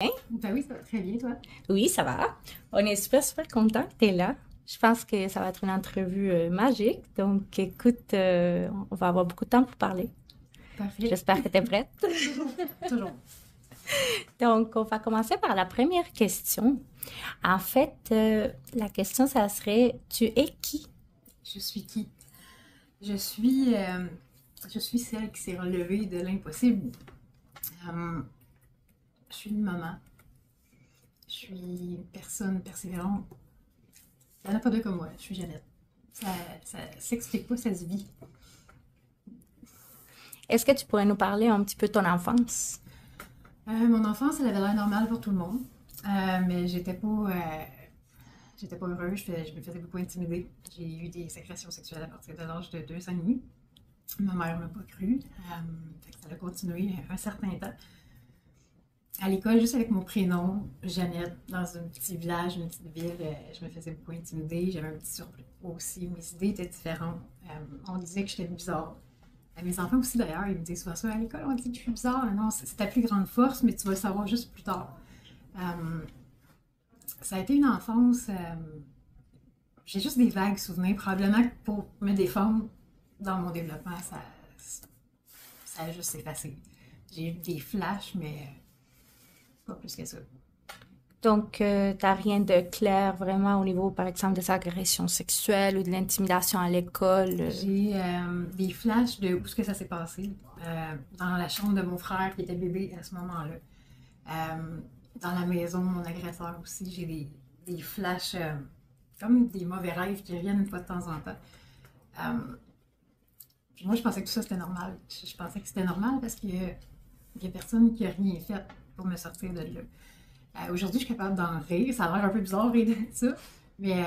Hein? Ben oui, ça va très bien, toi. Oui, ça va. On est super, super content que tu es là. Je pense que ça va être une entrevue magique. Donc, écoute, on va avoir beaucoup de temps pour parler. Parfait. J'espère que tu es prête. Toujours, toujours. Donc, on va commencer par la première question. En fait, la question, ça serait, tu es qui? Je suis qui? Je suis, euh, je suis celle qui s'est relevée de l'impossible. Euh, je suis une maman. Je suis une personne persévérante. Il n'y en a pas deux comme moi. Je suis Jeannette. Ça s'explique pas, ça se vit. Est-ce que tu pourrais nous parler un petit peu de ton enfance? Mon enfance, elle avait l'air normale pour tout le monde. Mais j'étais pas heureuse. Je me faisais beaucoup intimider. J'ai eu des agressions sexuelles à partir de l'âge de 2 ans et demi. Ma mère m'a pas cru. Fait que ça a continué un certain temps. À l'école, juste avec mon prénom, Jeannette, dans un petit village, une petite ville, je me faisais beaucoup intimider. J'avais un petit surplus aussi. Mes idées étaient différentes. On disait que j'étais bizarre. Mes enfants aussi, d'ailleurs, ils me disent souvent ça à l'école. On dit que je suis bizarre. Non, c'est ta plus grande force, mais tu vas le savoir juste plus tard. Euh, Ça a été une enfance. J'ai juste des vagues souvenirs. Probablement que pour me défendre dans mon développement, ça a juste effacé. J'ai eu des flashs, mais pas plus que ça. Donc, t'as rien de clair vraiment au niveau, par exemple, des agressions sexuelles ou de l'intimidation à l'école? J'ai des flashs de où est-ce que ça s'est passé. Dans la chambre de mon frère qui était bébé à ce moment-là. Dans la maison de mon agresseur aussi, j'ai des flashs comme des mauvais rêves qui reviennent une fois de temps en temps. Euh, Puis moi, je pensais que tout ça c'était normal. Je pensais que c'était normal parce qu'il y a personne qui a rien fait pour me sortir de là. Aujourd'hui, je suis capable d'en rire. Ça a l'air un peu bizarre rire de ça, mais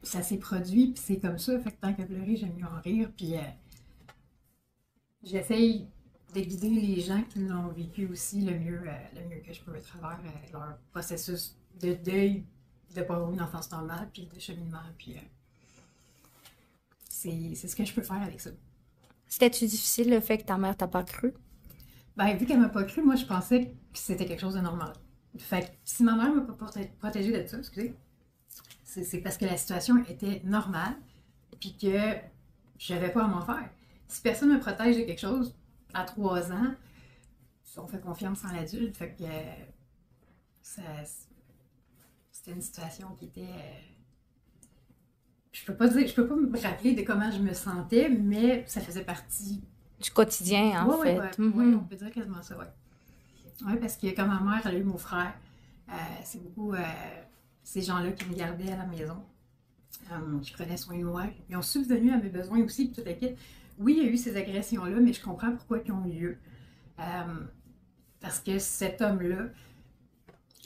ça s'est produit, puis c'est comme ça. Fait que tant qu'à pleurer, j'aime mieux en rire. Puis j'essaye de guider les gens qui l'ont vécu aussi le mieux que je peux à travers leur processus de deuil, de pas avoir une enfance normale, puis de cheminement. Puis c'est ce que je peux faire avec ça. C'était-tu difficile le fait que ta mère t'a pas cru? Ben, vu qu'elle m'a pas cru, moi, je pensais que c'était quelque chose de normal. Fait que si ma mère m'a pas protégée de ça, excusez, c'est parce que la situation était normale, puis que je n'avais pas à m'en faire. Si personne me protège de quelque chose, à 3 ans, on fait confiance en l'adulte, fait que ça, c'était une situation qui était. Je peux pas dire, je peux pas me rappeler de comment je me sentais, mais ça faisait partie. Du quotidien, en Ouais, ouais, ouais, fait. ouais, on Mhm. peut dire quasiment ça, ouais. Ouais, parce que quand ma mère, elle a eu mon frère, c'est beaucoup ces gens-là qui me gardaient à la maison, qui prenaient soin de moi. Ils ont subvenu à mes besoins aussi, puis toute la kit. Oui, il y a eu ces agressions-là, mais je comprends pourquoi ils ont eu lieu. Euh, Parce que cet homme-là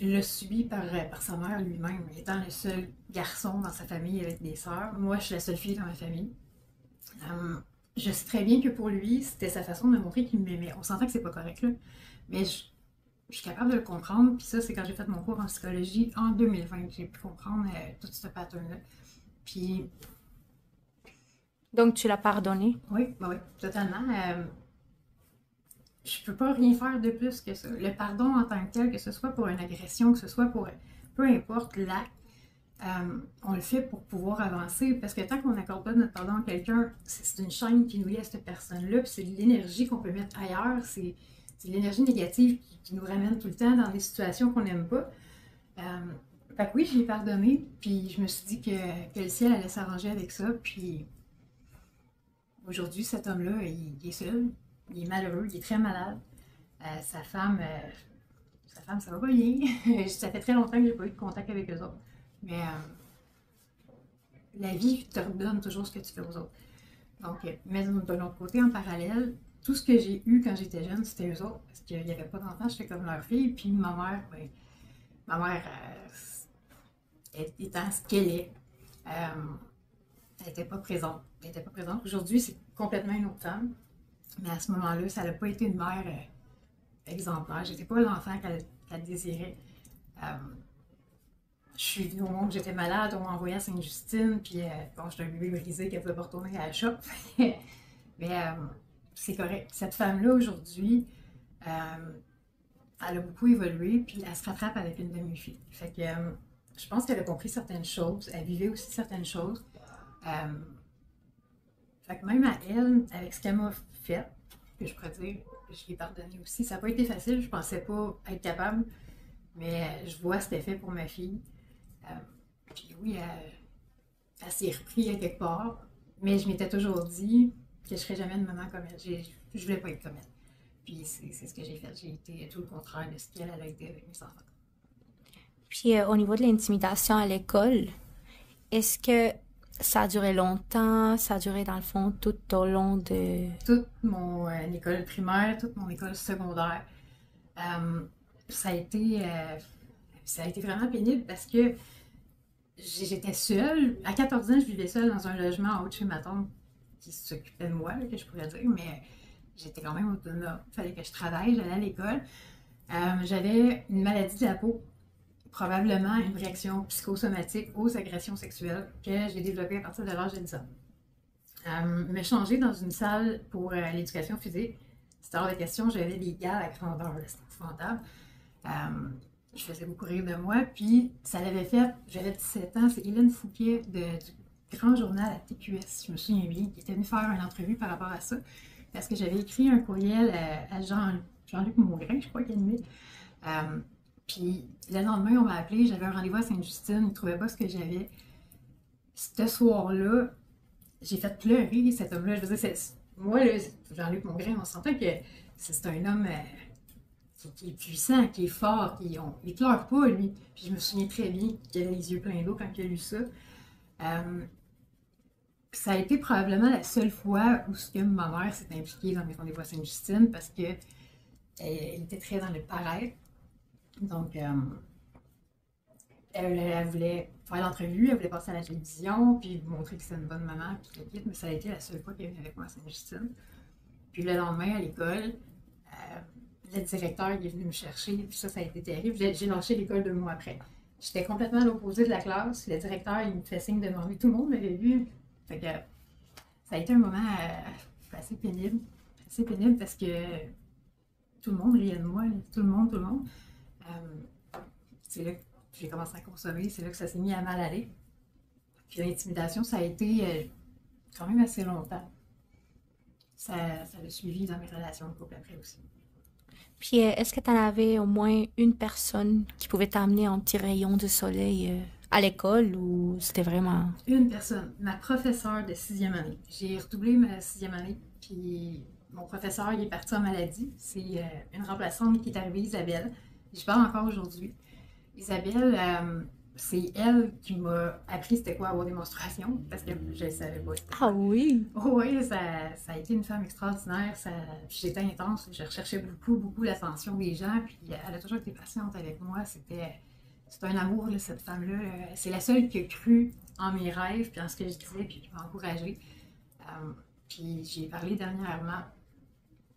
l'a subi par sa mère lui-même, étant le seul garçon dans sa famille avec des sœurs. Moi, je suis la seule fille dans ma famille. Euh, je sais très bien que pour lui, c'était sa façon de me montrer qu'il m'aimait. On s'entend que c'est pas correct, là. Mais je suis capable de le comprendre. Puis ça, c'est quand j'ai fait mon cours en psychologie en 2020 que j'ai pu comprendre tout ce pattern-là. Puis, Donc, tu l'as pardonné. oui, oui, totalement. Je peux pas rien faire de plus que ça. Le pardon en tant que tel, que ce soit pour une agression, que ce soit pour peu importe l'acte, on le fait pour pouvoir avancer. Parce que tant qu'on n'accorde pas notre pardon à quelqu'un, c'est une chaîne qui nous lie à cette personne-là. Puis c'est de l'énergie qu'on peut mettre ailleurs. C'est de l'énergie négative qui nous ramène tout le temps dans des situations qu'on n'aime pas. Euh, Fait que oui, j'ai pardonné. Puis je me suis dit que le ciel allait s'arranger avec ça. Puis aujourd'hui, cet homme-là, il est seul. Il est malheureux. Il est très malade. Sa femme, ça va pas bien. Ça fait très longtemps que j'ai pas eu de contact avec eux autres. Mais la vie te redonne toujours ce que tu fais aux autres. Donc, mais de l'autre côté, en parallèle, tout ce que j'ai eu quand j'étais jeune, c'était eux autres. Parce qu'il n'y avait pas d'enfants, j'étais comme leur fille. Puis ma mère, ben, ma mère, étant ce qu'elle est, elle n'était pas présente. Elle n'était pas présente. Aujourd'hui, c'est complètement une autre femme. Mais à ce moment-là, ça n'a pas été une mère exemplaire. J'étais pas l'enfant qu'elle désirait. Euh, je suis venue au monde, j'étais malade, on m'a envoyé à Sainte-Justine, puis bon, j'étais un bébé brisé qu'elle ne pouvait pas retourner à la shop. Mais c'est correct. Cette femme-là, aujourd'hui, elle a beaucoup évolué, puis elle se rattrape avec une de mes filles. Fait que je pense qu'elle a compris certaines choses, elle vivait aussi certaines choses. Euh, Fait que même à elle, avec ce qu'elle m'a fait, que je pourrais dire, je l'ai pardonné aussi. Ça n'a pas été facile, je pensais pas être capable, mais je vois cet effet pour ma fille. Euh, puis oui, elle s'est reprise à quelque part, mais je m'étais toujours dit que je ne serais jamais une maman comme elle. Je voulais pas être comme elle. Puis c'est ce que j'ai fait. J'ai été tout le contraire de ce qu'elle a été avec mes enfants. Puis au niveau de l'intimidation à l'école, est-ce que ça a duré longtemps? Ça a duré dans le fond tout au long de... Toute mon école primaire, toute mon école secondaire, euh, ça a été, euh, ça a été vraiment pénible parce que j'étais seule. À 14 ans, je vivais seule dans un logement en haut de chez ma tante qui s'occupait de moi, là, que je pourrais dire, mais j'étais quand même autonome. Il fallait que je travaille, j'allais à l'école. J'avais une maladie de la peau, probablement une réaction psychosomatique aux agressions sexuelles que j'ai développée à partir de l'âge de 10 ans. Me changer dans une salle pour l'éducation physique, c'était hors de question, j'avais des gars à grandeur, c'était épouvantable. Je faisais beaucoup rire de moi, puis ça l'avait fait, j'avais 17 ans, c'est Hélène Fouquet du Grand Journal à TQS, je me souviens bien, qui était venue faire une entrevue par rapport à ça, parce que j'avais écrit un courriel à Jean-Luc Mongrain, je crois qu'il est. Puis le lendemain, on m'a appelé, j'avais un rendez-vous à Sainte-Justine, ils ne trouvaient pas ce que j'avais. Ce soir-là, j'ai fait pleurer cet homme-là. Je veux dire, moi, là, Jean-Luc Mongrain, on s'entend que c'est un homme qui est puissant, qui est fort, il pleure pas, lui. Puis je me souviens très bien qu'il avait les yeux pleins d'eau quand il a lu ça. Ça a été probablement la seule fois où ma mère s'est impliquée dans mes rendez-vous à Sainte-Justine parce qu'elle était très dans le paraître. Donc, elle voulait faire l'entrevue, elle voulait passer à la télévision, puis montrer que c'est une bonne maman, puis le kit, mais ça a été la seule fois qu'elle est venue avec moi à Sainte-Justine. Puis le lendemain, à l'école, le directeur est venu me chercher, puis ça a été terrible. J'ai lâché l'école 2 mois après. J'étais complètement à l'opposé de la classe. Le directeur, il me fait signe de m'enlever. Tout le monde m'avait vu. Fait que ça a été un moment assez pénible. Assez pénible parce que tout le monde riait de moi. Tout le monde. C'est là que j'ai commencé à consommer. C'est là que ça s'est mis à mal aller. Puis l'intimidation, ça a été quand même assez longtemps. Ça l'a suivi dans mes relations de couple après aussi. Puis est-ce que tu en avais au moins une personne qui pouvait t'amener un petit rayon de soleil à l'école ou c'était vraiment... Une personne, ma professeure de 6e année. J'ai redoublé ma 6e année, puis mon professeur, il est parti en maladie. C'est une remplaçante qui est arrivée, Isabelle. Je parle encore aujourd'hui. Isabelle, c'est elle qui m'a appris c'était quoi avoir des menstruations, parce que je ne savais pas. Ah oui? Oui, ça a été une femme extraordinaire. J'étais intense, je recherchais beaucoup l'attention des gens, puis elle a toujours été patiente avec moi. C'était un amour, là, cette femme-là. C'est la seule qui a cru en mes rêves, puis en ce que je disais, puis qui m'a encouragée. Puis j'ai parlé dernièrement,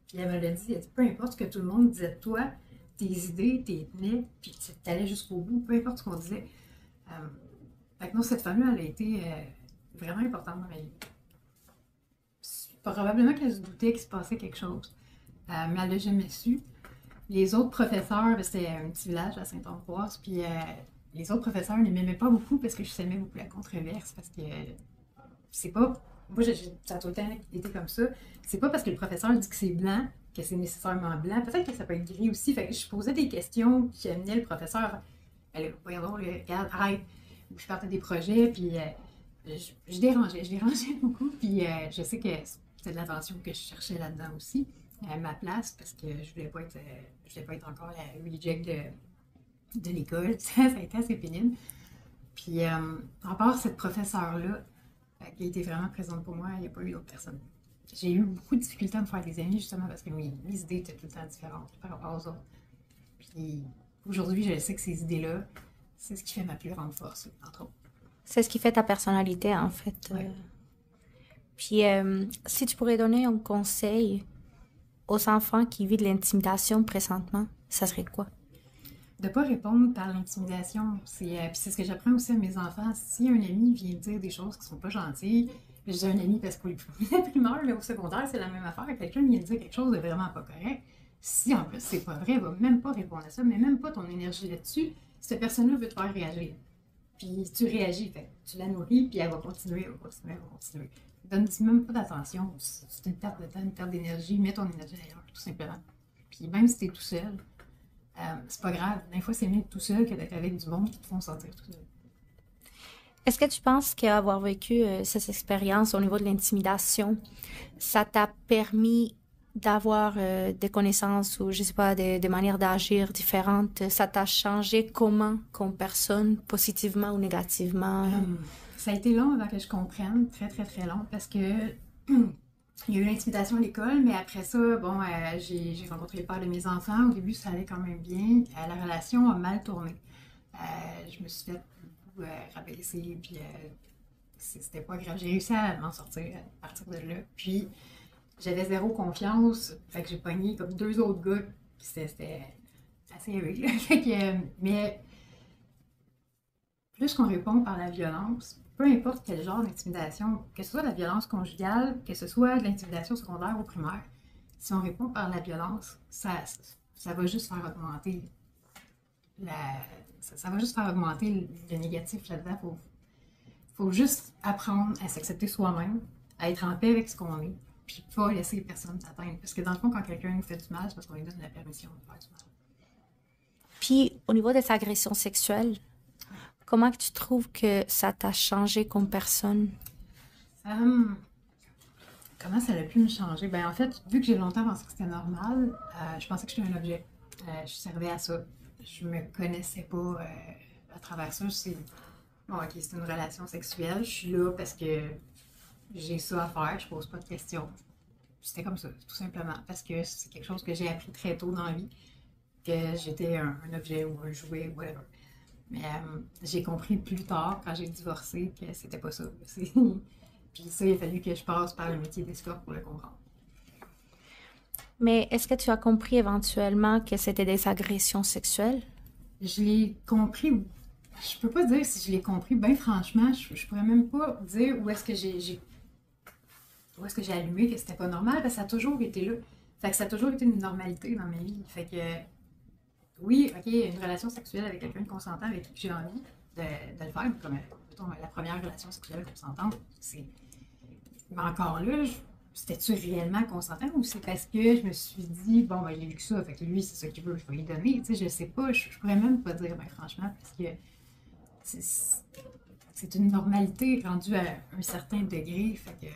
puis elle me l'a dit, peu importe ce que tout le monde disait de toi, tes idées, tes tenais, puis tu allais jusqu'au bout, peu importe ce qu'on disait. Fait que non, cette femme-là, elle a été vraiment importante dans ma vie. Probablement qu'elle se doutait qu'il se passait quelque chose, mais elle l'a jamais su. Les autres professeurs, c'était un petit village à Saint-Ambroise, puis les autres professeurs ne m'aimaient pas beaucoup parce que je s'aimais beaucoup la controverse, parce que c'est pas... Moi, ça a tout le temps été comme ça. C'est pas parce que le professeur dit que c'est blanc que c'est nécessairement blanc. Peut-être que ça peut être gris aussi. Fait que je posais des questions qui amenaient le professeur. Voyons, regarde, arrête. Je partais des projets, puis je dérangeais beaucoup. Puis je sais que c'était de l'attention que je cherchais là-dedans aussi, à ma place, parce que je voulais pas être encore la reject de l'école. Ça a été assez pénible. Puis, à part cette professeure-là, qui a été vraiment présente pour moi, il n'y a pas eu d'autres personnes. J'ai eu beaucoup de difficultés à me faire des amis, justement, parce que mes idées étaient tout le temps différentes par rapport aux autres. Puis, aujourd'hui, je sais que ces idées-là, c'est ce qui fait ma plus grande force, entre autres. C'est ce qui fait ta personnalité, en fait. Ouais. Puis, si tu pourrais donner un conseil aux enfants qui vivent de l'intimidation présentement, ça serait quoi? De ne pas répondre par l'intimidation. Puis c'est ce que j'apprends aussi à mes enfants. Si un ami vient dire des choses qui ne sont pas gentilles, je dis un ami parce que la primaire, là, au secondaire, c'est la même affaire. Quelqu'un vient dire quelque chose de vraiment pas correct. Si en plus c'est pas vrai, elle va même pas répondre à ça, mais même pas ton énergie là-dessus, cette personne-là veut te faire réagir. Puis tu réagis, fait, tu la nourris, puis elle va continuer, elle va continuer, elle va continuer. Donne-y même pas d'attention, c'est une perte de temps, une perte d'énergie, mets ton énergie ailleurs, tout simplement. Puis même si t'es tout seul, c'est pas grave. Des fois, c'est mieux d'être tout seul que d'être avec du monde qui te font sentir tout seul. Est-ce que tu penses qu'avoir vécu cette expérience au niveau de l'intimidation, ça t'a permis d'avoir des connaissances ou, je sais pas, des manières d'agir différentes? Ça t'a changé comment comme personne, positivement ou négativement? Ça a été long avant que je comprenne, très très très long, parce que il y a eu l'intimidation à l'école, mais après ça, bon, j'ai rencontré le père de mes enfants. Au début, ça allait quand même bien. La relation a mal tourné. Je me suis fait beaucoup rabaisser, puis c'était pas grave. J'ai réussi à m'en sortir à partir de là. Puis j'avais zéro confiance, fait que j'ai pogné comme deux autres gars, puis c'était assez heureux. Mais plus qu'on répond par la violence, peu importe quel genre d'intimidation, que ce soit de la violence conjugale, que ce soit de l'intimidation secondaire ou primaire, si on répond par la violence, ça va juste faire augmenter ça va juste faire augmenter le négatif là-dedans. Faut juste apprendre à s'accepter soi-même, à être en paix avec ce qu'on est, puis pas laisser personne t'atteindre. Parce que dans le fond, quand quelqu'un nous fait du mal, c'est parce qu'on lui donne la permission de faire du mal. Puis, au niveau des agressions sexuelles, comment que tu trouves que ça t'a changé comme personne? Comment ça a pu me changer? Ben, en fait, vu que j'ai longtemps pensé que c'était normal, je pensais que j'étais un objet. Je servais à ça. Je me connaissais pas à travers ça. Bon, ok, c'est une relation sexuelle. Je suis là parce que j'ai ça à faire. Je pose pas de questions. C'était comme ça, tout simplement. Parce que c'est quelque chose que j'ai appris très tôt dans la vie, que j'étais un objet ou un jouet, whatever. Mais j'ai compris plus tard, quand j'ai divorcé, que c'était pas ça. Puis ça, il a fallu que je passe par le métier d'escorte pour le comprendre. Mais est-ce que tu as compris éventuellement que c'était des agressions sexuelles? Je l'ai compris, je peux pas dire si je l'ai compris, bien franchement, je pourrais même pas dire où est-ce que j'ai allumé que c'était pas normal, parce que ça a toujours été là. Fait que ça a toujours été une normalité dans ma vie. Fait que oui, ok, une relation sexuelle avec quelqu'un de consentant avec qui j'ai envie de le faire, comme mettons, la première relation sexuelle consentante, c'est. Mais encore là, c'était-tu réellement consentant ou c'est parce que je me suis dit, bon, ben, j'ai vu que ça, fait que lui, c'est ça qu'il veut, je vais lui donner. Tu sais, je sais pas, je pourrais même pas dire, ben, franchement, parce que c'est c'est une normalité rendue à un certain degré, fait que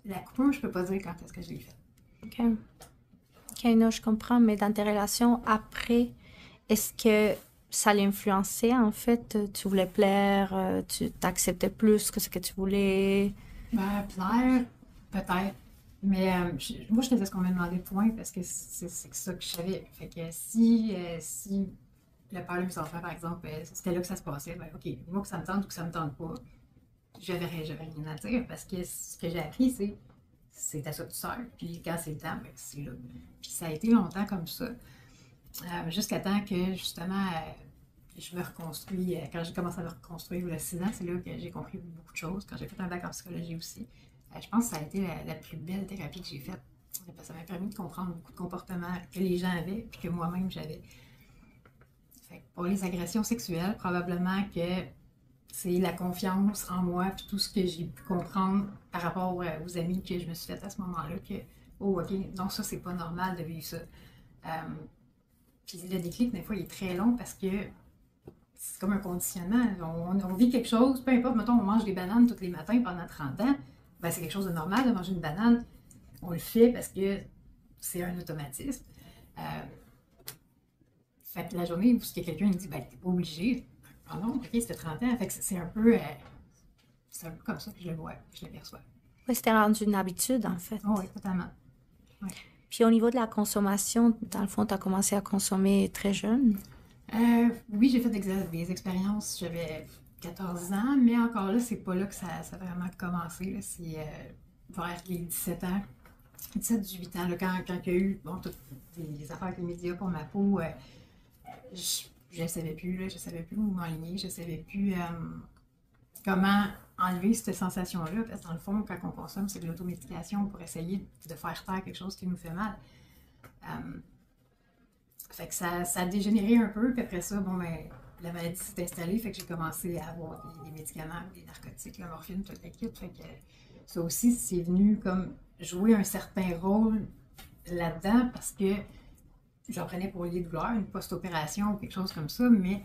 la coupure, je peux pas dire quand est-ce que je l'ai faite. OK. OK, non, je comprends, mais dans tes relations après, est-ce que ça l'influençait en fait? Tu voulais plaire, tu t'acceptais plus que ce que tu voulais? Ben, plaire, peut-être. Mais moi, je faisais ce qu'on m'a demandé de point parce que c'est ça que je savais. Fait que si le père de mes enfants, par exemple, c'était là que ça se passait, ben, OK, moi, que ça me tente ou que ça me tente pas, j'avais rien à dire parce que ce que j'ai appris, c'est à ça que tu sers. Puis quand c'est le temps, ben, c'est là. Puis ça a été longtemps comme ça. Jusqu'à temps que, justement, je me reconstruis. Quand j'ai commencé à me reconstruire il y a 6 ans, c'est là que j'ai compris beaucoup de choses. Quand j'ai fait un bac en psychologie aussi, je pense que ça a été la plus belle thérapie que j'ai faite. Ça m'a permis de comprendre beaucoup de comportements que les gens avaient puis que moi-même j'avais. Fait que pour les agressions sexuelles, probablement que c'est la confiance en moi puis tout ce que j'ai pu comprendre par rapport aux amis que je me suis fait à ce moment-là que, oh, ok, non, ça, c'est pas normal de vivre ça. Puis le déclic, des fois, il est très long parce que c'est comme un conditionnement. On vit quelque chose, peu importe, mettons, on mange des bananes tous les matins pendant 30 ans, ben c'est quelque chose de normal de manger une banane. On le fait parce que c'est un automatisme. Euh, Fait que la journée où quelqu'un nous dit, ben, t'es pas obligé. Ah non, ok, c'était 30 ans. Fait que c'est un peu comme ça que je le vois, que je l'aperçois. Oui, c'était rendu une habitude en fait. Oh, oui, totalement. Ouais. Puis au niveau de la consommation, dans le fond, tu as commencé à consommer très jeune. Oui, j'ai fait des expériences, j'avais 14 ans, mais encore là, c'est pas là que ça a vraiment commencé. Là. C'est vers les 17 ans, 17-18 ans, là, quand il y a eu bon, toutes les affaires avec les médias pour ma peau, je ne savais plus, là, je savais plus où m'enligner, je savais plus comment enlever cette sensation-là, parce que dans le fond, quand on consomme, c'est de l'automédication pour essayer de faire taire quelque chose qui nous fait mal. Fait que ça a dégénéré un peu, puis après ça, bon, ben, la maladie s'est installée, fait que j'ai commencé à avoir des médicaments, des narcotiques, la morphine, toute la kit. Fait que ça aussi, c'est venu comme jouer un certain rôle là-dedans parce que j'en prenais pour les douleurs, une post-opération ou quelque chose comme ça, mais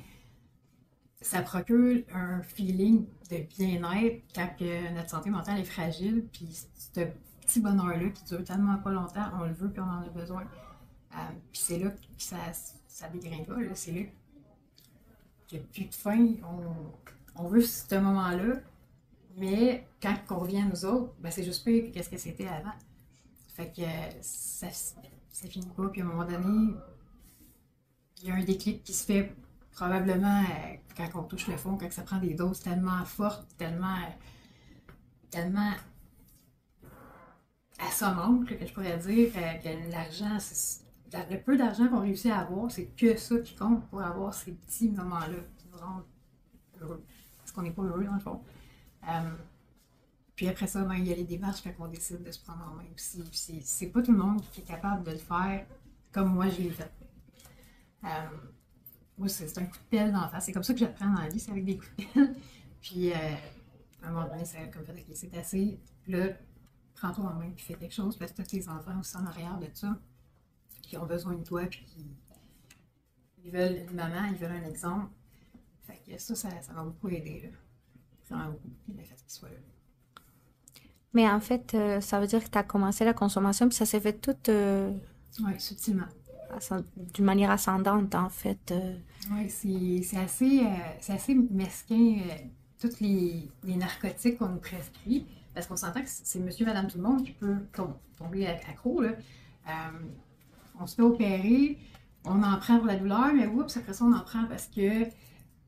ça procure un feeling de bien-être quand que notre santé mentale est fragile, puis ce petit bonheur-là qui dure tellement pas longtemps, on le veut puis on en a besoin. Puis c'est là que ça dégringole, c'est là qu'il n'y a plus de fin. On veut ce moment-là, mais quand on revient à nous autres, ben c'est juste pire que qu'est-ce que c'était avant. Fait que ça finit pas, puis à un moment donné, il y a un déclic qui se fait probablement quand on touche le fond, quand ça prend des doses tellement fortes, tellement assommantes, que je pourrais dire, que l'argent, le peu d'argent qu'on réussit à avoir, c'est que ça qui compte pour avoir ces petits moments-là qui nous rendent heureux. Parce qu'on n'est pas heureux dans le fond. Puis après ça, ben, il y a les démarches quand on décide de se prendre en main aussi. C'est pas tout le monde qui est capable de le faire comme moi je l'ai fait. Moi, c'est un coup de pelle dans la face. C'est comme ça que j'apprends dans la vie, c'est avec des coups de pelle. Puis à un moment donné, ça a comme fait, ok, c'est assez. Là, prends-toi en main puis fais quelque chose parce que tu as tes enfants aussi en arrière de ça qui ont besoin de toi puis ils veulent une maman, ils veulent un exemple. Fait que ça m'a beaucoup aidé, là. Vraiment beaucoup. Le fait qu'il soit là. Mais en fait, ça veut dire que tu as commencé la consommation, puis ça s'est fait tout Oui, subtilement. d'une manière ascendante, en fait. Oui, c'est assez mesquin, tous les narcotiques qu'on nous prescrit, parce qu'on s'entend que c'est monsieur, madame, tout le monde qui peut tomber accro, là. On se fait opérer, on en prend pour la douleur, mais oups, après ça, on en prend parce que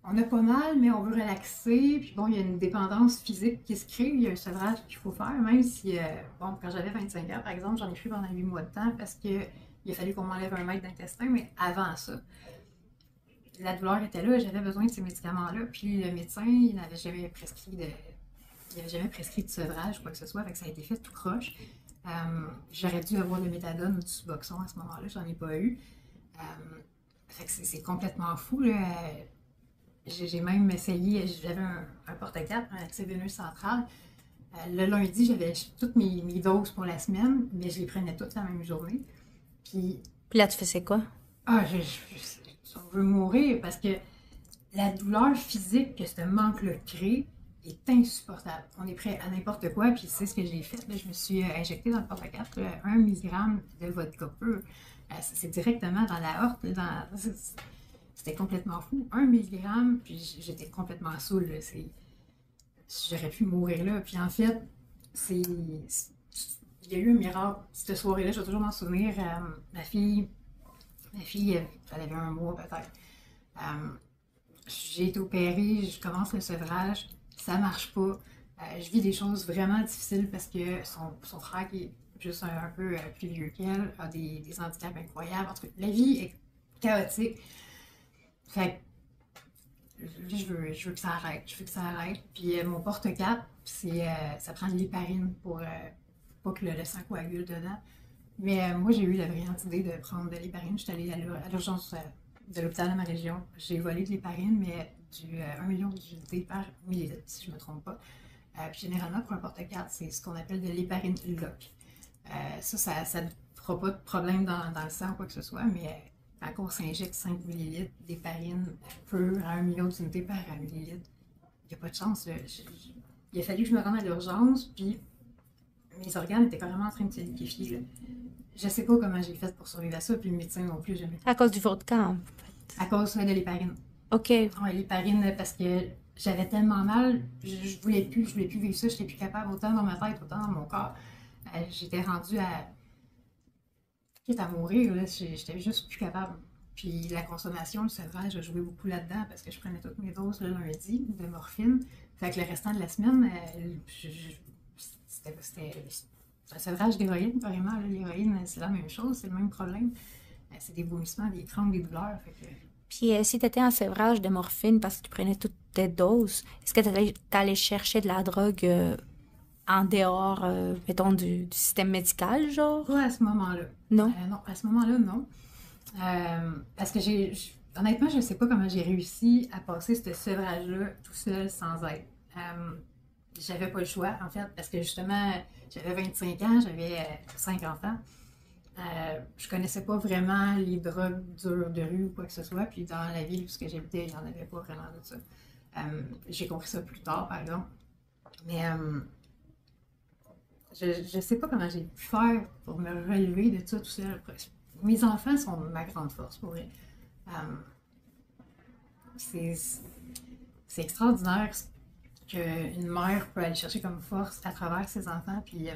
on a pas mal, mais on veut relaxer. Puis bon, il y a une dépendance physique qui se crée, il y a un sevrage qu'il faut faire, même si, bon, quand j'avais 25 ans, par exemple, j'en ai fait pendant 8 mois de temps parce qu'il a fallu qu'on m'enlève un mètre d'intestin, mais avant ça, la douleur était là, j'avais besoin de ces médicaments-là, puis le médecin, il n'avait jamais prescrit de sevrage, quoi que ce soit, fait que ça a été fait tout croche. J'aurais dû avoir le méthadone ou du Suboxone à ce moment-là, j'en ai pas eu. Fait que c'est complètement fou, là. J'ai même essayé, j'avais un porte-4, un accès veineux central. Le lundi, j'avais toutes mes doses pour la semaine, mais je les prenais toutes la même journée. Puis là, tu faisais quoi? Ah, on veut mourir parce que la douleur physique que ce manque-là crée est insupportable. On est prêt à n'importe quoi, puis c'est ce que j'ai fait. Là, je me suis injectée dans le porte-4 1 mg de vodka pur. C'est directement dans la horte. C'était complètement fou. 1 mg, puis j'étais complètement saoule. J'aurais pu mourir là. Puis en fait, il y a eu un miracle. Cette soirée-là, je vais toujours m'en souvenir. Ma fille, elle avait 1 mois peut-être. J'ai été opérée, je commence le sevrage, ça marche pas. Je vis des choses vraiment difficiles parce que son frère, qui est juste un peu plus vieux qu'elle, a des handicaps incroyables. En tout cas, la vie est chaotique. Fait que je veux que ça arrête. Je veux que ça arrête. Puis mon porte-4, ça prend de l'héparine pour pas que le sang coagule dedans. Mais moi, j'ai eu la brillante idée de prendre de l'héparine. Je suis allée à l'urgence de l'hôpital de ma région. J'ai volé de l'héparine, mais du 1 million d'unités par millilitre, si je ne me trompe pas. Puis généralement, pour un porte-4, c'est ce qu'on appelle de l'héparine lock. Ça ne fera pas de problème dans le sang ou quoi que ce soit, mais quand on s'injecte 5 millilitres d'héparine pure à 1 million d'unités par millilitre, il n'y a pas de chance. Il a fallu que je me rende à l'urgence, puis mes organes étaient carrément en train de se liquéfier. Je sais pas comment j'ai fait pour survivre à ça, puis le médecin non plus, jamais. À cause du vodka, en fait. À cause de l'héparine. OK. Ouais, l'héparine, parce que j'avais tellement mal, je voulais plus vivre ça, je n'étais plus capable, autant dans ma tête, autant dans mon corps. J'étais rendue quitte à mourir, là, j'étais juste plus capable. Puis la consommation, le sevrage, je jouais beaucoup là-dedans parce que je prenais toutes mes doses le lundi de morphine. Fait que le restant de la semaine, c'était un sevrage d'héroïne, carrément. L'héroïne, c'est la même chose, c'est le même problème. C'est des vomissements, des crampes, des douleurs. Fait que... Puis si tu étais en sevrage de morphine parce que tu prenais toutes tes doses, est-ce que tu allais chercher de la drogue en dehors, mettons, du système médical, genre? Pas à ce moment-là. Non? Non, à ce moment-là, non. Parce que honnêtement, je sais pas comment j'ai réussi à passer ce sevrage-là tout seul sans aide. J'avais pas le choix, en fait, parce que justement, j'avais 25 ans, j'avais 5 enfants. Je connaissais pas vraiment les drogues dures de rue ou quoi que ce soit, puis dans la ville où j'habitais, il n'y en avait pas vraiment de ça. J'ai compris ça plus tard, par exemple. Mais je sais pas comment j'ai pu faire pour me relever de ça tout seul. Mes enfants sont ma grande force, pour vrai. C'est extraordinaire qu'une mère peut aller chercher comme force à travers ses enfants. Puis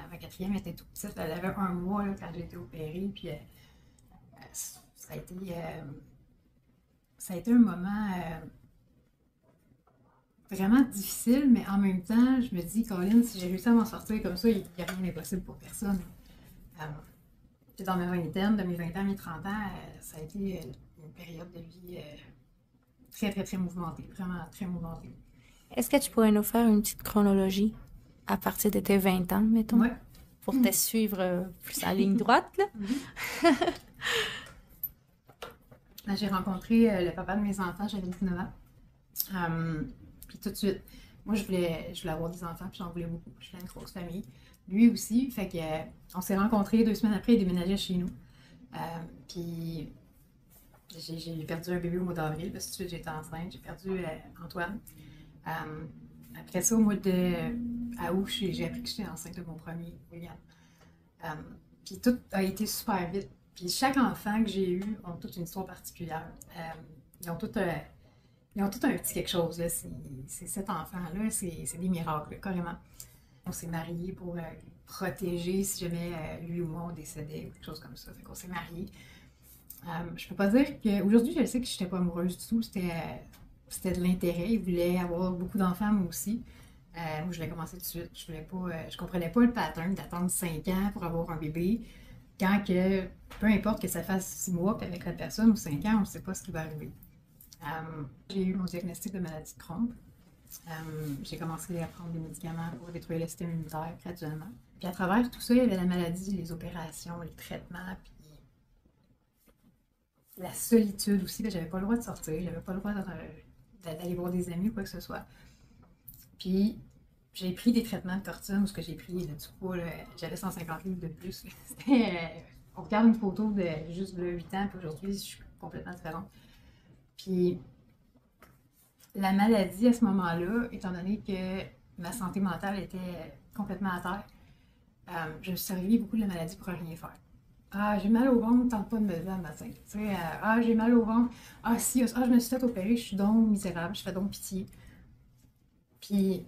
ma quatrième était toute petite, elle avait 1 mois là, quand j'ai été opérée. Puis ça a été un moment vraiment difficile, mais en même temps, je me dis, Colin, si j'ai réussi à m'en sortir comme ça, il n'y a rien d'impossible pour personne. Dans mes vingtaines, de mes 20 ans à mes 30 ans, ça a été une période de vie très, très, très mouvementée, vraiment très mouvementée. Est-ce que tu pourrais nous faire une petite chronologie à partir de tes 20 ans, mettons? Ouais. Pour te suivre plus en ligne droite, là? J'ai rencontré le papa de mes enfants, j'avais 19 ans. Puis tout de suite, moi je voulais avoir des enfants, puis j'en voulais beaucoup. Je voulais une grosse famille. Lui aussi, fait que on s'est rencontrés 2 semaines après, il déménageait chez nous. Puis j'ai perdu un bébé au mois d'avril, parce que tout de suite j'étais enceinte, j'ai perdu Antoine. Après ça, au mois d'août, j'ai appris que j'étais enceinte de mon premier, William. Puis tout a été super vite. Puis chaque enfant que j'ai eu ont toute une histoire particulière. Ils ont tous un petit quelque chose. Là. C'est cet enfant-là, c'est des miracles, là, carrément. On s'est mariés pour protéger si jamais lui ou moi on décédait ou quelque chose comme ça. Fait qu'on s'est mariés. Je peux pas dire que. Aujourd'hui, je sais que je n'étais pas amoureuse du tout. C'était de l'intérêt. Il voulait avoir beaucoup d'enfants, moi aussi. Moi, je l'ai commencé tout de suite. Je comprenais pas le pattern d'attendre 5 ans pour avoir un bébé. Quand que, peu importe que ça fasse 6 mois qu'avec la personne ou 5 ans, on ne sait pas ce qui va arriver. J'ai eu mon diagnostic de maladie de Crohn. J'ai commencé à prendre des médicaments pour détruire le système immunitaire graduellement. Puis à travers tout ça, il y avait la maladie, les opérations, les traitements, puis la solitude aussi. J'avais pas le droit de sortir, j'avais pas le droit d'aller voir des amis ou quoi que ce soit. Puis j'ai pris des traitements de cortisone où ce que j'ai pris du poids, j'avais 150 livres de plus. On regarde une photo de juste de 8 ans, puis aujourd'hui, je suis complètement différente. Puis la maladie à ce moment-là, étant donné que ma santé mentale était complètement à terre, je me suis servi beaucoup de la maladie pour rien faire. Ah, j'ai mal au ventre, tente pas de me lever le matin. J'ai mal au ventre. Ah, si, je me suis fait opérer, je suis donc misérable, je fais donc pitié. Puis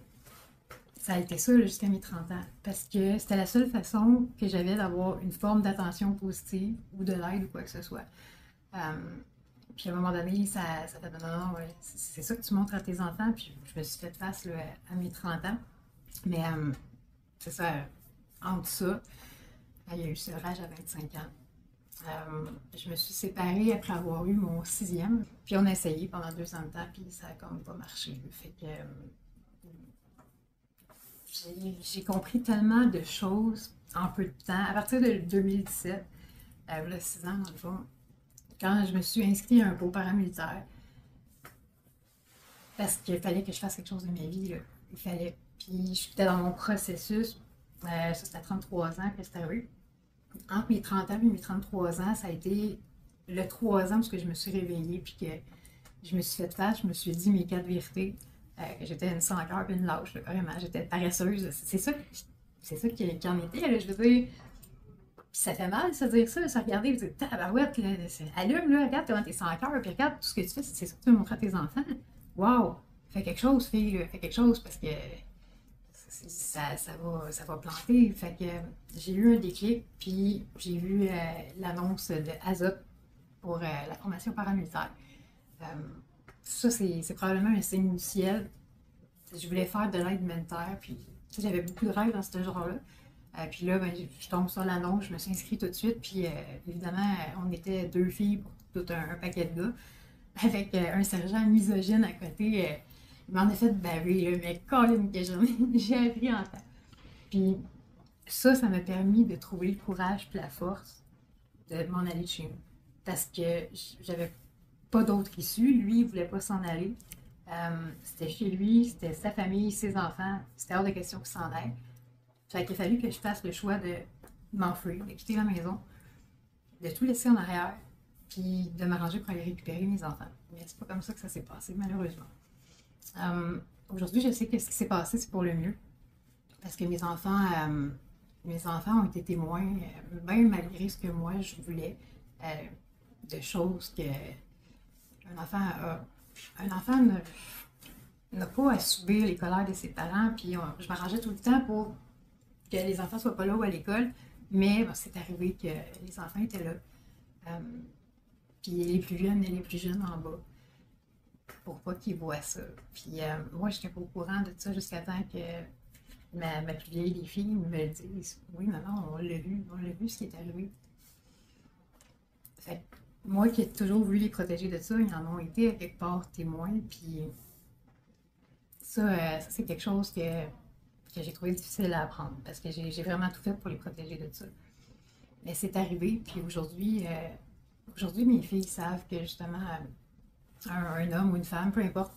ça a été ça jusqu'à mes 30 ans. Parce que c'était la seule façon que j'avais d'avoir une forme d'attention positive ou de l'aide ou quoi que ce soit. Puis à un moment donné, ça fait non, ouais, c'est ça que tu montres à tes enfants. Puis je me suis fait face là, à mes 30 ans. Mais c'est ça, entre ça, il y a eu ce rage à 25 ans. Je me suis séparée après avoir eu mon 6e. Puis on a essayé pendant 2 ans de temps, puis ça a comme pas marché. Fait que j'ai compris tellement de choses en peu de temps. À partir de 2017, là, 6 ans dans le fond, quand je me suis inscrite à un cours paramilitaire, parce qu'il fallait que je fasse quelque chose de ma vie, là. Il fallait. Puis j'étais dans mon processus, ça c'était à 33 ans que c'était arrivé. Entre mes 30 ans et mes 33 ans, ça a été le 3 ans où je me suis réveillée, puis que je me suis fait face, je me suis dit mes 4 vérités, que j'étais une sans-cœur et une lâche, là, carrément, j'étais paresseuse. C'est ça qui en était, là, je veux dire. Puis ça fait mal, ça, dire ça, ça regarder, dire, tabarouette, là, allume, là, regarde comment t'es sans cœur, puis regarde tout ce que tu fais, c'est ça que tu veux montrer à tes enfants. Waouh! Fais quelque chose, fille, là, fais quelque chose, parce que ça va planter. Fait que j'ai eu un déclic, puis j'ai vu l'annonce de Azote pour la formation paramilitaire. Ça, c'est probablement un signe du ciel. Je voulais faire de l'aide humanitaire, puis j'avais beaucoup de rêves dans ce genre-là. Puis là, je tombe sur l'annonce, je me suis inscrite tout de suite, puis évidemment, on était 2 filles pour tout un paquet de gars, avec un sergent misogyne à côté. Il m'en a fait baver, là, mais Colin que j'ai appris en temps. Puis ça m'a permis de trouver le courage et la force de m'en aller de chez nous. Parce que j'avais pas d'autre issue. Lui, il voulait pas s'en aller. C'était chez lui, c'était sa famille, ses enfants. C'était hors de question qu'il s'en aille. Fait qu'il a fallu que je fasse le choix de m'enfuir, de quitter la maison, de tout laisser en arrière, puis de m'arranger pour aller récupérer mes enfants. Mais c'est pas comme ça que ça s'est passé, malheureusement. Aujourd'hui, je sais que ce qui s'est passé, c'est pour le mieux. Parce que mes enfants ont été témoins, même malgré ce que moi je voulais, de choses que un enfant n'a pas à subir les colères de ses parents. Puis je m'arrangeais tout le temps pour que les enfants soient pas là ou à l'école. Mais bon, c'est arrivé que les enfants étaient là. Puis les plus jeunes en bas, pour pas qu'ils voient ça. Puis moi, j'étais pas au courant de ça jusqu'à temps que ma plus vieille des filles me disent: oui, maman, on l'a vu ce qui est arrivé. Fait que moi qui ai toujours voulu les protéger de ça, ils en ont été à quelque part témoins. Puis ça c'est quelque chose que j'ai trouvé difficile à apprendre parce que j'ai vraiment tout fait pour les protéger de ça. Mais c'est arrivé, puis aujourd'hui, mes filles savent que justement, un homme ou une femme, peu importe,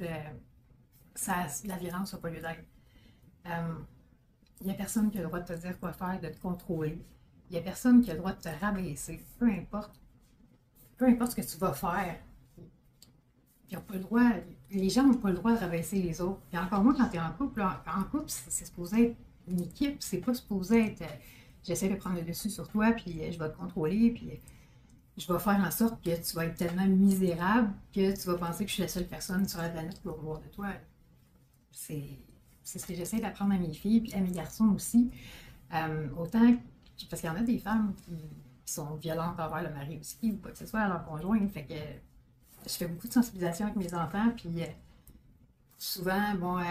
la violence n'a pas lieu d'être. Il n'y a personne qui a le droit de te dire quoi faire, de te contrôler. Il n'y a personne qui a le droit de te rabaisser. Peu importe ce que tu vas faire. Ils ont pas le droit, les gens n'ont pas le droit de rabaisser les autres. Puis encore moins quand tu es en couple. En couple, c'est supposé être une équipe, c'est pas supposé être j'essaie de prendre le dessus sur toi, puis je vais te contrôler, puis je vais faire en sorte que tu vas être tellement misérable que tu vas penser que je suis la seule personne sur la planète pour voir de toi. C'est ce que j'essaie d'apprendre à mes filles, puis à mes garçons aussi. Autant, parce qu'il y en a des femmes qui sont violentes envers le mari aussi, ou quoi que ce soit, à leur conjoint. Fait que je fais beaucoup de sensibilisation avec mes enfants, puis souvent, bon,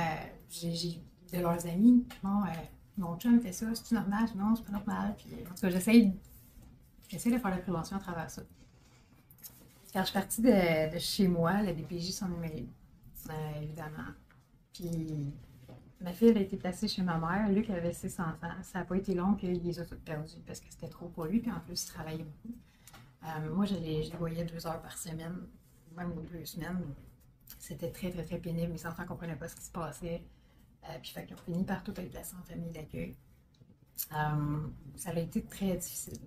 j'ai de leurs amis, bon, mon chum fait ça, c'est-tu normal? Non, c'est pas normal. Puis, en tout cas, j'essaie de faire la prévention à travers ça. Quand je suis partie de chez moi, la DPJ s'en est mêlée, évidemment. Puis, ma fille elle a été placée chez ma mère. Luc avait 6 enfants. Ça n'a pas été long qu'il les a toutes perdus parce que c'était trop pour lui. Puis en plus, il travaillait beaucoup. Moi, je les voyais 2 heures par semaine, même 2 semaines. C'était très, très, très pénible. Mes enfants ne comprenaient pas ce qui se passait. Puis, fait qu'ils ont fini par tout être placés en famille d'accueil. Ça a été très difficile.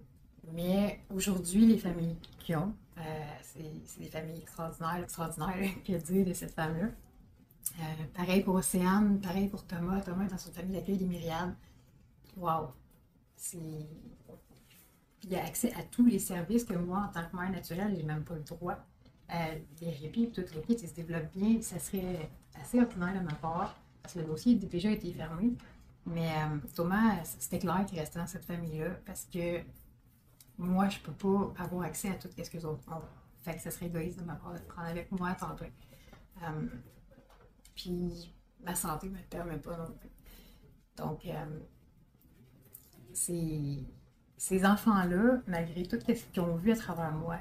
Mais aujourd'hui, les familles qu'ils ont, c'est des familles extraordinaires, que dire de cette femme-là. Pareil pour Océane, pareil pour Thomas. Thomas est dans une famille d'accueil des myriades. Wow! Il a accès à tous les services que moi, en tant que mère naturelle, j'ai même pas le droit. Les répits, tout le kit, il se développe bien. Ça serait assez ordinaire de ma part, parce que le dossier a déjà été fermé. Mais Thomas, c'était clair qu'il restait dans cette famille-là, parce que moi, je peux pas avoir accès à tout ce que les autres ont. Fait que ça serait égoïste de ma part de le prendre avec moi à temps plein. Puis ma santé ne me le permet pas non plus. Donc, ces enfants-là, malgré tout ce qu'ils ont vu à travers moi,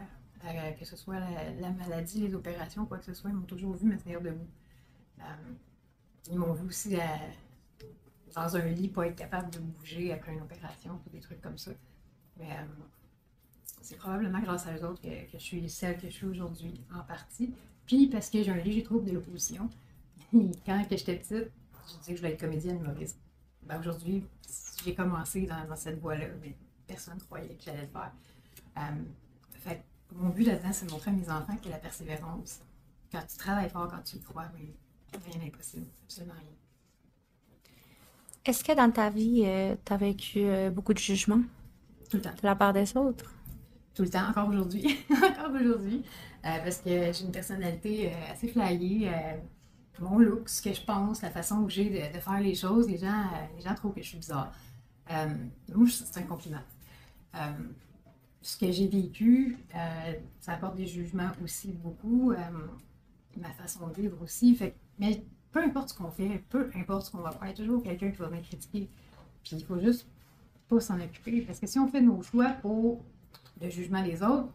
que ce soit la maladie, les opérations, quoi que ce soit, ils m'ont toujours vu me tenir debout. Ils m'ont vu aussi dans un lit, pas être capable de bouger après une opération, ou des trucs comme ça. Mais c'est probablement grâce à eux autres que je suis celle que je suis aujourd'hui, en partie. Puis parce que j'ai un léger trouble de l'opposition. Quand j'étais petite, je disais que je voulais être comédienne humoriste. Ben aujourd'hui, j'ai commencé dans cette voie-là, mais personne ne croyait que j'allais le faire. Fait que mon but là-dedans, c'est de montrer à mes enfants que la persévérance, quand tu travailles fort, quand tu y crois, mais rien n'est impossible, absolument rien. Est-ce que dans ta vie, tu as vécu beaucoup de jugements Tout le temps. de la part des autres? Tout le temps, encore aujourd'hui. Encore aujourd'hui. Parce que j'ai une personnalité assez flyée. Mon look, ce que je pense, la façon que j'ai de faire les choses, les gens trouvent que je suis bizarre. Moi, c'est un compliment. Ce que j'ai vécu, ça apporte des jugements aussi beaucoup. Ma façon de vivre aussi. Mais peu importe ce qu'on fait, peu importe ce qu'on va faire, il y a toujours quelqu'un qui va me critiquer. Puis il faut juste pas s'en occuper. Parce que si on fait nos choix pour le jugement des autres,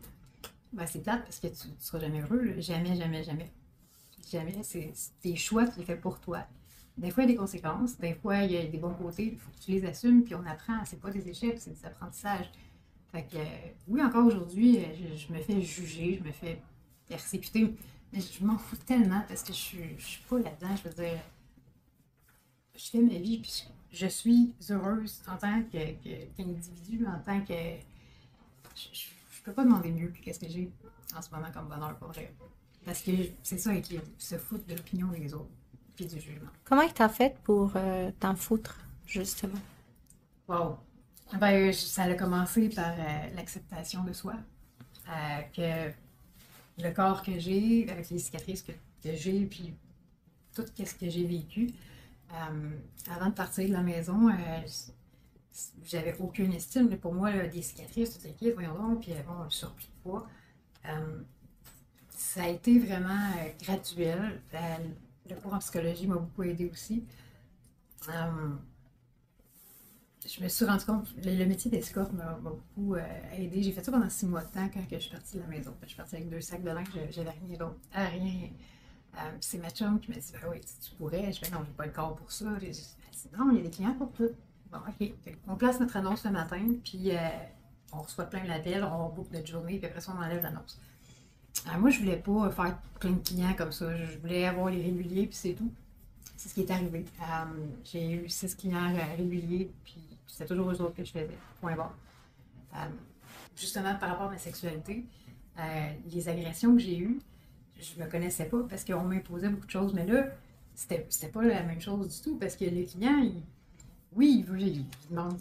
ben c'est plate parce que tu ne seras jamais heureux. Là. Jamais, jamais, jamais. Jamais. C'est tes choix, tu les fais pour toi. Des fois, il y a des conséquences, des fois, il y a des bons côtés, il faut que tu les assumes, puis on apprend. C'est pas des échecs, c'est des apprentissages. Fait que, oui, encore aujourd'hui, je me fais juger, je me fais persécuter, mais je m'en fous tellement parce que je suis pas là-dedans. Je veux dire, je fais ma vie, puis je suis heureuse en tant qu'individu, en tant que. Je peux pas demander mieux que qu'est-ce que j'ai en ce moment comme bonheur pour vrai. Parce que c'est ça, qui se foutent de l'opinion des autres, puis du jugement. Comment tu as fait pour t'en foutre, justement? Wow! Ben, ça a commencé par l'acceptation de soi. Que le corps que j'ai, avec les cicatrices que j'ai, puis tout ce que j'ai vécu. Avant de partir de la maison, j'avais aucune estime. Mais pour moi, là, des cicatrices, tout les voyons donc, puis bon, le surplus de poids. Ça a été vraiment graduel. Le cours en psychologie m'a beaucoup aidé aussi. Euh, je me suis rendu compte, le métier d'escorte m'a beaucoup aidé. J'ai fait ça pendant 6 mois de temps quand je suis partie de la maison. Je suis partie avec 2 sacs de linge, j'avais rien d'autre. Rien. C'est ma chum qui m'a dit, ben oui, tu pourrais. Je fais, non, j'ai pas le corps pour ça. J'ai dit, non, il y a des clients pour tout. Bon, OK. On place notre annonce le matin, puis on reçoit plein d'appels, on boucle notre journée, puis après ça, on enlève l'annonce. Moi, je voulais pas faire plein de clients comme ça. Je voulais avoir les réguliers, puis c'est tout. C'est ce qui est arrivé. J'ai eu 6 clients réguliers, puis c'était toujours eux autres que je faisais. Point barre. Justement, par rapport à ma sexualité, les agressions que j'ai eues, je me connaissais pas parce qu'on m'imposait beaucoup de choses. Mais là, c'était pas la même chose du tout parce que le client, oui, il demande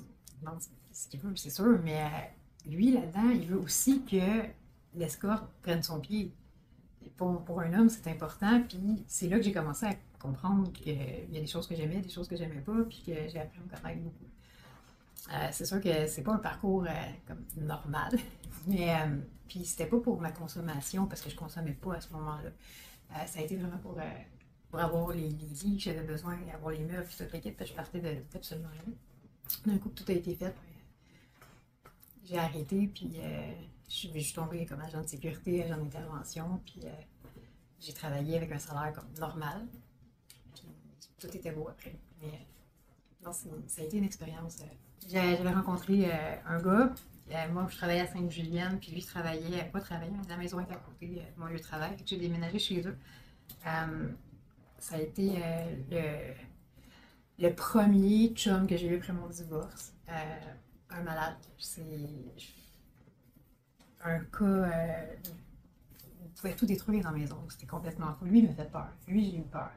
ce qu'il veut, c'est sûr, mais lui, là-dedans, il veut aussi que l'escorte prenne son pied. Pour un homme, c'est important. Puis c'est là que j'ai commencé à comprendre qu'il y a des choses que j'aimais, des choses que j'aimais pas, puis que j'ai appris à me connaître beaucoup. C'est sûr que c'est pas un parcours comme normal, mais puis c'était pas pour ma consommation parce que je consommais pas à ce moment-là. Ça a été vraiment pour avoir les lits que j'avais besoin, avoir les meubles, puis toute l'équipe, puis je partais d'absolument rien. D'un coup, tout a été fait. J'ai arrêté, puis je suis tombée comme agent de sécurité, agent d'intervention, puis j'ai travaillé avec un salaire comme normal, puis tout était beau après. Mais non, ça a été une expérience. J'avais rencontré un gars, moi je travaillais à Sainte-Julienne, puis lui travaillait, pas travaillait, mais la maison était à côté de mon lieu de travail, j'ai déménagé chez eux. Ça a été le premier chum que j'ai eu après mon divorce. Un malade. C'est un cas. Il pouvait tout détruire dans la maison. C'était complètement fou. Lui, il m'a fait peur. Lui, j'ai eu peur.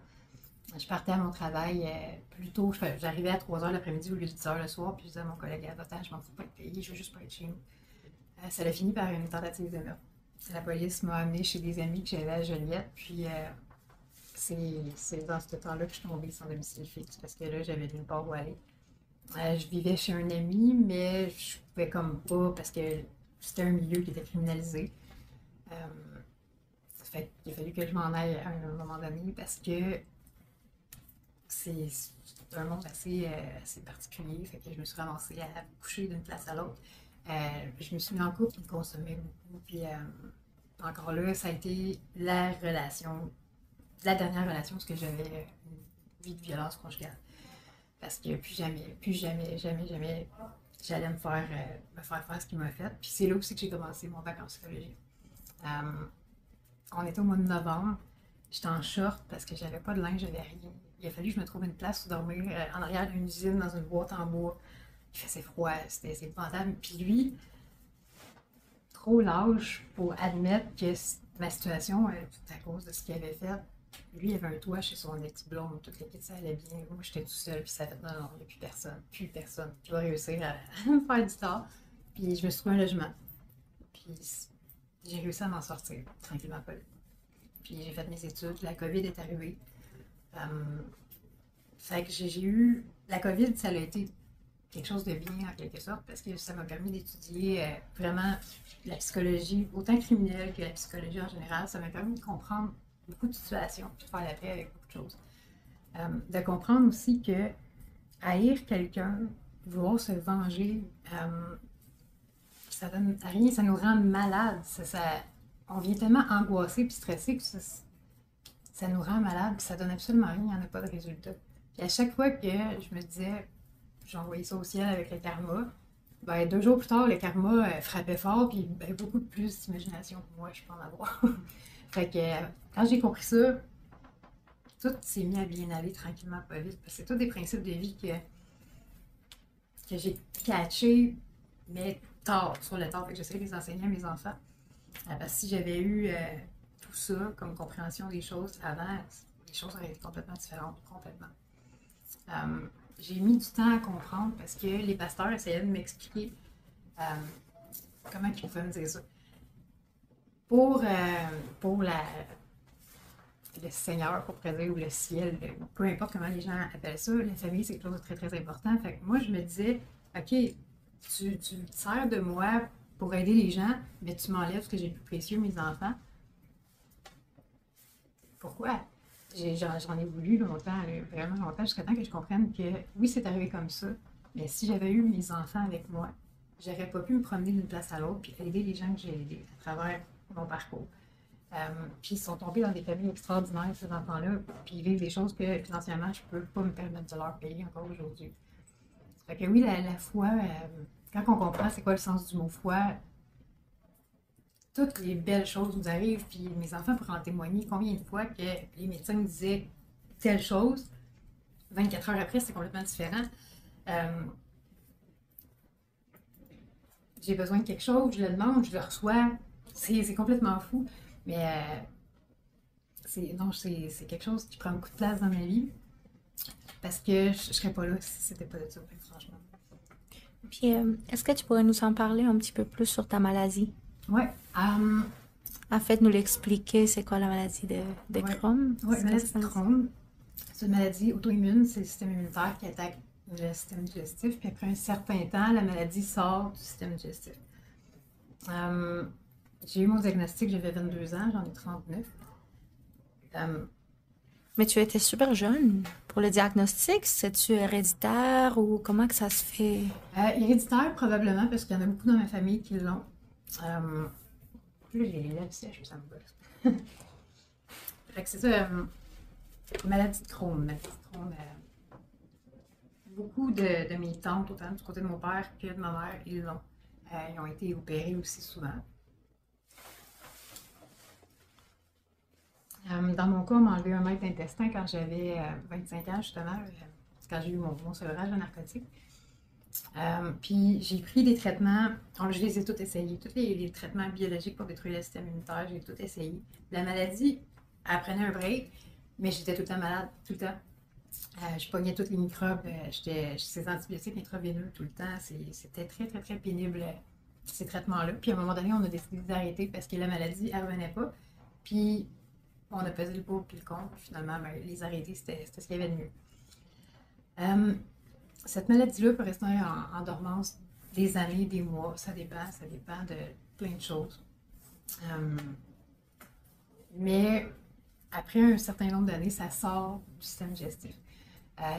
Je partais à mon travail plus tôt. J'arrivais à 3 h l'après-midi au lieu de 10 h le soir. Puis je disais à mon collègue avocat, je m'en fous pas de payer, je veux juste pas être chez nous. Ça a fini par une tentative de meurtre. La police m'a amené chez des amis que j'avais à Joliette. Puis c'est dans ce temps-là que je suis tombée sans domicile fixe. Parce que là, j'avais nulle part où aller. Je vivais chez un ami, mais je pouvais comme pas parce que c'était un milieu qui était criminalisé. Fait qu'il a fallu que je m'en aille à un moment donné parce que c'est un monde assez particulier. Fait que je me suis ramassée à coucher d'une place à l'autre. Je me suis mis en couple, il consommait beaucoup. Puis encore là, ça a été la dernière relation parce que j'avais une vie de violence conjugale. Parce que plus jamais, j'allais me faire ce qu'il m'a fait. Puis c'est là aussi que j'ai commencé mon bac en psychologie. On était au mois de novembre, j'étais en short parce que j'avais pas de linge, j'avais rien. Il a fallu que je me trouve une place où dormir en arrière d'une usine dans une boîte en bois. Il faisait froid, c'était épouvantable. Puis lui, trop lâche pour admettre que ma situation, tout à cause de ce qu'il avait fait, lui, il avait un toit chez son ex-blonde, toute l'équipe, ça allait bien. Moi, j'étais tout seul, puis ça fait non, non, il n'y a plus personne qui va réussir à me faire du tort. Puis je me suis trouvé un logement. Puis j'ai réussi à m'en sortir, tranquillement pas. Puis j'ai fait mes études, la COVID est arrivée. Fait que j'ai eu. La COVID, ça a été quelque chose de bien en quelque sorte, parce que ça m'a permis d'étudier vraiment la psychologie, autant criminelle que la psychologie en général. Ça m'a permis de comprendre beaucoup de situations, puis de faire la paix avec beaucoup de choses. De comprendre aussi que haïr quelqu'un, vouloir se venger, ça donne à rien, ça nous rend malades. On vient tellement angoissé puis stressé que ça nous rend malade, puis ça donne absolument rien, il n'y en a pas de résultat. Puis à chaque fois que je me disais, j'ai envoyé ça au ciel avec le karma, ben 2 jours plus tard, le karma frappait fort, puis ben, beaucoup plus d'imagination que moi, je peux en avoir. Fait que quand j'ai compris ça, tout s'est mis à bien aller tranquillement, pas vite. Parce que c'est tous des principes de vie que j'ai catchés, mais tard, sur le tard. Fait que j'essaie de les enseigner à mes enfants. Parce que si j'avais eu tout ça comme compréhension des choses avant, les choses auraient été complètement différentes, complètement. J'ai mis du temps à comprendre parce que les pasteurs essayaient de m'expliquer comment ils pouvaient me dire ça. Pour le Seigneur, pour dire, ou le ciel, peu importe comment les gens appellent ça, la famille, c'est quelque chose de très, très important. Fait que moi, je me disais, OK, tu te sers de moi pour aider les gens, mais tu m'enlèves ce que j'ai de plus précieux, mes enfants. Pourquoi? J'en ai voulu longtemps, vraiment longtemps, jusqu'à temps que je comprenne que oui, c'est arrivé comme ça, mais si j'avais eu mes enfants avec moi, j'aurais pas pu me promener d'une place à l'autre puis aider les gens que j'ai aidés à travers mon parcours. Puis ils sont tombés dans des familles extraordinaires, ces enfants-là, puis ils vivent des choses que financièrement, je peux pas me permettre de leur payer encore aujourd'hui. Fait que oui, la foi, quand on comprend c'est quoi le sens du mot foi, toutes les belles choses nous arrivent, puis mes enfants pourront en témoigner combien de fois que les médecins me disaient telle chose, 24 heures après, c'est complètement différent. Euh, j'ai besoin de quelque chose, je le demande, je le reçois, c'est complètement fou, mais c'est quelque chose qui prend beaucoup de place dans ma vie, parce que je serais pas là si c'était pas de ça, franchement. Puis, est-ce que tu pourrais nous en parler un petit peu plus sur ta maladie? Ouais, En fait, nous l'expliquer, c'est quoi la maladie de ouais, Crohn? ouais, maladie de Crohn, c'est une maladie auto-immune, c'est le système immunitaire qui attaque le système digestif, puis après un certain temps, la maladie sort du système digestif. Euh, j'ai eu mon diagnostic, j'avais 22 ans, j'en ai 39. Euh, Mais tu étais super jeune pour le diagnostic. C'est-tu héréditaire ou comment que ça se fait? Héréditaire, probablement, parce qu'il y en a beaucoup dans ma famille qui l'ont. Là, j'ai les lèvres sèches, ça me bosse. Fait que c'est ça, maladie de Crohn. Beaucoup de mes tantes, autant du côté de mon père que de ma mère, ils l'ont. Ils ont été opérés aussi souvent. Dans mon cas, on m'a enlevé un mètre d'intestin quand j'avais 25 ans, justement, quand j'ai eu mon sevrage de narcotiques. Puis j'ai pris des traitements, je les ai tous essayés, tous les traitements biologiques pour détruire le système immunitaire, j'ai tout essayé. La maladie, elle prenait un break, mais j'étais tout le temps malade, tout le temps. Je pognais tous les microbes, j'étais ces antibiotiques intraveineux tout le temps, c'était très, très, très pénible, ces traitements-là. Puis à un moment donné, on a décidé d'arrêter parce que la maladie, elle revenait pas. Puis on a pesé le pour puis le contre, puis finalement, ben, les arrêter, c'était ce qu'il y avait de mieux. Cette maladie-là peut rester en dormance des années, des mois, ça dépend de plein de choses. Mais après un certain nombre d'années, ça sort du système digestif.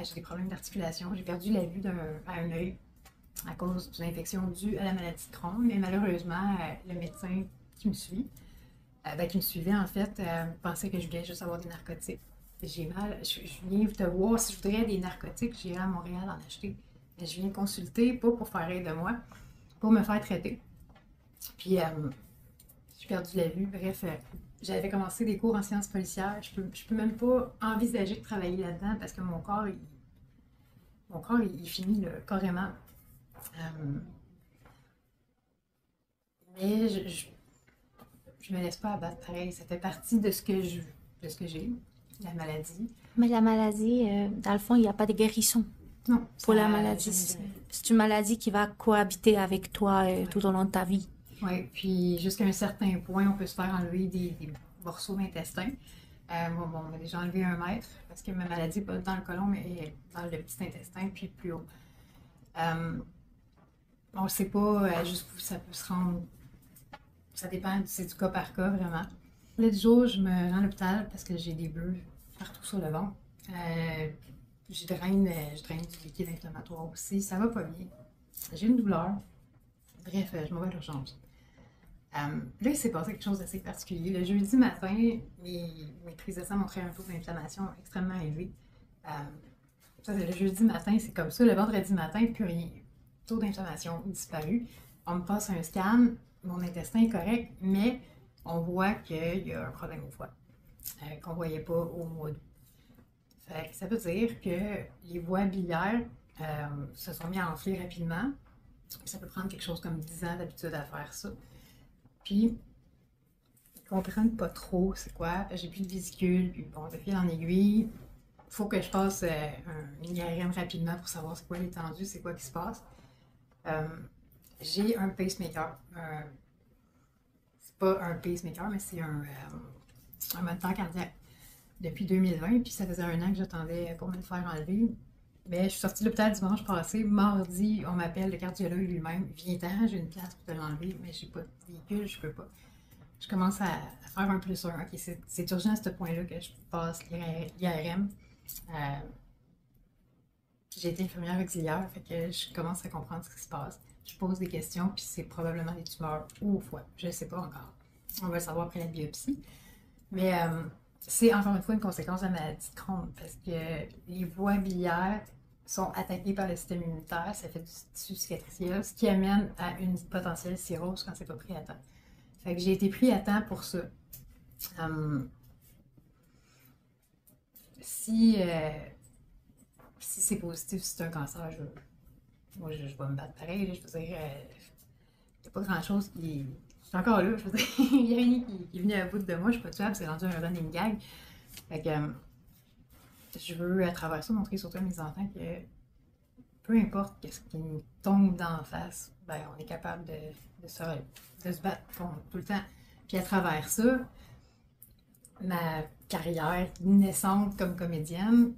J'ai des problèmes d'articulation, j'ai perdu la vue à un œil à cause d'une infection due à la maladie de Crohn, mais malheureusement, le médecin qui me qui me suivait en fait, pensait que je voulais juste avoir des narcotiques. J'ai mal, je viens te voir, si je voudrais des narcotiques, j'irais à Montréal en acheter. Mais je viens consulter, pas pour faire rire de moi, pour me faire traiter. Puis j'ai perdu la vue. Bref, j'avais commencé des cours en sciences policières. Je peux même pas envisager de travailler là-dedans parce que mon corps, il finit là, carrément. Mais je me laisse pas abattre pareil. Ça fait partie de ce que j'ai, la maladie. Mais la maladie, dans le fond, il n'y a pas de guérison Non, pour la maladie. C'est une maladie qui va cohabiter avec toi tout au long de ta vie. Oui, puis jusqu'à un certain point, on peut se faire enlever des morceaux d'intestin. Bon, on m'a déjà enlevé 1 mètre parce que ma maladie n'est pas dans le côlon, mais dans le petit intestin, puis plus haut. On ne sait pas jusqu'où ça peut se rendre. Ça dépend, c'est du cas par cas, vraiment. L'autre jour, je me rends à l'hôpital parce que j'ai des bleus partout sur le ventre. Je draine du liquide inflammatoire aussi. Ça va pas bien. J'ai une douleur. Bref, je m'en vais à l'urgence. Là, il s'est passé quelque chose d'assez particulier. Le jeudi matin, mes prises de sang montraient un taux d'inflammation extrêmement élevé. Ça, c'est le jeudi matin, c'est comme ça. Le vendredi matin, plus rien. Taux d'inflammation disparu. On me passe un scan, mon intestin est correct, mais on voit qu'il y a un problème au foie qu'on ne voyait pas au mois d'août. Fait que ça veut dire que les voies biliaires se sont mis à enfler rapidement. Ça peut prendre quelque chose comme 10 ans d'habitude à faire ça. Puis, ils comprennent pas trop c'est quoi. J'ai plus de vésicule, puis bon, de fil en aiguille. Il faut que je passe un IRM rapidement pour savoir c'est quoi l'étendue, c'est quoi qui se passe. Euh, j'ai un pacemaker. C'est pas un pacemaker, mais c'est un moniteur cardiaque depuis 2020. Puis ça faisait un an que j'attendais pour me le faire enlever. Mais je suis sortie de l'hôpital dimanche passé. Mardi, on m'appelle, le cardiologue lui-même. Viens-t'en, j'ai une place pour te l'enlever, mais j'ai pas de véhicule, je peux pas. Je commence à faire un plus un. Ok, c'est urgent à ce point-là que je passe l'IRM. J'ai été infirmière auxiliaire, fait que je commence à comprendre ce qui se passe. Je pose des questions, puis c'est probablement des tumeurs au foie. Je ne sais pas encore. On va le savoir après la biopsie. Mais c'est encore une fois une conséquence de la maladie de Crohn, parce que les voies biliaires sont attaquées par le système immunitaire, ça fait du tissu cicatriciel, ce qui amène à une potentielle cirrhose quand c'est pas pris à temps. Fait que j'ai été pris à temps pour ça. Si, si c'est positif, si c'est un cancer, moi, je vais me battre pareil. Là, je veux dire, il n'y a pas grand-chose qui. Je suis encore là. Je veux dire, il n'y a rien qui est venu à bout de moi. Je suis pas tuable, c'est rendu un running gag. Fait que je veux, à travers ça, montrer surtout à mes enfants que peu importe ce qui nous tombe d'en face, ben, on est capable de se battre contre tout le temps. Puis à travers ça, ma carrière naissante comme comédienne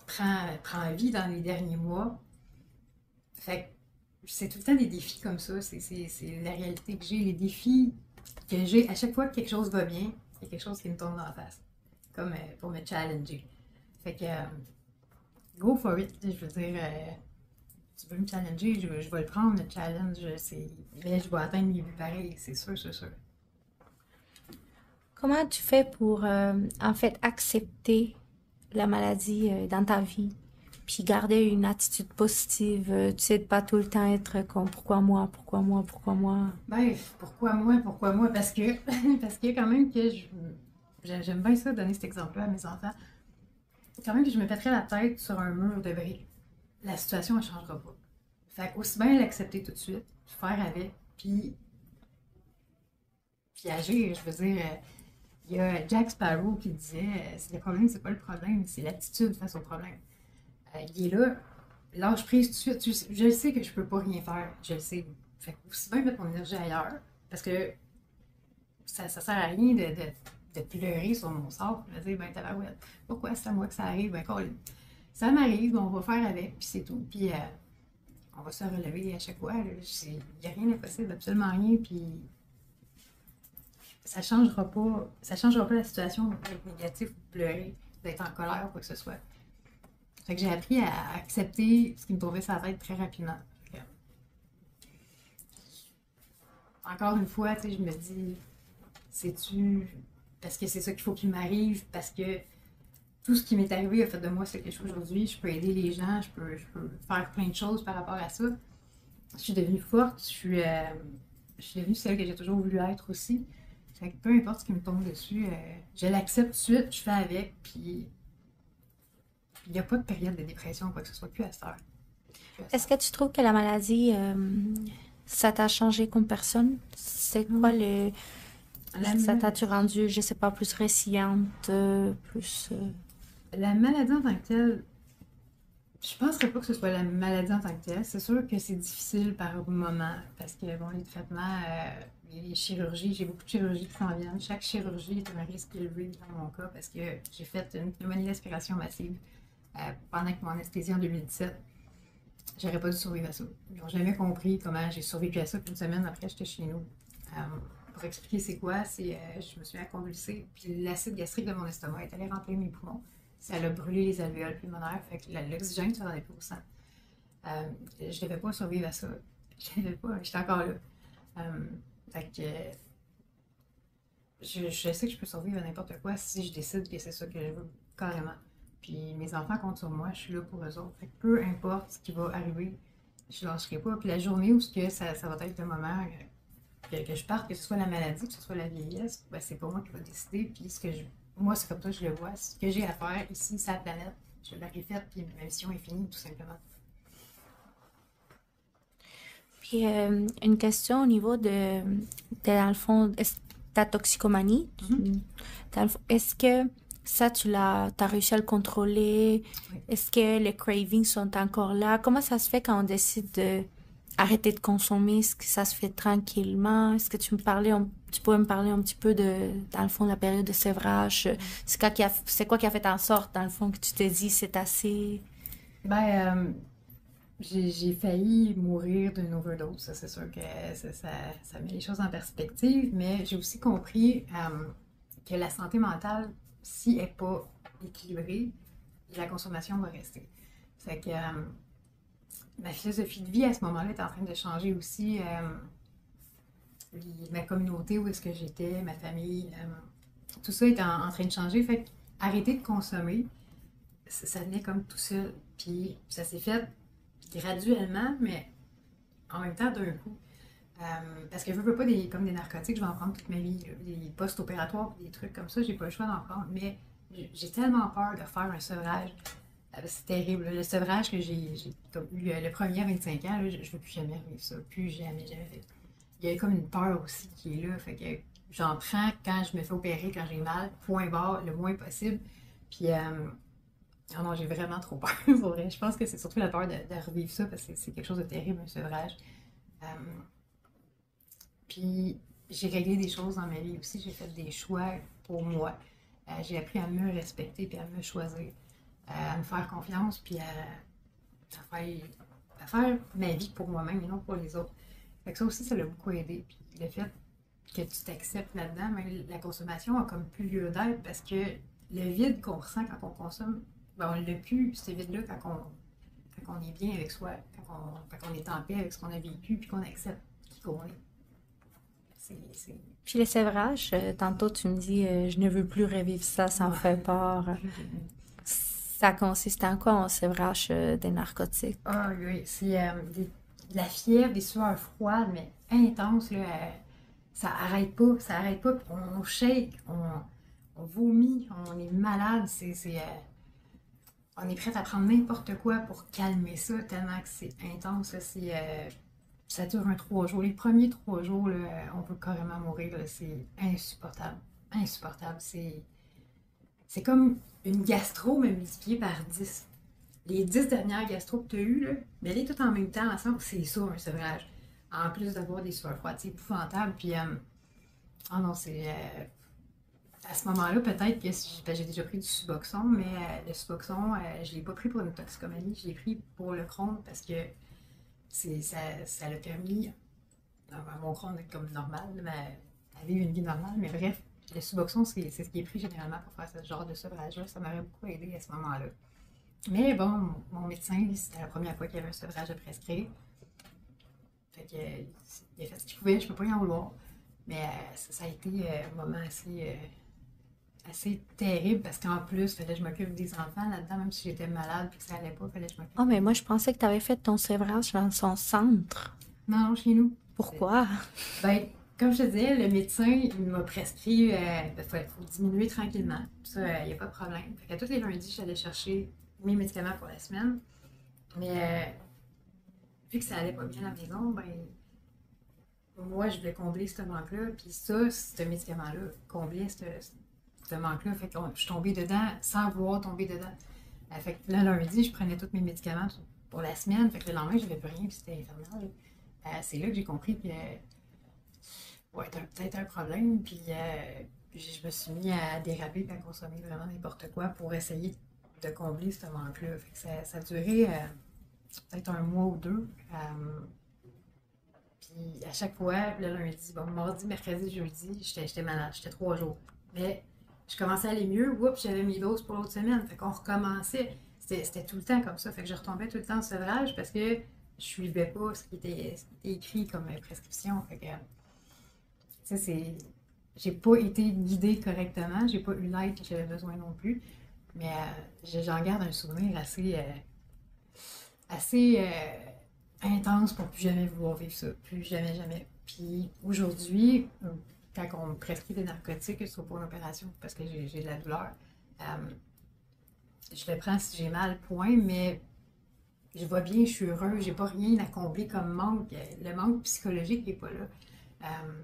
prend vie dans les derniers mois. Fait que c'est tout le temps des défis comme ça. C'est la réalité que j'ai. Les défis que j'ai, à chaque fois que quelque chose va bien, il y a quelque chose qui me tombe dans la face. Comme pour me challenger. Fait que go for it. Je veux dire, tu veux me challenger, je vais le prendre, le challenge. Mais je vais atteindre mes buts pareils, c'est sûr, c'est sûr. Comment tu fais pour, en fait, accepter la maladie dans ta vie, puis garder une attitude positive, tu sais, de pas tout le temps être comme pourquoi moi, pourquoi moi, pourquoi moi. Ben, pourquoi moi, pourquoi moi? Parce que, parce que quand même que j'aime bien ça, donner cet exemple-là à mes enfants. Quand même que je me pèterais la tête sur un mur de briques, la situation ne changera pas. Fait aussi bien l'accepter tout de suite, faire avec, puis agir. Je veux dire, il y a Jack Sparrow qui disait le problème, c'est pas le problème, c'est l'attitude face au problème. Il est là, lâche prise tout de suite. Je le sais que je peux pas rien faire, je le sais. Fait aussi bien mettre mon énergie ailleurs, parce que ça sert à rien de pleurer sur mon sort, de dire, ben tabarouette, pourquoi c'est à moi que ça arrive? Ben Colin, ça m'arrive, on va faire avec, puis c'est tout. Puis on va se relever à chaque fois. Il n'y a rien d'impossible, absolument rien, puis ça changera pas la situation d'être négatif ou de pleurer, d'être en colère ou quoi que ce soit. Fait que j'ai appris à accepter ce qui me tombait sur la tête très rapidement. Encore une fois, tu sais, je me dis, c'est-tu parce que c'est ça qu'il faut qu'il m'arrive, parce que tout ce qui m'est arrivé a fait de moi ce que je suis aujourd'hui. Je peux aider les gens, je peux faire plein de choses par rapport à ça. Je suis devenue forte, je suis devenue celle que j'ai toujours voulu être aussi. Fait que peu importe ce qui me tombe dessus, je l'accepte tout de suite, je fais avec, puis il n'y a pas de période de dépression ou quoi que ce soit, plus à cette heure. Est-ce que tu trouves que la maladie, ça t'a changé comme personne? C'est quoi le... Ça t'a-tu rendu, je sais pas, plus résiliente, plus... La maladie en tant que telle, je penserais pas que ce soit la maladie en tant que telle. C'est sûr que c'est difficile par moment parce que bon, les traitements, les chirurgies, j'ai beaucoup de chirurgies qui s'en viennent. Chaque chirurgie est un risque élevé dans mon cas parce que j'ai fait une pneumonie d'aspiration massive pendant que mon anesthésie en 2017. J'aurais pas dû survivre à ça. Ils n'ont jamais compris comment j'ai survécu à ça. Puis une semaine après, j'étais chez nous. Pour expliquer c'est quoi, je me suis convulsée, puis l'acide gastrique de mon estomac est allé remplir mes poumons. Ça a brûlé les alvéoles pulmonaires, fait que l'oxygène ne se rendait plus au sang. Je ne devais pas survivre à ça. Je ne devais pas, j'étais encore là. Fait que je sais que je peux survivre à n'importe quoi si je décide que c'est ça que je veux, carrément. Puis mes enfants comptent sur moi, je suis là pour eux autres. Fait que peu importe ce qui va arriver, je ne lâcherai pas. Puis la journée où ça va être le moment que je parte, que ce soit la maladie, que ce soit la vieillesse, ben, c'est pas moi qui va décider. Puis moi, c'est comme ça que je le vois. Ce que j'ai à faire ici, sur la planète, je l'aurai faite, puis ma mission est finie, tout simplement. Puis une question au niveau dans le fond, ta toxicomanie. Est-ce que ça, t'as réussi à le contrôler? Oui. Est-ce que les cravings sont encore là? Comment ça se fait quand on décide de arrêter de consommer? Est-ce que ça se fait tranquillement? Est-ce que tu pourrais me parler un petit peu dans le fond, de la période de sevrage? C'est quoi qui a fait en sorte, dans le fond, que tu t'es dit, c'est assez? Ben, j'ai failli mourir d'une overdose. Ça, c'est sûr que ça met les choses en perspective, mais j'ai aussi compris que la santé mentale, si elle n'est pas équilibrée, la consommation va rester. C'est que ma philosophie de vie à ce moment-là est en train de changer aussi. Ma communauté, où est-ce que j'étais, ma famille, tout ça est en train de changer. Fait que arrêter de consommer, ça venait comme tout seul. Puis ça s'est fait graduellement, mais en même temps d'un coup. Parce que je veux pas comme des narcotiques, je vais en prendre toute ma vie. Là. Des post-opératoires, des trucs comme ça, j'ai pas le choix d'en prendre. Mais j'ai tellement peur de faire un sevrage. C'est terrible. Le sevrage que j'ai comme eu le premier à 25 ans, là, je veux plus jamais vivre ça. Plus jamais, jamais. Il y a comme une peur aussi qui est là. Fait que j'en prends quand je me fais opérer, quand j'ai mal, point barre, le moins possible. Puis, oh non, j'ai vraiment trop peur, pour vrai. Je pense que c'est surtout la peur de revivre ça, parce que c'est quelque chose de terrible, un sevrage. Euh, Puis j'ai réglé des choses dans ma vie aussi. J'ai fait des choix pour moi. J'ai appris à me respecter puis à me choisir, à me faire confiance puis à faire ma vie pour moi-même et non pour les autres. Fait que ça aussi, ça l'a beaucoup aidé. Puis le fait que tu t'acceptes là-dedans, mais la consommation a comme plus lieu d'être parce que le vide qu'on ressent quand on consomme, ben on l'a plus, ce vide-là, quand on est bien avec soi, quand on est en paix avec ce qu'on a vécu puis qu'on accepte qui qu'on est. Puis le sévrage, tantôt tu me dis, je ne veux plus revivre ça, ça me fait peur. Ça consiste en quoi, un sévrage des narcotiques? Ah oui, c'est de la fièvre, des sueurs froides, mais intenses, là. Ça arrête pas, ça arrête pas. On shake, on vomit, on est malade. On est prêt à prendre n'importe quoi pour calmer ça, tellement que c'est intense. Là, ça dure 3 jours. Les premiers 3 jours, là, on peut carrément mourir. Là, c'est insupportable. Insupportable. C'est comme une gastro, mais multipliée par 10. Les 10 dernières gastro que tu as eues, là, mais les toutes en même temps ensemble, c'est ça, un sevrage. En plus d'avoir des sueurs froides, c'est épouvantable. Puis, oh non, à ce moment-là, peut-être que j'ai déjà pris du Suboxone, mais le Suboxone, je ne l'ai pas pris pour une toxicomanie, je l'ai pris pour le Crohn parce que ça l'a permis à mon Crohn d'être comme normal, à vivre une vie normale. Mais bref, le Suboxone, c'est ce qui est pris généralement pour faire ce genre de sevrage-là. Ça m'aurait beaucoup aidé à ce moment-là. Mais bon, mon médecin, c'était la première fois qu'il y avait un sevrage à prescrire. Fait que, il a fait ce qu'il pouvait, je peux pas y en vouloir. Mais ça a été un moment assez terrible parce qu'en plus, fallait que je m'occupe des enfants là-dedans, même si j'étais malade et que ça allait pas, fallait que je m'occupe. Oh, mais moi, je pensais que tu avais fait ton sévrage dans son centre. Non, chez nous. Pourquoi? Ben, comme je te disais, le médecin, il m'a prescrit, faut diminuer tranquillement. Ça, il n'y a pas de problème. Fait que tous les lundis, j'allais chercher mes médicaments pour la semaine. Mais vu que ça allait pas bien à la maison, ben, moi, je voulais combler ce manque-là. Puis ça, ce médicament-là comblait ce manque-là. Fait que je suis tombée dedans sans vouloir tomber dedans. Fait que le lundi, je prenais tous mes médicaments pour la semaine. Fait que le lendemain, je n'avais plus rien, puis c'était infernal. C'est là que j'ai compris que ouais, peut-être un problème. Puis je me suis mis à déraper et à consommer vraiment n'importe quoi pour essayer de combler ce manque-là. Fait que ça a duré peut-être un mois ou deux. Puis à chaque fois, le lundi, bon, mardi, mercredi, jeudi, j'étais malade, j'étais 3 jours. Mais je commençais à aller mieux, oups, j'avais mes doses pour l'autre semaine. Fait qu'on recommençait. C'était tout le temps comme ça. Fait que je retombais tout le temps au sevrage parce que je suivais pas ce qui était écrit comme prescription. Fait que, tu sais, j'ai pas été guidée correctement, j'ai pas eu l'aide que j'avais besoin non plus. Mais j'en garde un souvenir assez intense pour plus jamais vouloir vivre ça. Plus jamais, jamais. Puis aujourd'hui, quand on me prescrit des narcotiques, que ce soit pour une opération parce que j'ai de la douleur, euh, je le prends si j'ai mal, point, mais je vais bien, je suis heureuse, j'ai pas rien à combler comme manque. Le manque psychologique n'est pas là. Euh,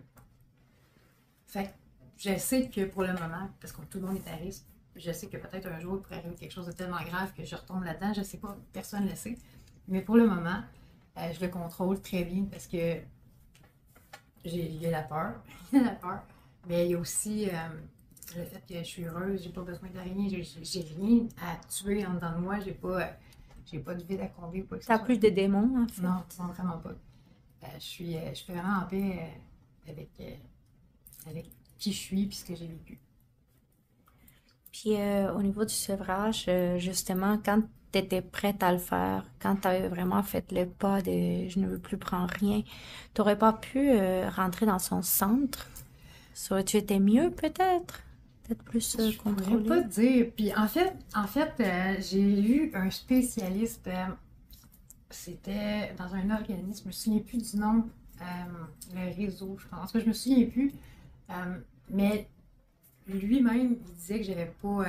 fait que je sais que pour le moment, parce que tout le monde est à risque, je sais que peut-être un jour il pourrait arriver quelque chose de tellement grave que je retombe là-dedans, je sais pas, personne ne le sait. Mais pour le moment, je le contrôle très bien parce que il y a la peur, il y a la peur, mais il y a aussi le fait que je suis heureuse, j'ai pas besoin de rien, j'ai rien à tuer en dedans de moi, j'ai pas de vide à combler ou quoi que ce T'as soit. plus de démons, en fait. Non, non, vraiment pas. Je suis vraiment en paix avec qui je suis et ce que j'ai vécu. Puis au niveau du sevrage, justement, quand tu étais prête à le faire, quand tu avais vraiment fait le pas de je ne veux plus prendre rien, tu n'aurais pas pu rentrer dans son centre? Ça aurait-tu été mieux peut-être? Peut-être plus Je pourrais pas contrôlé? te dire. Puis en fait j'ai eu un spécialiste. C'était dans un organisme, je me souviens plus du nom, le réseau, je pense. En tout cas, je me souviens plus. Mais lui-même, il disait que j'avais pas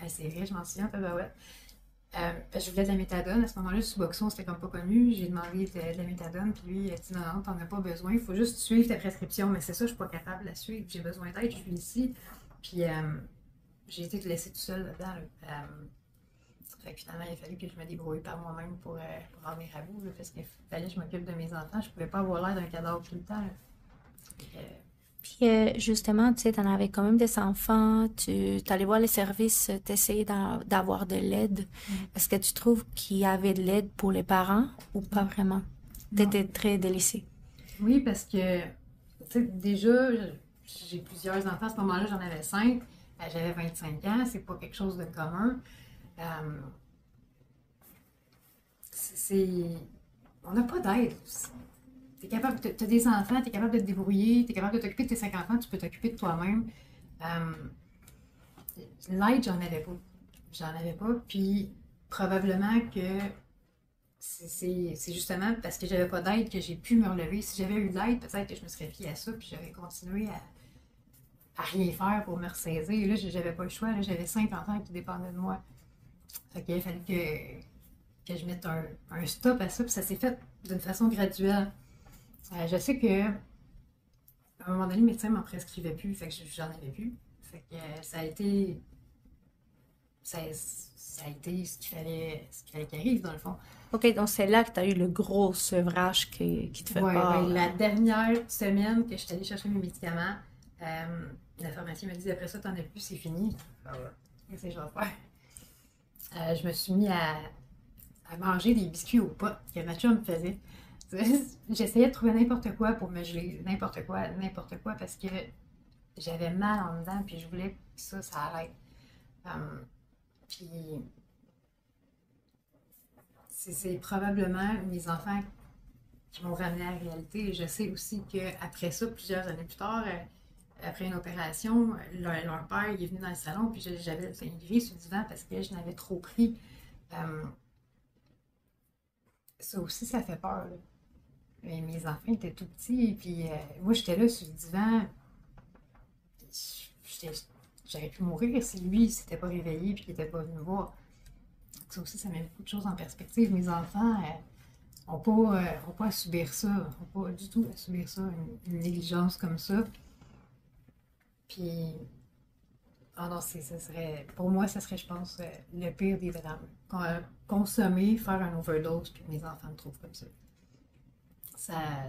assez vrai, je m'en souviens, tabarouette. Parce que je voulais de la méthadone. À ce moment-là, Suboxone, c'était comme pas connu. J'ai demandé de la méthadone, puis lui, il a dit non, non, t'en as pas besoin. Il faut juste suivre ta prescription. Mais c'est ça, je suis pas capable de la suivre. J'ai besoin d'aide, je suis ici. Puis j'ai été laissée tout seul là-dedans. Là. Fait que finalement, il a fallu que je me débrouille par moi-même pour en venir à bout. Là, parce qu'il fallait que je m'occupe de mes enfants. Je pouvais pas avoir l'air d'un cadavre tout le temps. Là. Puis justement, tu sais, t'en avais quand même des enfants, tu allais voir les services, t'essayais d'avoir de l'aide. Est-ce que tu trouves qu'il y avait de l'aide pour les parents ou pas vraiment? Non. T'étais très délaissée. Oui, parce que, tu sais, déjà, j'ai plusieurs enfants. À ce moment-là, j'en avais 5. J'avais 25 ans. C'est pas quelque chose de commun. Euh, c'est... On n'a pas d'aide. T'es capable, t'as des enfants, t'es capable de te débrouiller, t'es capable de t'occuper de tes 5 enfants, tu peux t'occuper de toi-même. Euh, L'aide, j'en avais pas. J'en avais pas. Puis, probablement que c'est justement parce que j'avais pas d'aide que j'ai pu me relever. Si j'avais eu de l'aide, peut-être que je me serais fiée à ça, puis j'aurais continué à rien faire pour me ressaisir. Là, j'avais pas le choix. Là, j'avais 5 enfants qui dépendaient de moi. Fait qu'il a fallu que je mette un stop à ça, puis ça s'est fait d'une façon graduelle. Je sais que à un moment donné, le médecin m'en prescrivait plus, fait que j'en avais plus. Fait que ça a été ce qu'il fallait qu'il arrive, dans le fond. OK, donc c'est là que tu as eu le gros sevrage qui te fait Ouais, peur. ben, la dernière semaine que je suis allée chercher mes médicaments, la pharmacie m'a dit après ça, t'en as plus, c'est fini. Ah ouais. Qu'est-ce que je vais faire? Je me suis mis à manger des biscuits au pot que ma chum me faisait. J'essayais de trouver n'importe quoi pour me geler, n'importe quoi, parce que j'avais mal en dedans, puis je voulais que ça arrête. Puis c'est probablement mes enfants qui m'ont ramené à la réalité. Et je sais aussi qu'après ça, plusieurs années plus tard, après une opération, leur père il est venu dans le salon, puis j'avais une grille sur le divan parce que je n'avais trop pris. Euh, Ça aussi, ça fait peur. Là. Mais mes enfants étaient tout petits, puis moi, j'étais là sur le divan. J'étais- J'aurais pu mourir si lui il s'était pas réveillé puis qu'il n'était pas venu me voir. Ça aussi, ça met beaucoup de choses en perspective. Mes enfants ont pas à subir ça, ont pas du tout à subir ça, une négligence comme ça. Puis, ah non, ça serait, pour moi, ça serait, je pense, le pire des drames. Consommer, faire un overdose, puis que mes enfants me trouvent comme ça.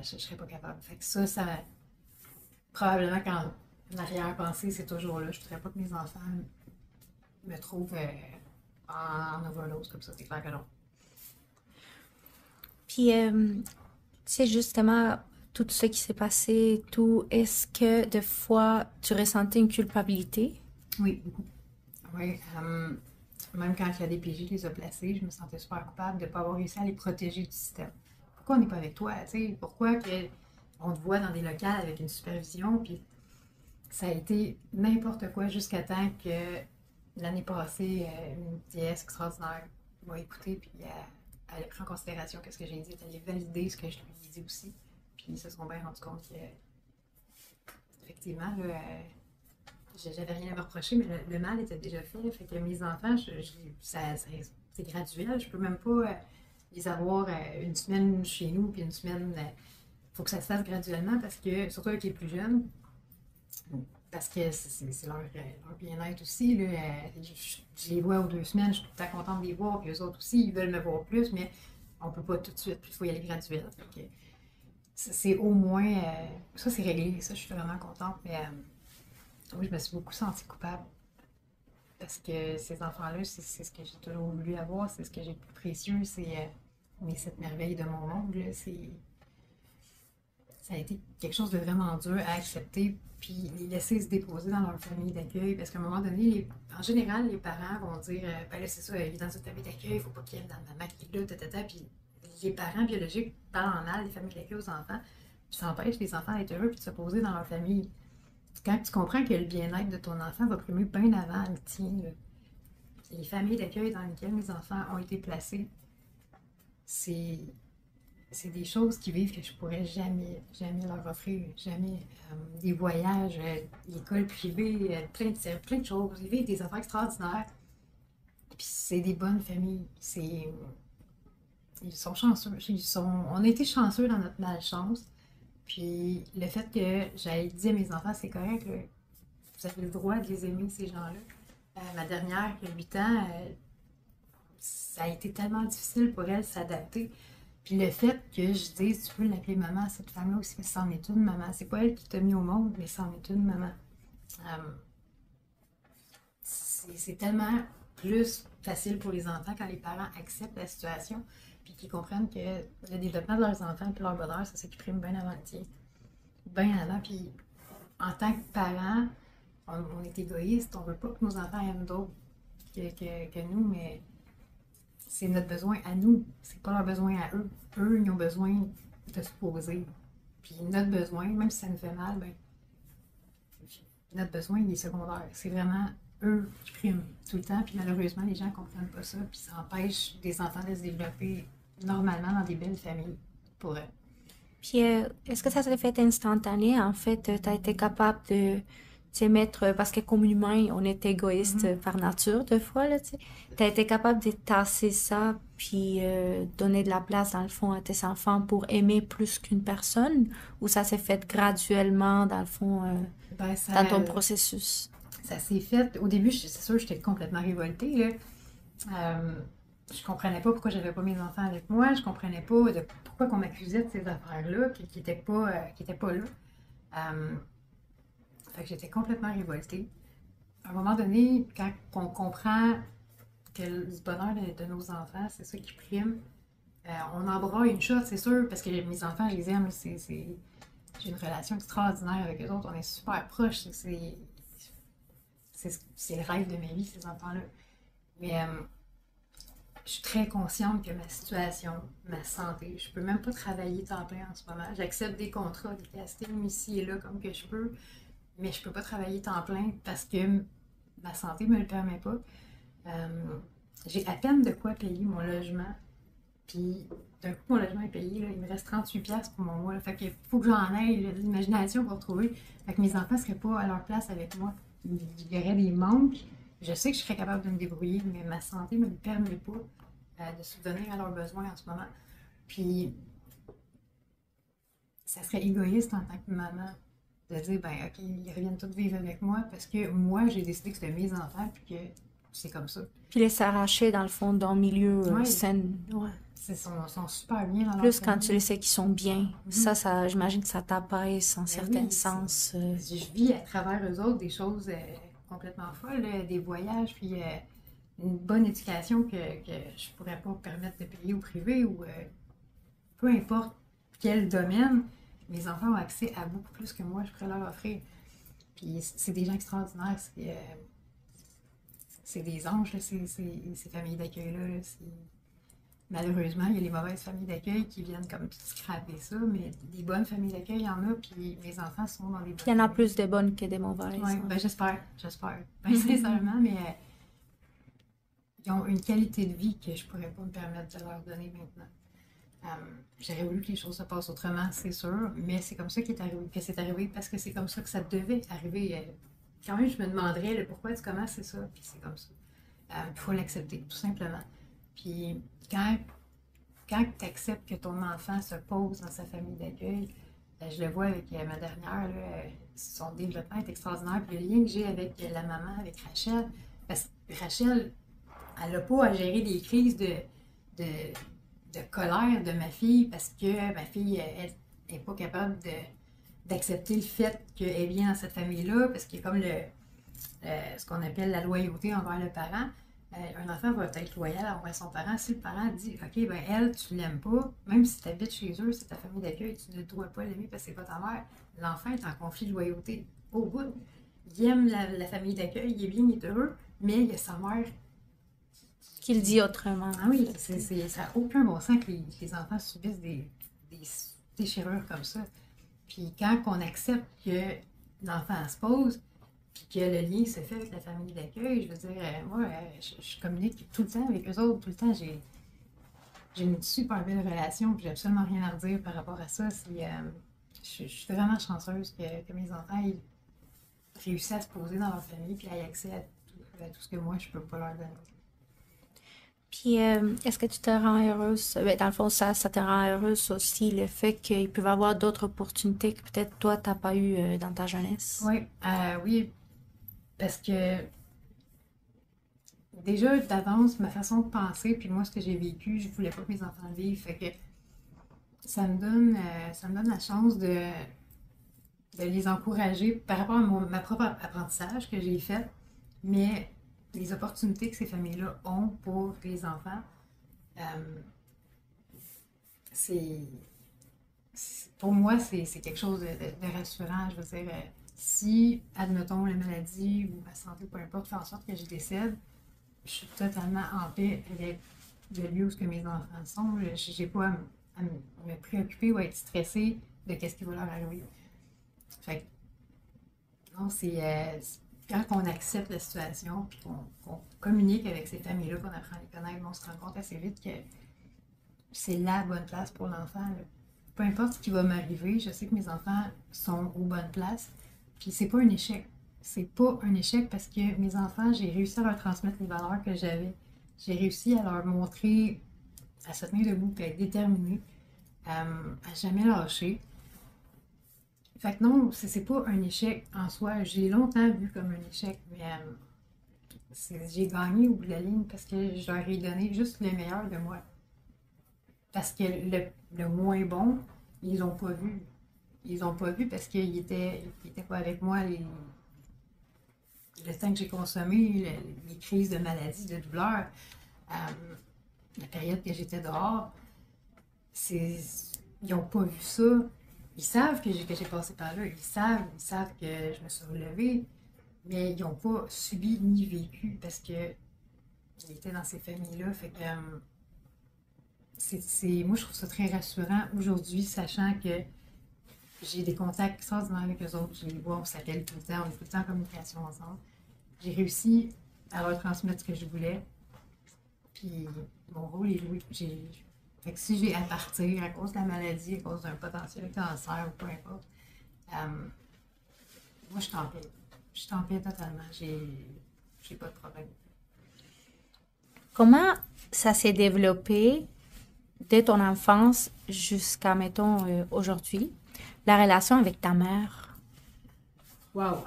Je serais pas capable. Fait que ça, probablement quand l'arrière-pensée, c'est toujours là. Je voudrais pas que mes enfants me trouvent en overdose comme ça. C'est clair que non. Puis, tu sais, justement, tout ce qui s'est passé, tout, est-ce que des fois, tu ressentais une culpabilité? Oui, beaucoup. Oui, même quand la DPJ les a placés, je me sentais super coupable de ne pas avoir réussi à les protéger du système. Pourquoi on n'est pas avec toi? T'sais? Pourquoi on te voit dans des locales avec une supervision, puis ça a été n'importe quoi jusqu'à temps que l'année passée, une déesse extraordinaire m'a écoutée, puis elle a pris en considération ce que j'ai dit, elle a validé ce que je lui ai dit aussi. Puis ils se sont bien rendus compte que, effectivement, là, j'avais rien à me reprocher, mais le mal était déjà fait. Fait que mes enfants, c'est graduel. Je peux même pas les avoir une semaine chez nous, puis une semaine. Faut que ça se fasse graduellement parce que, surtout avec les plus jeunes, parce que c'est leur bien-être aussi. Là, je les vois aux 2 semaines, je suis tout le temps contente de les voir, puis eux autres aussi, ils veulent me voir plus, mais on peut pas tout de suite, puis il faut y aller graduel. Fait que c'est au moins. Ça, c'est réglé, ça, je suis vraiment contente, mais oui, je me suis beaucoup sentie coupable. Parce que ces enfants-là, c'est ce que j'ai toujours voulu avoir, c'est ce que j'ai de plus précieux, c'est cette merveille de mon monde. Là, ça a été quelque chose de vraiment dur à accepter, puis les laisser se déposer dans leur famille d'accueil, parce qu'à un moment donné, en général, les parents vont dire ben là, c'est ça, il est dans une famille d'accueil, il faut pas qu'il y ait dans maman qui est là, tata, puis les parents biologiques parlent en mal des familles d'accueil aux enfants, puis ça empêche les enfants d'être heureux puis de se poser dans leur famille. Quand tu comprends que le bien-être de ton enfant va primer bien avant le tien, là, les familles d'accueil dans lesquelles les enfants ont été placés, c'est des choses qu'ils vivent que je pourrais jamais, jamais leur offrir. Jamais. Des voyages, l'école privée, plein de choses. Ils vivent des affaires extraordinaires. Puis c'est des bonnes familles. Ils sont chanceux. On a été chanceux dans notre malchance. Puis le fait que j'aille dire à mes enfants, c'est correct, là, vous avez le droit de les aimer, ces gens-là. Ma dernière, qui a 8 ans, ça a été tellement difficile pour elle de s'adapter. Puis le fait que je dise, tu peux l'appeler maman à cette femme-là aussi, parce que c'en est une maman. C'est pas elle qui t'a mis au monde, mais c'en est une maman. C'est tellement plus facile pour les enfants quand les parents acceptent la situation, puis qu'ils comprennent que le développement de leurs enfants et leur bonheur, c'est ça qui prime bien avant le tien. Bien avant, puis en tant que parents, on est égoïste, on veut pas que nos enfants aiment d'autres que nous, mais c'est notre besoin à nous, c'est pas leur besoin à eux. Eux, ils ont besoin de se poser. Puis notre besoin, même si ça nous fait mal, ben, notre besoin, il est secondaire. C'est vraiment eux qui priment tout le temps. Puis malheureusement, les gens ne comprennent pas ça. Puis ça empêche des enfants de se développer normalement dans des belles familles pour eux. Puis, est-ce que ça s'est fait instantané? En fait, tu as été capable de mettre, parce que comme humain, on est égoïste par nature, deux fois, là, tu sais. Tu as été capable de tasser ça, puis donner de la place, dans le fond, à tes enfants pour aimer plus qu'une personne? Ou ça s'est fait graduellement, dans le fond, dans ton processus? Ça s'est fait. Au début, c'est sûr, j'étais complètement révoltée, là. Je comprenais pas pourquoi j'avais pas mes enfants avec moi. Je comprenais pas pourquoi qu'on m'accusait de ces affaires-là qui étaient pas là. Fait que j'étais complètement révoltée. À un moment donné, quand on comprend que le bonheur de nos enfants, c'est ça qui prime, on embraye une chose, c'est sûr, parce que mes enfants, je les aime. J'ai une relation extraordinaire avec eux autres. On est super proches. C'est le rêve de ma vie, ces enfants-là. Mais je suis très consciente que ma situation, ma santé, je peux même pas travailler temps plein en ce moment. J'accepte des contrats, des castings ici et là comme que je peux, mais je peux pas travailler temps plein parce que ma santé me le permet pas. J'ai à peine de quoi payer mon logement. Puis d'un coup, mon logement est payé, là, il me reste 38$ pour mon mois. Là, fait qu'il faut que j'en aille l'imagination pour trouver. Fait que mes enfants ne seraient pas à leur place avec moi. Il y aurait des manques. Je sais que je serais capable de me débrouiller, mais ma santé ne me permet pas de subvenir à leurs besoins en ce moment. Puis, ça serait égoïste en tant que maman de dire, ben ok, ils reviennent tous vivre avec moi parce que moi, j'ai décidé que c'était mes enfants puis que c'est comme ça. Puis les s'arracher, dans le fond, dans le milieu sain. Ouais. Ils sont super bien dans leur Plus quand famille. tu les sais qu'ils sont bien. Ça, j'imagine que ça t'apaise en certain sens. Je vis à travers eux autres des choses complètement folles, des voyages, puis une bonne éducation que je pourrais pas me permettre de payer au privé ou peu importe quel domaine, mes enfants ont accès à beaucoup plus que moi je pourrais leur offrir. Puis c'est des gens extraordinaires, c'est des anges, là, ces familles d'accueil-là. Malheureusement, il y a les mauvaises familles d'accueil qui viennent comme tout scraper ça, mais des bonnes familles d'accueil, il y en a, puis mes enfants sont dans des bonnes Il y en a familles. plus de bonnes que des mauvaises. Oui, ben j'espère. Ben, sincèrement, mais ils ont une qualité de vie que je pourrais pas me permettre de leur donner maintenant. J'aurais voulu que les choses se passent autrement, c'est sûr, mais c'est comme ça que c'est arrivé parce que c'est comme ça que ça devait arriver. Quand même, je me demanderais le pourquoi du comment c'est ça, puis c'est comme ça. Il faut l'accepter, tout simplement. Puis quand tu acceptes que ton enfant se pose dans sa famille d'accueil, je le vois avec ma dernière, là, son développement est extraordinaire. Puis le lien que j'ai avec la maman, avec Rachel, parce que Rachel, elle n'a pas à gérer des crises de, de colère de ma fille parce que ma fille n'est pas capable d'accepter le fait qu'elle vient dans cette famille-là, parce qu'il y a comme ce qu'on appelle la loyauté envers le parent. Un enfant va être loyal envers son parent. Si le parent dit OK, ben elle, tu l'aimes pas, même si tu habites chez eux, c'est ta famille d'accueil, tu ne dois pas l'aimer parce que c'est pas ta mère. L'enfant est en conflit de loyauté. Au bout, il aime la famille d'accueil, il est bien, il est heureux, mais il y a sa mère. Qu'il dit autrement. Ah oui, ça n'a aucun bon sens que les enfants subissent des déchirures comme ça. Puis quand on accepte que l'enfant se pose, puis que le lien se fait avec la famille d'accueil, je veux dire, moi, je communique tout le temps avec eux autres, tout le temps. J'ai une super belle relation, puis j'ai absolument rien à redire par rapport à ça. Je suis vraiment chanceuse que mes enfants ils réussissent à se poser dans leur famille, puis aient accès à tout ce que moi, je peux pas leur donner. Puis, est-ce que tu te rends heureuse? Ben, dans le fond, ça te rend heureuse aussi, le fait qu'ils peuvent avoir d'autres opportunités que peut-être toi, t'as pas eu dans ta jeunesse. Oui, parce que déjà d'avance, ma façon de penser, puis moi, ce que j'ai vécu, je voulais pas que mes enfants le vivent. Fait que ça me donne la chance de les encourager par rapport à ma propre apprentissage que j'ai fait, mais les opportunités que ces familles-là ont pour les enfants, c'est pour moi, c'est quelque chose de rassurant. Je veux dire, si, admettons, la maladie ou ma santé, peu importe, fait en sorte que je décède, je suis totalement en paix avec le lieu où que mes enfants sont. Je n'ai pas à me préoccuper ou à être stressée de qu'est-ce qui va leur arriver. Fait que, non, quand on accepte la situation puis qu'on communique avec ces familles-là, qu'on apprend à les connaître, on se rend compte assez vite que c'est la bonne place pour l'enfant. Là. Peu importe ce qui va m'arriver, je sais que mes enfants sont aux bonnes places. Puis c'est pas un échec. C'est pas un échec parce que mes enfants, j'ai réussi à leur transmettre les valeurs que j'avais. J'ai réussi à leur montrer à se tenir debout et à être déterminés, à jamais lâcher. Fait que non, c'est pas un échec en soi. J'ai longtemps vu comme un échec, mais j'ai gagné au bout de la ligne parce que je leur ai donné juste le meilleur de moi. Parce que le moins bon, ils l'ont pas vu. Ils l'ont pas vu parce qu'ils étaient pas avec moi le temps que j'ai consommé, les crises de maladie, de douleur, la période que j'étais dehors. Ils n'ont pas vu ça. Ils savent que j'ai passé par là. Ils savent que je me suis relevée, mais ils n'ont pas subi ni vécu parce que ils étaient dans ces familles-là. Fait que moi, je trouve ça très rassurant aujourd'hui, sachant que j'ai des contacts extraordinaires avec eux autres. Je les vois, on s'appelle tout le temps, on est tout le temps en communication ensemble. J'ai réussi à leur transmettre ce que je voulais. Puis mon rôle est joué. Fait que si j'ai à partir à cause de la maladie, à cause d'un potentiel cancer ou peu importe, moi je suis en paix. Je suis en paix totalement. J'ai pas de problème. Comment ça s'est développé dès ton enfance jusqu'à, mettons, aujourd'hui, la relation avec ta mère? Wow!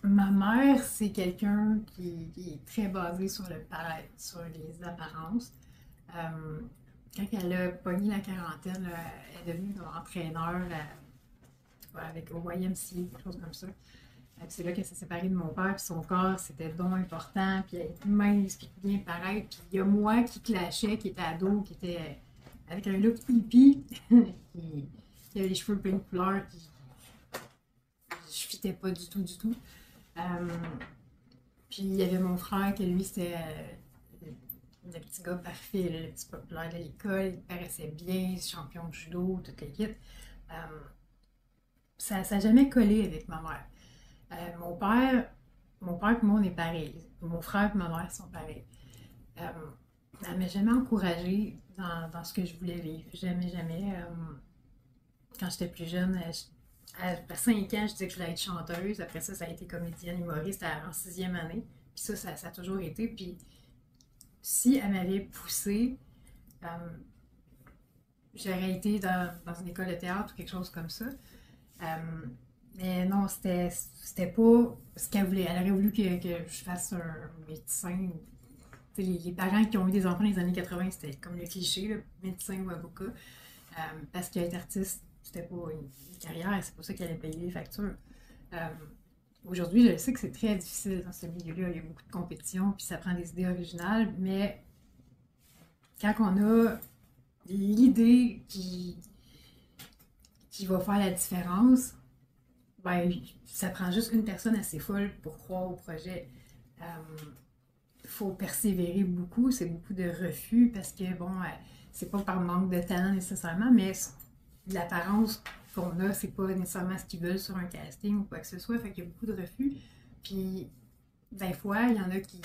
Ma mère, c'est quelqu'un qui est très basé sur le paraître, sur les apparences. Quand elle a pogné la quarantaine, elle est devenue entraîneur avec au YMCA, quelque chose comme ça. C'est là qu'elle s'est séparée de mon père, puis son corps, c'était donc important, puis elle était mince, puis bien pareil. Puis il y a moi qui clashais, qui était ado, qui était avec un look hippie, qui avait les cheveux plein de couleurs, qui je fitais pas du tout, du tout. Puis il y avait mon frère, que lui, c'était le petit gars parfait, le petit populaire de l'école, il paraissait bien, champion de judo, toute l'équipe. Ça n'a jamais collé avec ma mère. Mon père, mon père et moi, on est pareils. Mon frère et ma mère sont pareils. Euh, Elle m'a jamais encouragée dans ce que je voulais vivre. Jamais, jamais. Quand j'étais plus jeune, à 5 ans, je disais que je voulais être chanteuse. Après ça, ça a été comédienne, humoriste en 6e année. Puis ça a toujours été. Puis si elle m'avait poussée, euh, j'aurais été dans une école de théâtre ou quelque chose comme ça. Euh, mais non, c'était pas ce qu'elle voulait. Elle aurait voulu que je fasse un médecin. Les parents qui ont eu des enfants dans les années 80, c'était comme le cliché, là, médecin ou avocat. Parce qu'être artiste, c'était pas une carrière, c'est pour ça qu'elle allait payer les factures. Euh, Aujourd'hui, je sais que c'est très difficile dans ce milieu-là. Il y a beaucoup de compétition, puis ça prend des idées originales, mais quand on a l'idée qui va faire la différence, ben, ça prend juste une personne assez folle pour croire au projet. Il faut persévérer beaucoup, c'est beaucoup de refus parce que, bon, c'est pas par manque de talent nécessairement, mais l'apparence qu'on a, c'est pas nécessairement ce qu'ils veulent sur un casting ou quoi que ce soit, fait qu'il y a beaucoup de refus. Puis, des fois, il y en a qui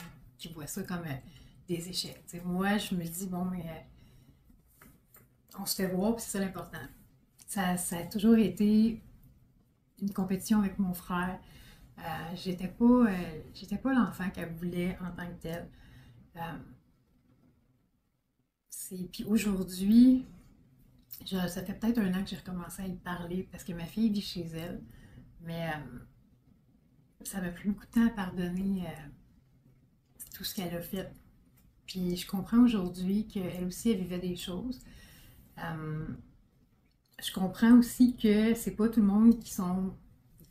voient ça comme des échecs. T'sais, moi, je me dis, bon, mais on se fait voir, puis c'est ça l'important. Ça a toujours été une compétition avec mon frère. J'étais pas l'enfant qu'elle voulait en tant que telle. Euh, Puis aujourd'hui, ça fait peut-être 1 an que j'ai recommencé à y parler parce que ma fille vit chez elle. Mais ça m'a pris beaucoup de temps à pardonner tout ce qu'elle a fait. Puis je comprends aujourd'hui qu'elle aussi, elle vivait des choses. Euh, je comprends aussi que c'est pas tout le monde qui sont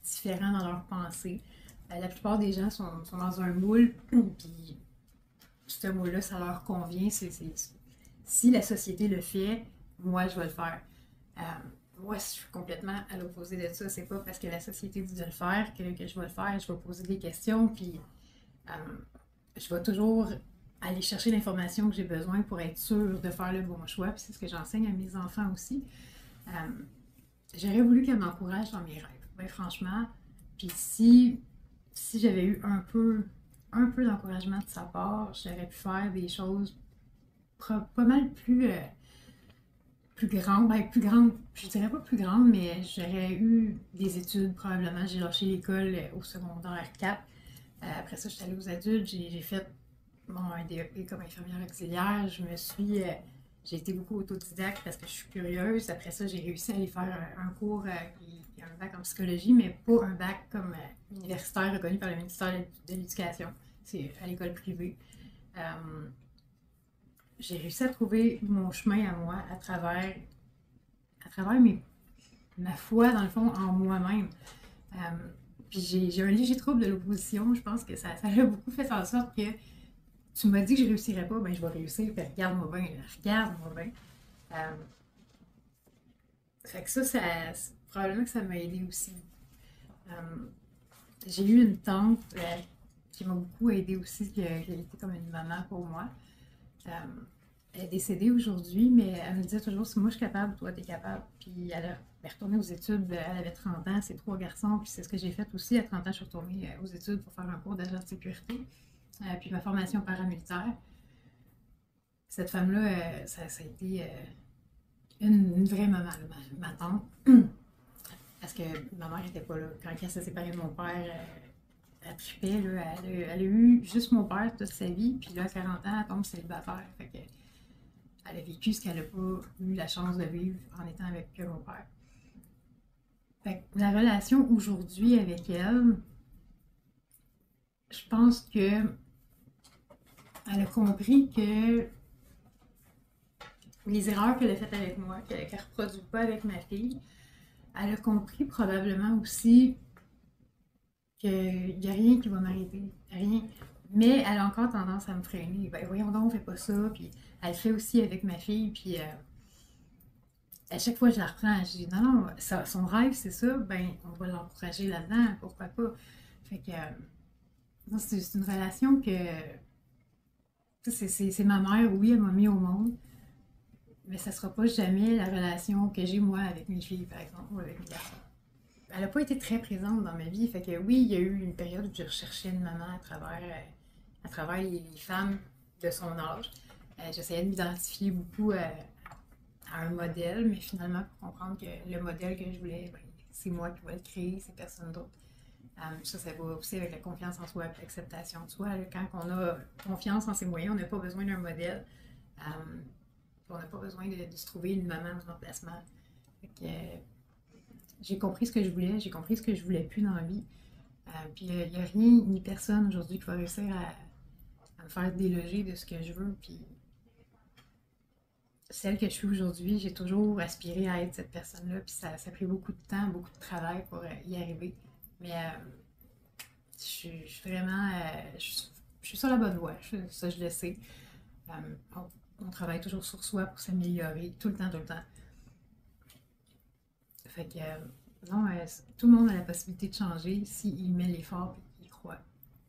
différents dans leurs pensées. La plupart des gens sont dans un moule, puis ce moule-là, ça leur convient. Si la société le fait, moi, je vais le faire. Euh, Moi, je suis complètement à l'opposé de ça. C'est pas parce que la société dit de le faire que je vais le faire. Je vais poser des questions, puis euh, je vais toujours aller chercher l'information que j'ai besoin pour être sûre de faire le bon choix. Puis c'est ce que j'enseigne à mes enfants aussi. Euh, J'aurais voulu qu'elle m'encourage dans mes rêves. Ben, franchement, puis si j'avais eu un peu d'encouragement de sa part, j'aurais pu faire des choses pas mal plus grandes. Ben, plus grandes, je dirais pas plus grandes, mais j'aurais eu des études probablement. J'ai lâché l'école au secondaire 4. Après ça, je suis allée aux adultes. J'ai fait un DEP comme infirmière auxiliaire. J'ai été beaucoup autodidacte parce que je suis curieuse. Après ça, j'ai réussi à aller faire un cours qui est un bac en psychologie, mais pas un bac comme universitaire reconnu par le ministère de l'Éducation. C'est à l'école privée. Euh, j'ai réussi à trouver mon chemin à moi à travers ma foi, dans le fond, en moi-même. Euh, Puis j'ai un léger trouble de l'opposition. Je pense que ça a beaucoup fait en sorte que tu m'as dit que je réussirais pas, ben je vais réussir, puis regarde-moi bien, regarde-moi bien. Euh, Fait que probablement que ça m'a aidé aussi. Euh, j'ai eu une tante qui m'a beaucoup aidée aussi, qui a été comme une maman pour moi. Euh, Elle est décédée aujourd'hui, mais elle me disait toujours, si moi je suis capable, toi t'es capable. Puis elle est retournée aux études, elle avait 30 ans, c'est 3 garçons, puis c'est ce que j'ai fait aussi. À 30 ans, je suis retournée aux études pour faire un cours d'agent de sécurité, puis ma formation paramilitaire. Cette femme-là, ça a été une vraie maman, ma tante. Parce que ma mère n'était pas là. Quand elle s'est séparée de mon père, elle tripait, là. Elle a eu juste mon père toute sa vie, puis là, à 40 ans, elle tombe célibataire. Fait que, elle a vécu ce qu'elle n'a pas eu la chance de vivre en étant avec mon père. Fait que la relation aujourd'hui avec elle, je pense que elle a compris que les erreurs qu'elle a faites avec moi, qu'elle ne reproduit pas avec ma fille, elle a compris probablement aussi qu'il n'y a rien qui va m'arrêter. Rien. Mais elle a encore tendance à me freiner. Ben voyons donc, on fait pas ça. Puis elle le fait aussi avec ma fille. Puis à chaque fois que je la reprends, je dis non, non, son rêve c'est ça, ben on va l'encourager là-dedans, pourquoi pas. Fait que c'est une relation que c'est ma mère, oui, elle m'a mis au monde, mais ça sera pas jamais la relation que j'ai moi avec mes filles, par exemple, ou avec mes garçons. elle n'a pas été très présente dans ma vie. Fait que oui, il y a eu une période où je recherchais une maman à travers les femmes de son âge. J'essayais de m'identifier beaucoup à un modèle, mais finalement, pour comprendre que le modèle que je voulais, ben, c'est moi qui vais le créer, c'est personne d'autre. Ça va aussi avec la confiance en soi et l'acceptation de soi. Là, quand on a confiance en ses moyens, on n'a pas besoin d'un modèle. On n'a pas besoin de se trouver une maman en remplacement. Fait que, j'ai compris ce que je voulais, j'ai compris ce que je voulais plus dans la vie. Puis il n'y a rien ni personne aujourd'hui qui va réussir à me faire déloger de ce que je veux. Puis celle que je suis aujourd'hui, j'ai toujours aspiré à être cette personne-là. Puis ça a pris beaucoup de temps, beaucoup de travail pour y arriver. Mais je suis vraiment. Je suis sur la bonne voie, ça je le sais. Euh, on travaille toujours sur soi pour s'améliorer, tout le temps, tout le temps. Fait que, non, tout le monde a la possibilité de changer s'il met l'effort et qu'il y croit.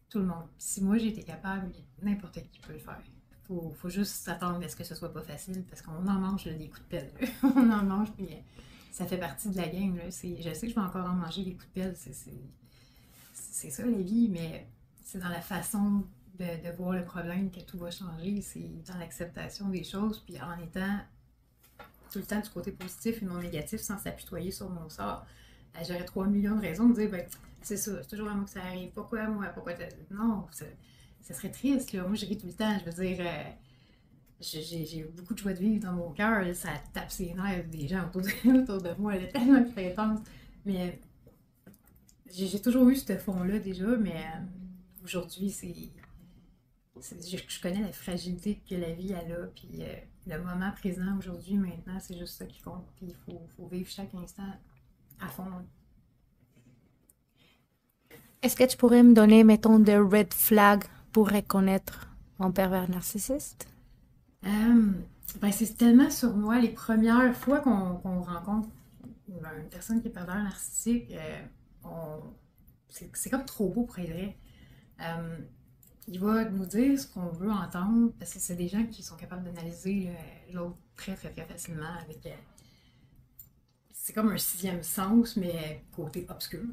Tout le monde. Si moi j'ai été capable, n'importe qui peut le faire. Faut juste s'attendre à ce que ce soit pas facile parce qu'on en mange là, des coups de pelle. On en mange, puis ça fait partie de la game. Là. Je sais que je vais encore en manger des coups de pelle. C'est ça la vie, mais c'est dans la façon de voir le problème que tout va changer. C'est dans l'acceptation des choses, puis en étant tout le temps du côté positif et non négatif sans s'apitoyer sur mon sort. J'aurais 3 millions de raisons de dire, ben, c'est ça, c'est toujours à moi que ça arrive. Pourquoi à moi? Pourquoi non, ça serait triste, là. Moi, je ris tout le temps. Je veux dire, j'ai beaucoup de joie de vivre dans mon cœur. Ça tape ses nerfs des gens autour de moi. Elle est tellement plus intense. Mais j'ai toujours eu ce fond-là déjà, mais aujourd'hui, je connais la fragilité que la vie elle a, puis le moment présent, aujourd'hui, maintenant, c'est juste ça qui compte. Puis faut vivre chaque instant à fond. Est-ce que tu pourrais me donner, mettons, des red flags pour reconnaître un pervers narcissiste? Ben, c'est tellement sur moi. Les premières fois qu'on rencontre une personne qui est pervers narcissique, c'est comme trop beau pour être vrai. Euh, il va nous dire ce qu'on veut entendre parce que c'est des gens qui sont capables d'analyser l'autre très très très facilement avec c'est comme un sixième sens mais côté obscur.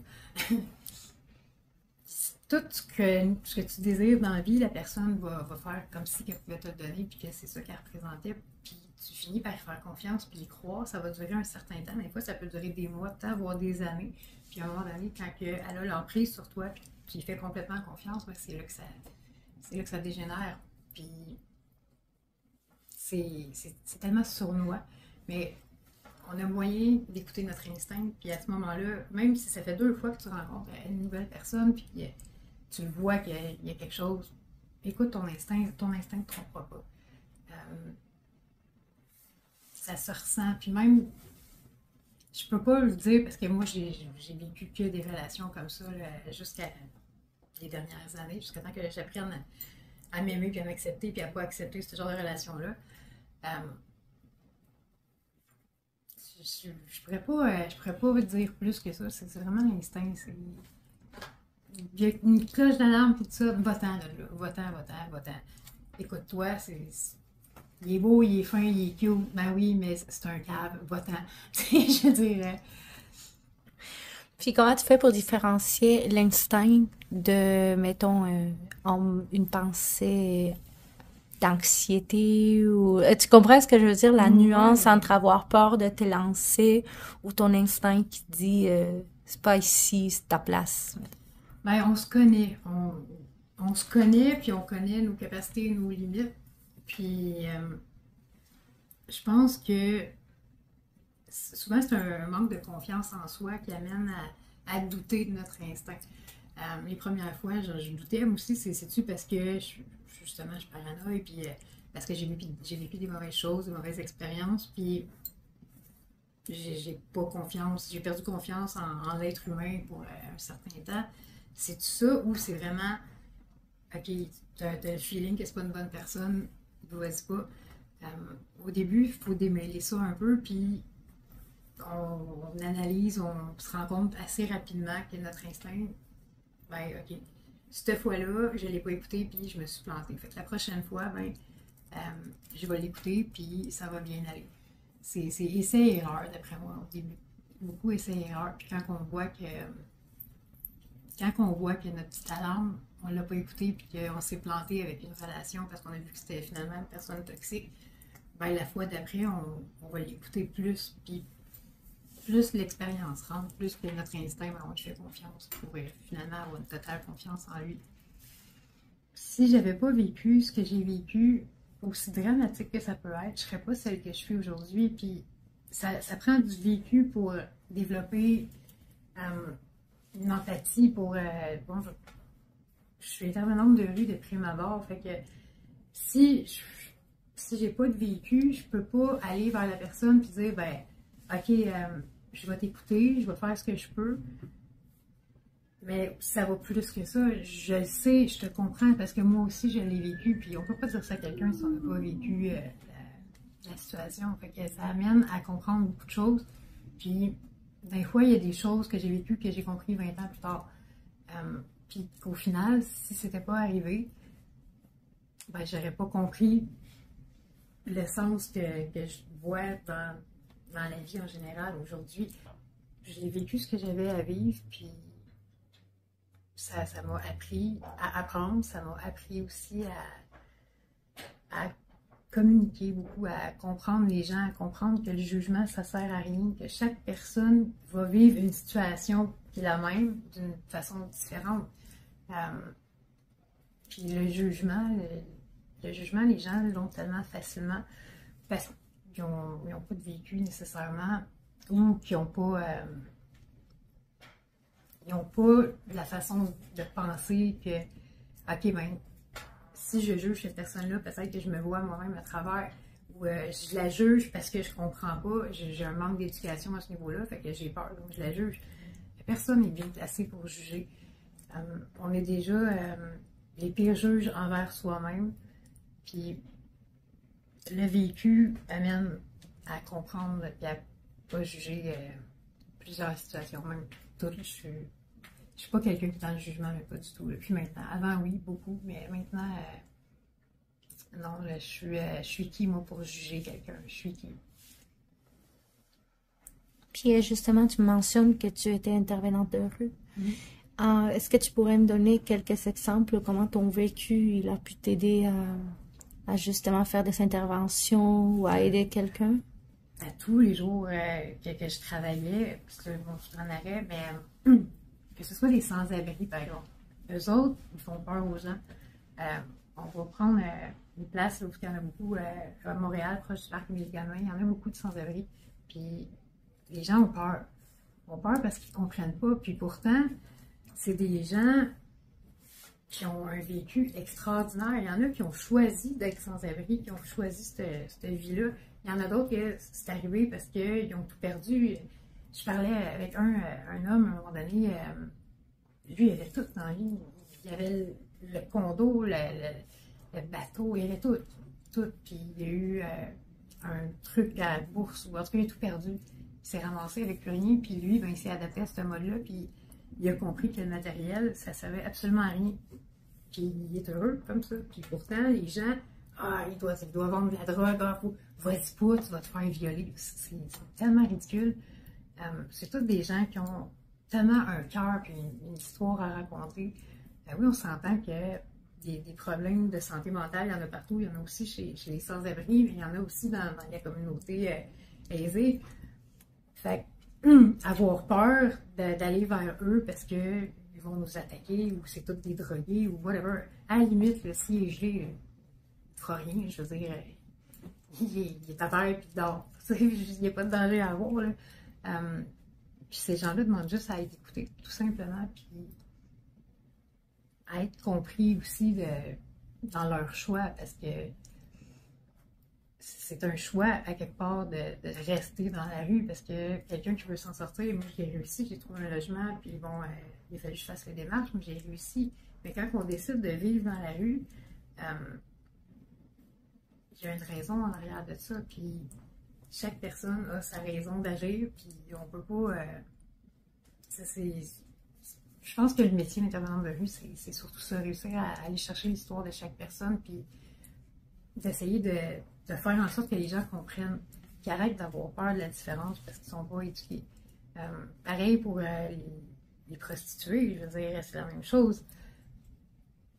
Tout ce que tu désires dans la vie, la personne va faire comme si elle pouvait te le donner puis que c'est ça qu'elle représentait. Puis tu finis par y faire confiance puis y croire. Ça va durer un certain temps. Des fois, ça peut durer des mois de temps, voire des années. Puis à un moment donné, quand elle a l'emprise sur toi puis tu y fais complètement confiance, ben, c'est là que ça dégénère. Puis c'est tellement sournois. Mais on a moyen d'écouter notre instinct. Puis à ce moment-là, même si ça fait 2 fois que tu rencontres une nouvelle personne, puis tu le vois qu'il y a quelque chose, écoute ton instinct ne te trompera pas. Ça se ressent. Puis même, je peux pas le dire parce que moi, j'ai vécu que des relations comme ça jusqu'à les dernières années, jusqu'à temps que j'apprenne à m'aimer, puis à m'accepter, puis à pas accepter ce genre de relation-là. Euh, je pourrais pas dire plus que ça. C'est vraiment l'instinct. Il y a une cloche d'alarme, puis tout ça. Va-t'en de là. Va-t'en. Écoute-toi, il est beau, il est fin, il est cute. Ben oui, mais c'est un cave. Va-t'en. Je dirais. Puis comment tu fais pour différencier l'instinct de, mettons, une pensée d'anxiété ou... Tu comprends ce que je veux dire? La nuance entre avoir peur de te lancer ou ton instinct qui te dit c'est pas ici, c'est ta place. Ben, on se connaît. On se connaît, puis on connaît nos capacités, nos limites. Puis je pense que souvent c'est un manque de confiance en soi qui amène à douter de notre instinct. Les premières fois, je doutais, moi aussi, c'est-tu parce que justement je suis paranoïe, puis parce que j'ai vécu des mauvaises choses, des mauvaises expériences, puis j'ai pas confiance, j'ai perdu confiance en l'être humain pour un certain temps. C'est ça ou c'est vraiment, ok, t'as le feeling que c'est pas une bonne personne, vas-y pas. Au début, il faut démêler ça un peu, puis on analyse, on se rend compte assez rapidement que notre instinct, ben ok, cette fois-là, je l'ai pas écouté, puis je me suis plantée. Fait que la prochaine fois, ben, je vais l'écouter, puis ça va bien aller. C'est essai et erreur, d'après moi, au début. beaucoup essai-erreur. Puis quand on voit que notre petite alarme, on l'a pas écouté, puis qu'on s'est planté avec une relation parce qu'on a vu que c'était finalement une personne toxique, ben la fois d'après, on va l'écouter plus, puis plus l'expérience rentre, plus que notre instinct, ben, on lui fait confiance pour finalement avoir une totale confiance en lui. Si j'avais pas vécu ce que j'ai vécu, aussi dramatique que ça peut être, je serais pas celle que je suis aujourd'hui, puis ça prend du vécu pour développer une empathie pour... bon, je suis intervenante de rue de prime abord, fait que si j'ai pas de vécu, je peux pas aller vers la personne et dire, ben, ok, je vais t'écouter, je vais faire ce que je peux, mais ça va plus que ça. Je le sais, je te comprends, parce que moi aussi, je l'ai vécu, puis on peut pas dire ça à quelqu'un si on n'a pas vécu la situation. Fait que ça amène à comprendre beaucoup de choses, puis des fois, il y a des choses que j'ai vécues que j'ai compris 20 ans plus tard. Puis qu'au final, si c'était pas arrivé, ben j'aurais pas compris le sens que je vois dans la vie en général aujourd'hui. J'ai vécu ce que j'avais à vivre, puis ça m'a appris à apprendre, ça m'a appris aussi à communiquer beaucoup, à comprendre les gens, à comprendre que le jugement, ça sert à rien, que chaque personne va vivre une situation qui est la même d'une façon différente. Puis le jugement, les gens l'ont tellement facilement parce qu'ils n'ont pas de vécu nécessairement, ou qu'ils n'ont pas, la façon de penser que, ok, ben, si je juge cette personne-là, peut-être que je me vois moi-même à travers, ou je la juge parce que je comprends pas, j'ai un manque d'éducation à ce niveau-là, fait que j'ai peur, donc je la juge. Personne n'est bien placé pour juger. On est déjà les pires juges envers soi-même, puis le vécu amène à comprendre et à pas juger plusieurs situations, même toutes. Je suis pas quelqu'un qui est dans le jugement, mais pas du tout. Puis maintenant, avant oui, beaucoup, mais maintenant, non, je suis qui moi pour juger quelqu'un? Je suis qui? Puis justement, tu mentionnes que tu étais intervenante de rue. Est-ce que tu pourrais me donner quelques exemples, comment ton vécu il a pu t'aider à justement faire des interventions ou à aider quelqu'un? À tous les jours que je travaillais, parce que bon, je suis en arrêt, mais que ce soit des sans-abri, par exemple. Eux autres, ils font peur aux gens. On va prendre une place là, où il y en a beaucoup à Montréal, proche du parc Émile-Gamelin, il y en a beaucoup de sans-abri. Puis les gens ont peur. Ils ont peur parce qu'ils ne comprennent pas. Puis pourtant, c'est des gens qui ont un vécu extraordinaire. Il y en a qui ont choisi d'être sans-abri, qui ont choisi cette vie-là. Il y en a d'autres que c'est arrivé parce qu'ils ont tout perdu. Je parlais avec un homme à un moment donné, lui, il avait tout dans la vie. Il avait le condo, le bateau, il avait tout. Puis il y a eu un truc à la bourse, ou en tout cas, il a tout perdu. Il s'est ramassé avec plus rien, puis lui, ben, il s'est adapté à ce mode-là, puis il a compris que le matériel, ça servait absolument à rien. Puis il est heureux comme ça. Puis pourtant, les gens, il doit vendre de la drogue, vas-y pas, tu vas te faire violer. C'est tellement ridicule. C'est tous des gens qui ont tellement un cœur et une histoire à raconter. Oui, on s'entend que des problèmes de santé mentale, il y en a partout. Il y en a aussi chez les sans-abri, mais il y en a aussi dans la communauté aisée. Fait avoir peur d'aller vers eux parce qu'ils vont nous attaquer ou c'est tous des drogués ou whatever. À la limite, là, s'il est gelé, il ne fera rien. Je veux dire, il est à terre et il dort. Il n'y a pas de danger à avoir. Là. Puis ces gens-là demandent juste à être écoutés, tout simplement, puis à être compris aussi dans leur choix, parce que c'est un choix à quelque part de rester dans la rue, parce que quelqu'un qui veut s'en sortir, moi j'ai réussi, j'ai trouvé un logement, puis bon, il a fallu que je fasse les démarches, mais j'ai réussi. Mais quand on décide de vivre dans la rue, il y a une raison en arrière de ça, puis chaque personne a sa raison d'agir, puis on peut pas... je pense que le métier d'intervenant de rue, c'est surtout ça, réussir à aller chercher l'histoire de chaque personne, puis d'essayer de faire en sorte que les gens comprennent, qu'ils arrêtent d'avoir peur de la différence parce qu'ils ne sont pas éduqués. Pareil pour les prostituées, je veux dire, c'est la même chose.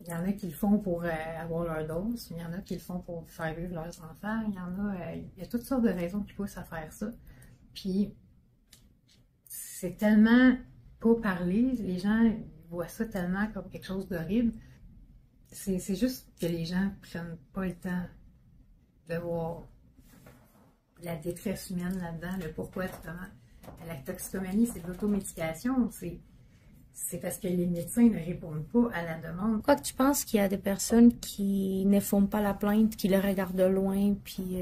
Il y en a qui le font pour avoir leur dose, il y en a qui le font pour faire vivre leurs enfants, il y en a, il y a toutes sortes de raisons qui poussent à faire ça. Puis, c'est tellement pas parlé, les gens voient ça tellement comme quelque chose d'horrible. C'est juste que les gens prennent pas le temps de voir la détresse humaine là-dedans, le pourquoi justement. La toxicomanie, c'est de l'automédication, c'est parce que les médecins ne répondent pas à la demande. Pourquoi tu penses qu'il y a des personnes qui ne font pas la plainte, qui le regardent de loin, puis...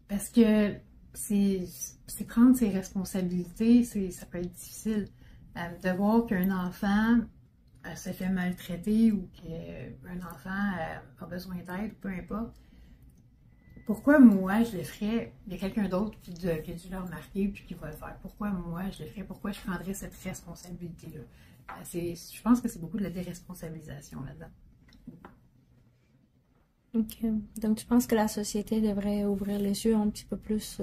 Parce que c'est prendre ses responsabilités, ça peut être difficile. De voir qu'un enfant se fait maltraiter ou qu'un enfant a besoin d'aide, peu importe. Pourquoi moi je le ferais? Il y a quelqu'un d'autre qui a dû le remarquer puis qui va le faire. Pourquoi moi je le ferais? Pourquoi je prendrais cette responsabilité-là? Je pense que c'est beaucoup de la déresponsabilisation là-dedans. OK. Donc, tu penses que la société devrait ouvrir les yeux un petit peu plus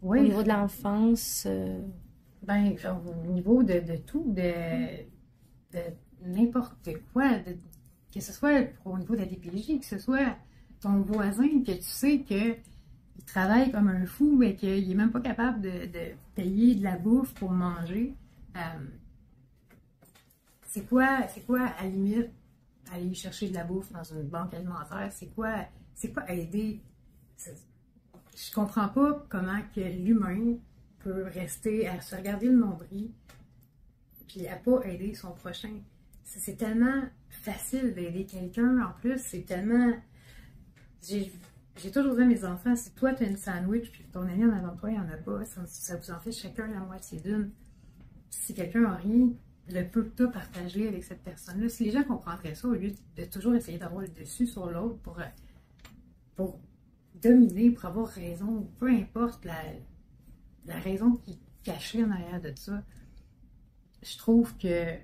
Oui, au niveau de l'enfance? ben, au niveau de tout, de n'importe quoi, que ce soit au niveau de la DPJ, que ce soit ton voisin, que tu sais qu'il travaille comme un fou, mais qu'il n'est même pas capable de payer de la bouffe pour manger. C'est quoi, à la limite, aller chercher de la bouffe dans une banque alimentaire? C'est quoi aider? Je comprends pas comment que l'humain peut rester à se regarder le nombril puis à pas aider son prochain. C'est tellement facile d'aider quelqu'un. En plus, c'est tellement... J'ai toujours dit à mes enfants, si toi tu as une sandwich puis ton ami en avant de toi, il n'y en a pas, ça vous en fait chacun la moitié d'une. Si quelqu'un n'a rien, le peu que tu as partagé avec cette personne-là, si les gens comprendraient ça, au lieu de toujours essayer d'avoir le dessus sur l'autre pour dominer, pour avoir raison, peu importe la raison qui est cachée en arrière de ça, je trouve que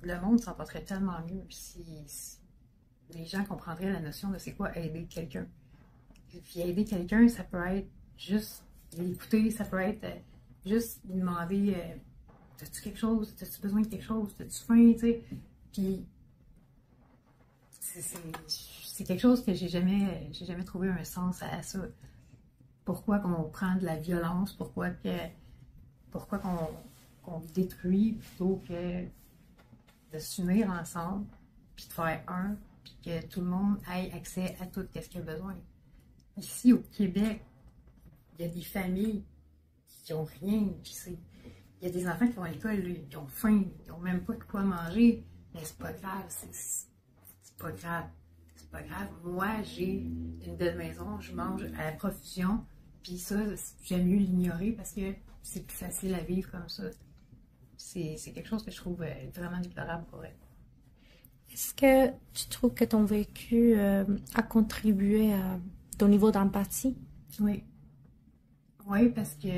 le monde s'en porterait tellement mieux si les gens comprendraient la notion de c'est quoi aider quelqu'un. Puis aider quelqu'un, ça peut être juste l'écouter, ça peut être juste lui demander as-tu quelque chose, as-tu besoin de quelque chose, as-tu faim, tu sais. Puis c'est quelque chose que j'ai jamais trouvé un sens à ça. Pourquoi qu'on prend de la violence, pourquoi qu'on détruit plutôt que de s'unir ensemble, puis de faire un, puis que tout le monde ait accès à tout ce qu'il a besoin. Ici, au Québec, il y a des familles qui n'ont rien, il y a des enfants qui vont à l'école, ils ont faim, ils n'ont même pas de quoi manger, mais c'est pas grave, c'est pas grave. C'est pas grave. Moi, j'ai une belle maison, je mange à la profusion, puis ça, j'aime mieux l'ignorer parce que c'est plus facile à vivre comme ça. C'est quelque chose que je trouve vraiment déplorable pour elle. Est-ce que tu trouves que ton vécu a contribué à ton niveau d'empathie? Oui. Oui, parce que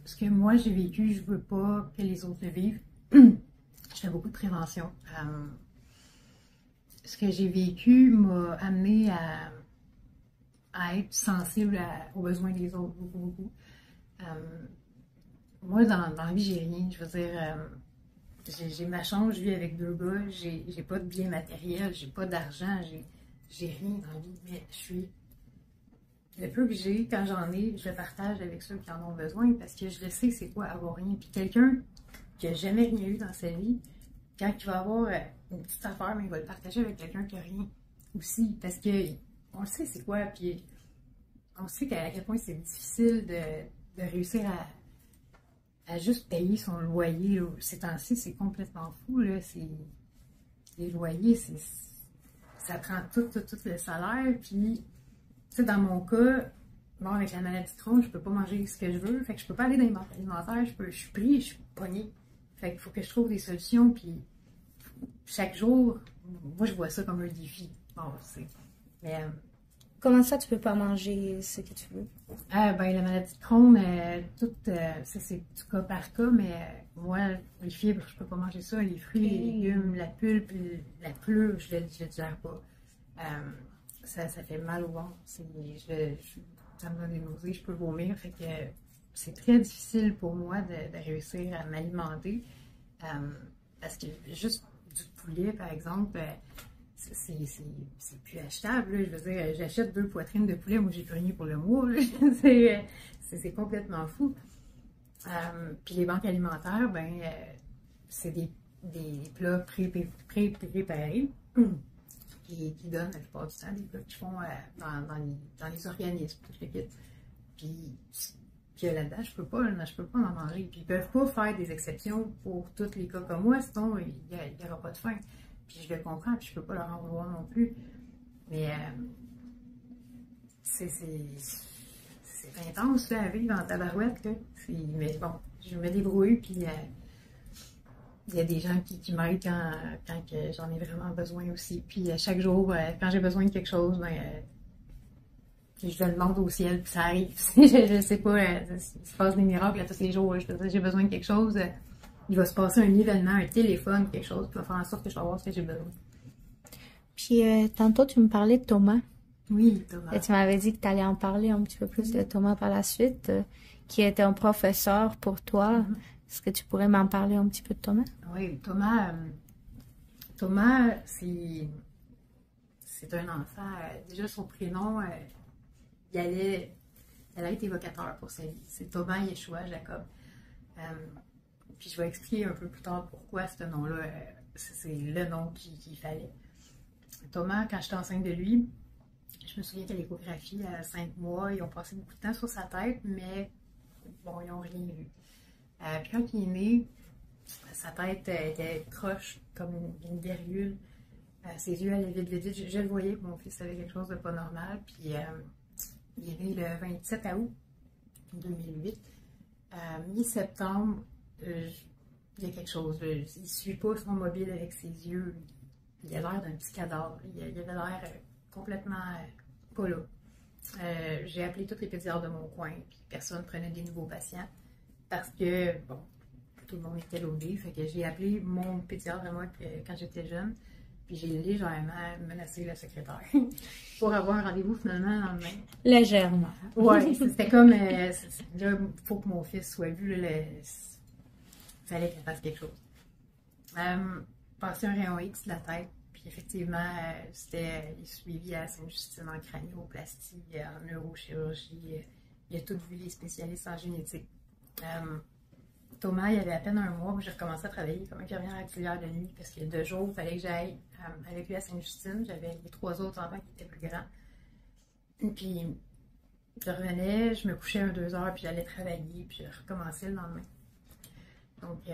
ce que moi j'ai vécu, je veux pas que les autres le vivent. Je fais beaucoup de prévention. Ce que j'ai vécu m'a amené à être sensible aux besoins des autres, beaucoup, beaucoup. Moi, dans la vie, j'ai rien. Je veux dire, j'ai ma chambre, je vis avec 2 gars, j'ai pas de biens matériels, j'ai pas d'argent, j'ai rien dans la vie, mais je suis... Le peu que j'ai, quand j'en ai, je le partage avec ceux qui en ont besoin parce que je le sais c'est quoi avoir rien. Puis quelqu'un qui n'a jamais rien eu dans sa vie, quand il va avoir une petite affaire, mais il va le partager avec quelqu'un qui n'a rien aussi. Parce qu'on le sait c'est quoi, puis on sait à quel point c'est difficile de réussir à juste payer son loyer. Là. Ces temps-ci, c'est complètement fou. Là. Les loyers, ça prend tout le salaire, puis... Tu sais, dans mon cas, bon, avec la maladie de Crohn, je peux pas manger ce que je veux. Fait que je peux pas aller dans les banques alimentaires. Je suis pris, je suis pognée. Fait qu'il faut que je trouve des solutions. Puis chaque jour, moi, je vois ça comme un défi. Bon, c'est... Mais... Comment ça, tu peux pas manger ce que tu veux? Ben, la maladie de Crohn, ça, c'est du cas par cas. Mais moi, les fibres, je peux pas manger ça. Les fruits, les légumes, la pulpe, la pleure, je le digère pas. Ça fait mal au ventre. Ça me donne des nausées, je peux vomir. Fait que c'est très difficile pour moi de réussir à m'alimenter. Parce que juste du poulet, par exemple, c'est plus achetable. Là. Je veux dire, j'achète 2 poitrines de poulet, moi j'ai plus rien pour le mois. C'est complètement fou. Puis les banques alimentaires, ben, c'est des plats préparés qui donnent la plupart du temps, des plats qu'ils font dans les organismes, tout le kit. Puis là-dedans, je peux pas en manger. Puis ils peuvent pas faire des exceptions pour tous les cas comme moi, sinon il n'y aura pas de faim. Puis je le comprends, puis je peux pas leur en vouloir non plus. Mais c'est intense là, à vivre dans ta barouette. Là. Mais bon, je me débrouille, puis il y a des gens qui m'aident quand j'en ai vraiment besoin aussi. Puis chaque jour, quand j'ai besoin de quelque chose, ben, je le demande au ciel, puis ça arrive. Je sais pas, il se passe des miracles là, tous les jours. J'ai besoin de quelque chose, il va se passer un événement, un téléphone, quelque chose, qui va faire en sorte que je vais avoir ce que j'ai besoin. Puis tantôt, tu me parlais de Thomas. Oui, Thomas. Et tu m'avais dit que tu allais en parler un petit peu plus de Thomas par la suite, qui était un professeur pour toi. Mm-hmm. Est-ce que tu pourrais m'en parler un petit peu de Thomas? Oui, Thomas, c'est un enfant. Déjà, son prénom, il allait être évocateur pour sa vie. C'est Thomas Yeshua Jacob. Puis je vais expliquer un peu plus tard pourquoi ce nom-là, c'est le nom qu'il fallait. Thomas, quand j'étais enceinte de lui, je me souviens qu'à l'échographie, à 5 mois, ils ont passé beaucoup de temps sur sa tête, mais bon, ils n'ont rien vu. Puis quand il est né, sa tête était croche, comme une virgule. Ses yeux allaient vite. Je le voyais que mon fils avait quelque chose de pas normal. Puis il est né le 27 août 2008. Mi-septembre, il y a quelque chose. Il ne suit pas son mobile avec ses yeux. Il a l'air d'un petit cadavre. Il avait l'air complètement pas là. J'ai appelé tous les pédiatres de mon coin, puis personne ne prenait des nouveaux patients parce que, bon, tout le monde était loadé. Fait que j'ai appelé mon pédiatre à moi quand j'étais jeune, puis j'ai légèrement menacé la secrétaire pour avoir un rendez-vous finalement le lendemain. Légèrement. Oui, c'était comme, là, il faut que mon fils soit vu, il fallait qu'il fasse quelque chose. Passé un rayon X de la tête, puis effectivement, c'était suivi à Sainte-Justine en cranioplastie, en neurochirurgie. Il a tout vu les spécialistes en génétique. Thomas, il avait à peine 1 mois, j'ai recommencé à travailler comme infirmière auxiliaire de nuit parce que 2 jours, il fallait que j'aille avec lui à Sainte-Justine. J'avais les 3 autres enfants qui étaient plus grands. Et puis, je revenais, je me couchais 1-2 heures, puis j'allais travailler, puis je recommençais le lendemain. Donc,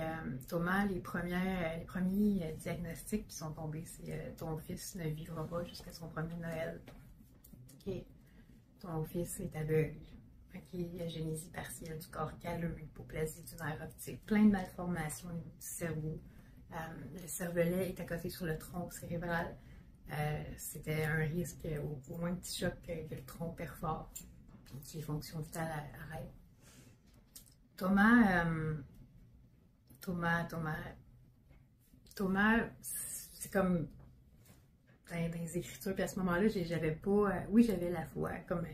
Thomas, les premiers diagnostics qui sont tombés, c'est ton fils ne vivra pas jusqu'à son premier Noël. Okay. Ton fils est aveugle. Okay. Agénésie partielle du corps calleux, hypoplasie du nerf optique, plein de malformations au niveau du cerveau. Le cervelet est à côté sur le tronc cérébral. C'était un risque, au moins petit choc, que le tronc perfore, puis que les fonctions vitales arrêtent. Thomas, c'est comme dans les écritures, puis à ce moment-là, j'avais pas. Oui, j'avais la foi, comme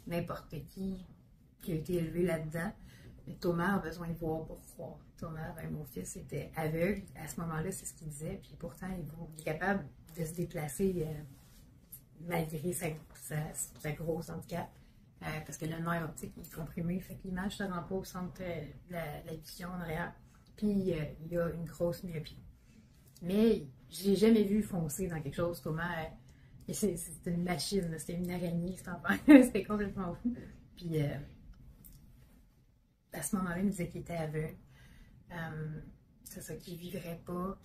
n'importe qui a été élevé là-dedans. Mais Thomas a besoin de voir pour croire. Thomas, ben, mon fils était aveugle. À ce moment-là, c'est ce qu'il disait. Puis pourtant, il est capable de se déplacer malgré sa grosse handicap. Parce que le nerf optique est comprimé. Fait que l'image ne se rend pas au centre de la vision en arrière. Puis il y a une grosse myopie. Mais je l'ai jamais vu foncer dans quelque chose, Thomas. C'était une machine, c'était une araignée, cet enfant. C'était complètement fou. Puis à ce moment-là, il me disait qu'il était aveugle. C'est ça, qu'il ne vivrait pas,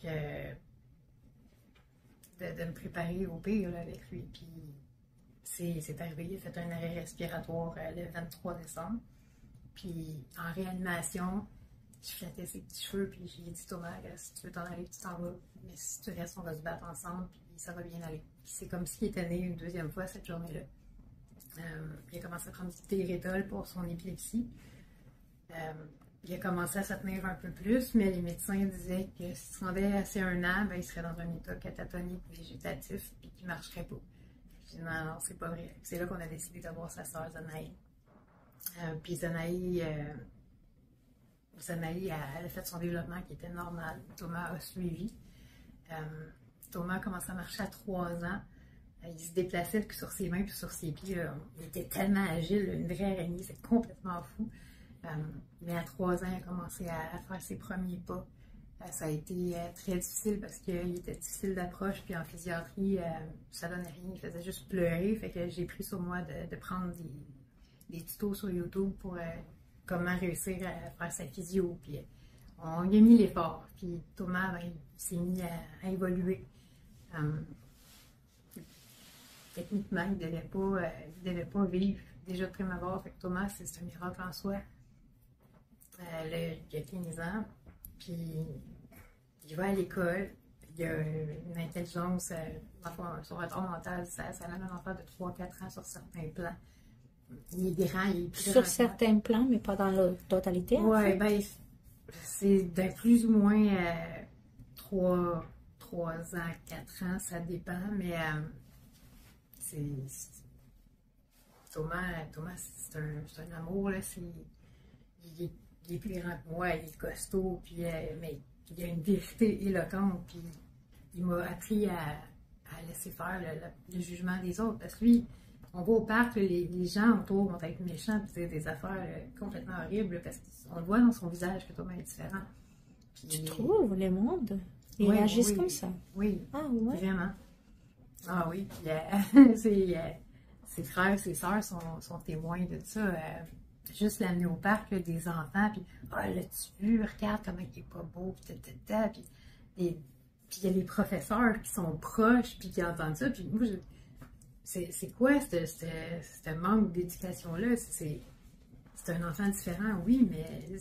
de me préparer au pire là, avec lui. Puis c'est arrivé, il a fait un arrêt respiratoire le 23 décembre. Puis en réanimation, je flattais ses petits cheveux, puis j'ai dit Thomas, si tu veux t'en aller, tu t'en vas. Mais si tu restes, on va se battre ensemble, puis ça va bien aller. C'est comme s'il était né une 2e fois cette journée-là. Il a commencé à prendre du Térétol pour son épilepsie. Il a commencé à se tenir un peu plus, mais les médecins disaient que s'il se rendait à ses 1 an, ben, il serait dans un état catatonique végétatif, puis qu'il ne marcherait pas. Je dis non, c'est pas vrai. C'est là qu'on a décidé d'avoir sa sœur Zanaï. Puis Zanaï, elle a fait son développement qui était normal. Thomas a suivi. Thomas a commencé à marcher à 3 ans. Il se déplaçait sur ses mains puis sur ses pieds. Il était tellement agile, une vraie araignée, c'est complètement fou. Mais à 3 ans, il a commencé à faire ses premiers pas. Ça a été très difficile parce qu'il était difficile d'approche, puis en physiatrie, ça donnait rien, il faisait juste pleurer. Fait que j'ai pris sur moi de prendre des tutos sur YouTube pour comment réussir à faire sa physio. Puis on y a mis l'effort. Puis Thomas, ben, il s'est mis à évoluer. Techniquement, il ne devait pas vivre déjà de prime abord. Fait que Thomas, c'est un miracle en soi. Il a 15 ans, puis il va à l'école. Il a une intelligence, son retard mental, ça amène un enfant de 3-4 ans sur certains plans. Il est grand, il est plus sur certains plans, mais pas dans la totalité. Oui, ben, c'est de plus ou moins 3 ans, 4 ans, ça dépend, mais Thomas, c'est un amour, là, il est plus grand que moi, il est costaud, puis, mais il a une vérité éloquente, puis il m'a appris à laisser faire le jugement des autres, parce que lui, on va au parc, les gens autour vont être méchants, puis dire des affaires complètement horribles, parce qu'on le voit dans son visage que Thomas est différent. Puis, tu trouves, le monde, ils réagissent comme ça? Oui, vraiment. Ah oui, ses frères, ses sœurs sont témoins de ça. Juste l'amener au parc, là, des enfants, puis « Ah, l'as-tu vu? Regarde comment il est pas beau, puis puis il y a les professeurs qui sont proches, puis qui entendent ça, puis moi, c'est quoi ce manque d'éducation-là? C'est un enfant différent, oui, mais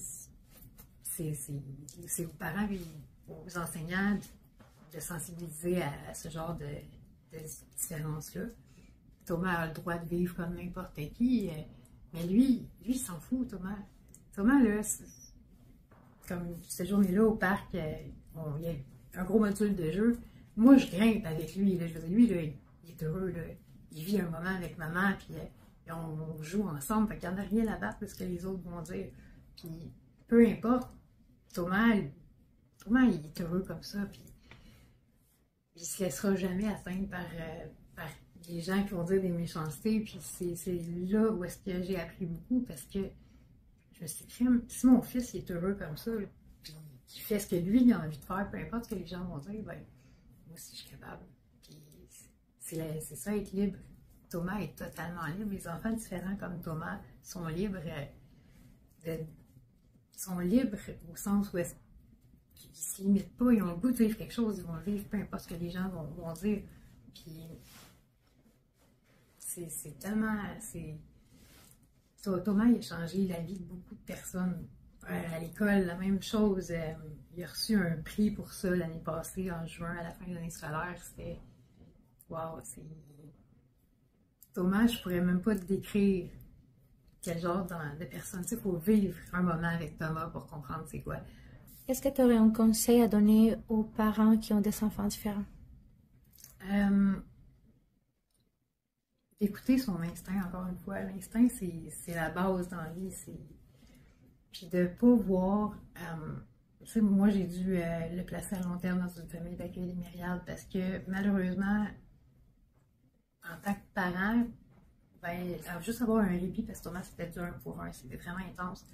c'est aux parents et aux enseignants de sensibiliser à ce genre de différence-là. Thomas a le droit de vivre comme n'importe qui, mais lui, il s'en fout, Thomas. Thomas, là, comme cette journée-là au parc, il y a un gros module de jeu. Moi, je grimpe avec lui. Là, je veux dire, lui, là, il est heureux. Là. Il vit un moment avec maman, puis on joue ensemble. Fait qu'il n'y en a rien à battre de ce que les autres vont dire. Puis, peu importe, Thomas, il est heureux comme ça. Puis, il ne se laissera jamais atteindre par des gens qui vont dire des méchancetés. Puis, c'est là où est-ce que j'ai appris beaucoup, parce que je me suis dit, si mon fils il est heureux comme ça, là, puis il fait ce que lui il a envie de faire, peu importe ce que les gens vont dire, ben, moi aussi je suis capable. Puis c'est ça, être libre. Thomas est totalement libre. Les enfants différents comme Thomas sont libres, au sens où ils ne se limitent pas, ils ont le goût de vivre quelque chose, ils vont le vivre, peu importe ce que les gens vont dire. Puis c'est tellement. Thomas, il a changé la vie de beaucoup de personnes. À l'école, la même chose. Il a reçu un prix pour ça l'année passée, en juin, à la fin de l'année scolaire. C'était. Waouh, c'est. Thomas, je pourrais même pas te décrire quel genre de personne. Tu sais, il faut vivre un moment avec Thomas pour comprendre c'est quoi. Est-ce que tu aurais un conseil à donner aux parents qui ont des enfants différents? Écouter son instinct, encore une fois. L'instinct, c'est la base dans la vie. Puis de ne pas voir. Tu sais, moi, j'ai dû le placer à long terme dans une famille d'accueil des myriades parce que malheureusement, en tant que parent, ben, juste avoir un répit, parce que Thomas, c'était du 1 pour 1, c'était vraiment intense.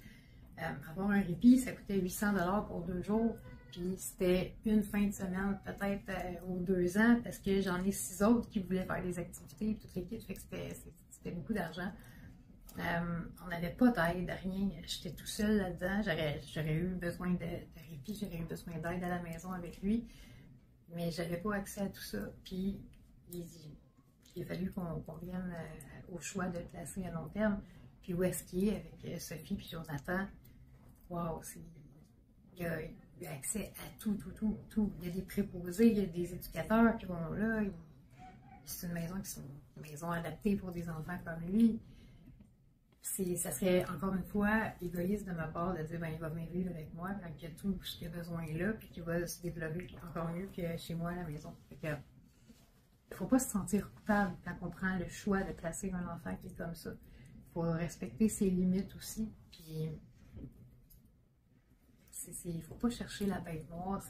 Avoir un répit, ça coûtait 800$ pour 2 jours. Puis c'était une fin de semaine, peut-être aux 2 ans, parce que j'en ai 6 autres qui voulaient faire des activités, toute l'équipe, fait que c'était beaucoup d'argent. On n'avait pas d'aide, rien. J'étais tout seul là-dedans. J'aurais eu besoin de répit, j'aurais eu besoin d'aide à la maison avec lui, mais j'avais pas accès à tout ça. Puis il a fallu qu'on vienne au choix de le placer à long terme. Puis où est-ce qu'il est avec Sophie puis Jonathan? Wow, il a accès à tout. Il y a des préposés, il y a des éducateurs qui vont là. C'est une maison adaptée pour des enfants comme lui. Ça serait, encore une fois, égoïste de ma part de dire, ben, il va venir vivre avec moi quand il y a tout ce qu'il a besoin là, puis qu'il va se développer encore mieux que chez moi à la maison. Fait que, il ne faut pas se sentir coupable quand on prend le choix de placer un enfant qui est comme ça. faut respecter ses limites aussi. Puis, il faut pas chercher la bête noire.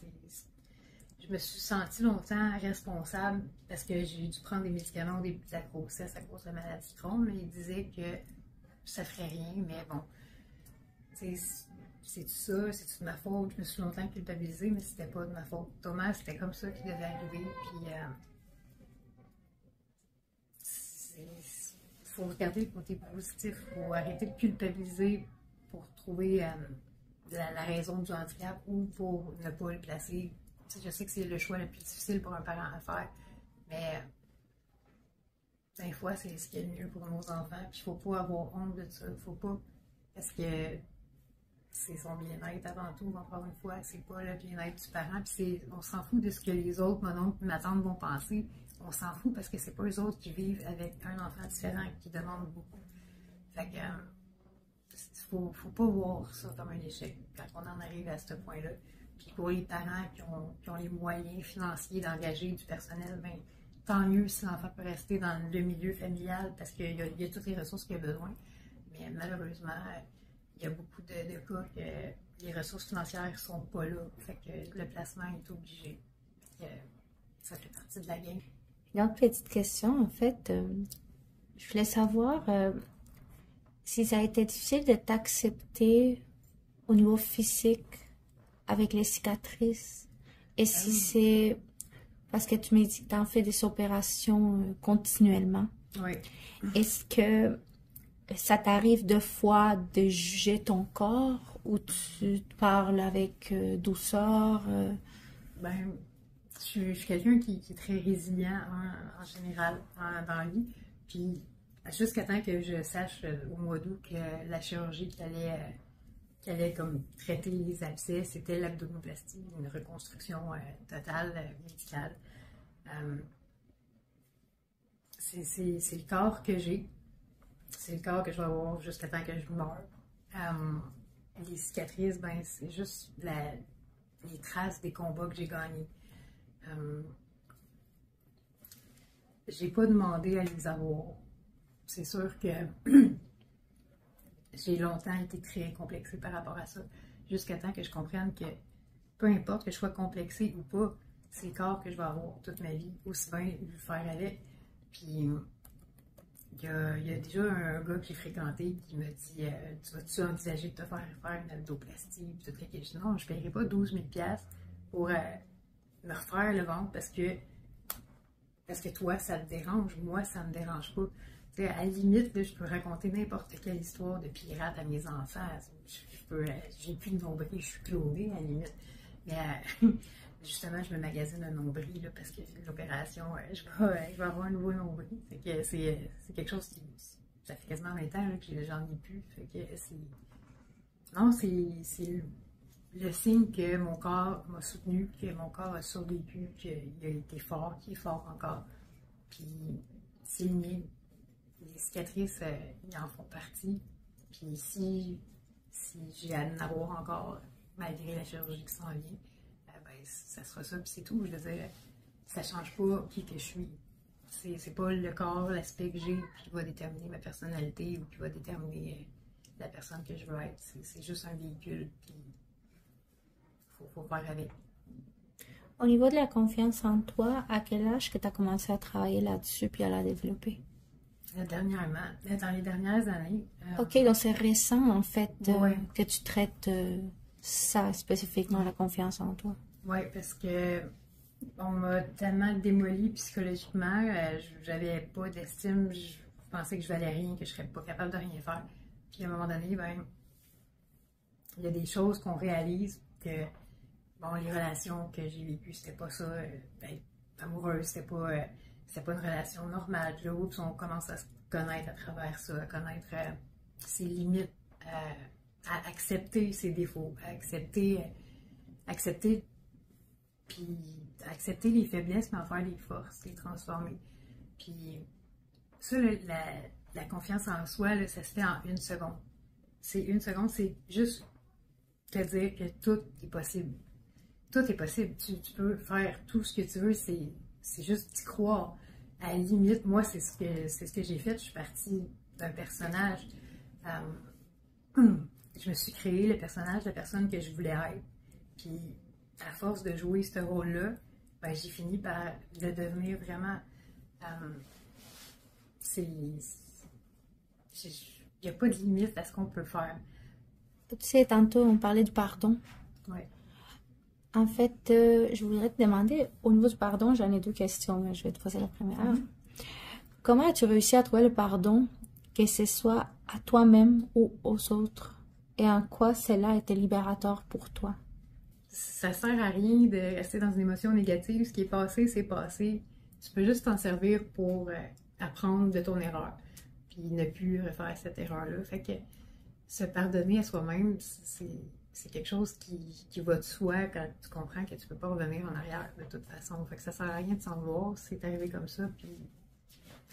Je me suis sentie longtemps responsable parce que j'ai dû prendre des médicaments au début de la grossesse à cause de la maladie de Crohn, mais ils disaient que ça ferait rien, mais bon, c'est tout ça, c'est de ma faute. Je me suis longtemps culpabilisée, mais c'était pas de ma faute. Thomas, c'était comme ça qu'il devait arriver, puis il faut regarder le côté positif, il faut arrêter de culpabiliser pour trouver la raison du handicap ou pour ne pas le placer. Je sais que c'est le choix le plus difficile pour un parent à faire, mais des fois, c'est ce qui est le mieux pour nos enfants. Puis il ne faut pas avoir honte de ça. Il ne faut pas. Parce que c'est son bien-être avant tout, encore une fois. C'est pas le bien-être du parent. Puis on s'en fout de ce que les autres, mon oncle et ma tante vont penser. On s'en fout parce que c'est pas eux autres qui vivent avec un enfant différent qui demande beaucoup. Fait que faut pas voir ça comme un échec quand on en arrive à ce point-là. Puis pour les parents qui ont les moyens financiers d'engager du personnel, ben, tant mieux si l'enfant peut rester dans le milieu familial parce qu'il y a toutes les ressources qu'il a besoin. Mais malheureusement, il y a beaucoup de cas que les ressources financières ne sont pas là. Fait que le placement est obligé. Ça fait partie de la game. Une autre petite question, en fait, je voulais savoir si ça a été difficile de t'accepter au niveau physique avec les cicatrices et si c'est parce que tu m'as dit que tu en fais des opérations continuellement. Oui. Est-ce que ça t'arrive de fois de juger ton corps ou tu parles avec douceur? Ben, je suis quelqu'un qui est très résilient en général dans la vie. Puis jusqu'à temps que je sache au mois d'août que la chirurgie qui allait comme traiter les abcès, c'était l'abdominoplastie, une reconstruction totale médicale. C'est le corps que j'ai. C'est le corps que je vais avoir jusqu'à temps que je meure. Les cicatrices, ben, c'est juste les traces des combats que j'ai gagnés. J'ai pas demandé à les avoir. C'est sûr que j'ai longtemps été très complexée par rapport à ça, jusqu'à temps que je comprenne que peu importe que je sois complexée ou pas, c'est le corps que je vais avoir toute ma vie, aussi bien le faire avec. Puis il y a déjà un gars que j'ai fréquenté qui me dit tu vas-tu envisager de te faire une abdoplastie? Puis tout je dis non, je ne paierai pas 12 000 $ pour me refaire le ventre parce que toi, ça te dérange. Moi, ça ne me dérange pas. T'sais, à la limite, là, je peux raconter n'importe quelle histoire de pirate à mes enfants. J'ai plus de nombril, je suis clonée à la limite. Mais justement, je me magasine un nombril là, parce que l'opération, je vais avoir un nouveau nombril. Fait que c'est quelque chose qui. Ça fait quasiment 20 ans là, que j'en ai plus. Fait que non, c'est le signe que mon corps m'a soutenu, que mon corps a survécu, qu'il a été fort, qu'il est fort encore. Puis c'est le mien. Les cicatrices, ils en font partie. Puis si j'ai à en avoir encore, malgré la chirurgie qui s'en vient, ben, ça sera ça, puis c'est tout. Je veux dire, ça change pas qui que je suis. C'est pas le corps, l'aspect que j'ai qui va déterminer ma personnalité ou qui va déterminer la personne que je veux être. C'est juste un véhicule, puis faut faire avec. Au niveau de la confiance en toi, à quel âge que tu as commencé à travailler là-dessus puis à la développer? Dernièrement, dans les dernières années. OK, donc c'est récent, en fait, ouais. que tu traites ça spécifiquement, la confiance en toi. Oui, parce que on m'a tellement démolie psychologiquement, j'avais pas d'estime, je pensais que je valais rien, que je serais pas capable de rien faire. Puis à un moment donné, ben, il y a des choses qu'on réalise que, bon, les relations que j'ai vécues, c'était pas ça, ben, amoureuse, c'était pas une relation normale. Puis là, oups, on commence à se connaître à travers ça, à connaître ses limites, à accepter ses défauts, à accepter puis accepter les faiblesses, mais en faire des forces, les transformer. Puis ça, la confiance en soi, là, ça se fait en 1 seconde. C'est 1 seconde, c'est juste te dire que tout est possible. Tout est possible. Tu peux faire tout ce que tu veux, c'est juste d'y croire. À la limite, moi, c'est ce que j'ai fait. Je suis partie d'un personnage. Je me suis créé le personnage de la personne que je voulais être. Puis, à force de jouer ce rôle-là, ben, j'ai fini par le devenir vraiment. Il n'y a pas de limite à ce qu'on peut faire. Tu sais, tantôt, on parlait du pardon. Oui. En fait, je voudrais te demander, au niveau du pardon, j'en ai deux questions. Je vais te poser la première. Comment as-tu réussi à trouver le pardon, que ce soit à toi-même ou aux autres? Et en quoi cela a été libérateur pour toi? Ça sert à rien de rester dans une émotion négative. Ce qui est passé, c'est passé. Tu peux juste t'en servir pour apprendre de ton erreur. Puis ne plus refaire cette erreur-là. Fait que se pardonner à soi-même, c'est quelque chose qui va de soi quand tu comprends que tu peux pas revenir en arrière de toute façon. Fait que ça sert à rien de s'en vouloir. C'est arrivé comme ça, puis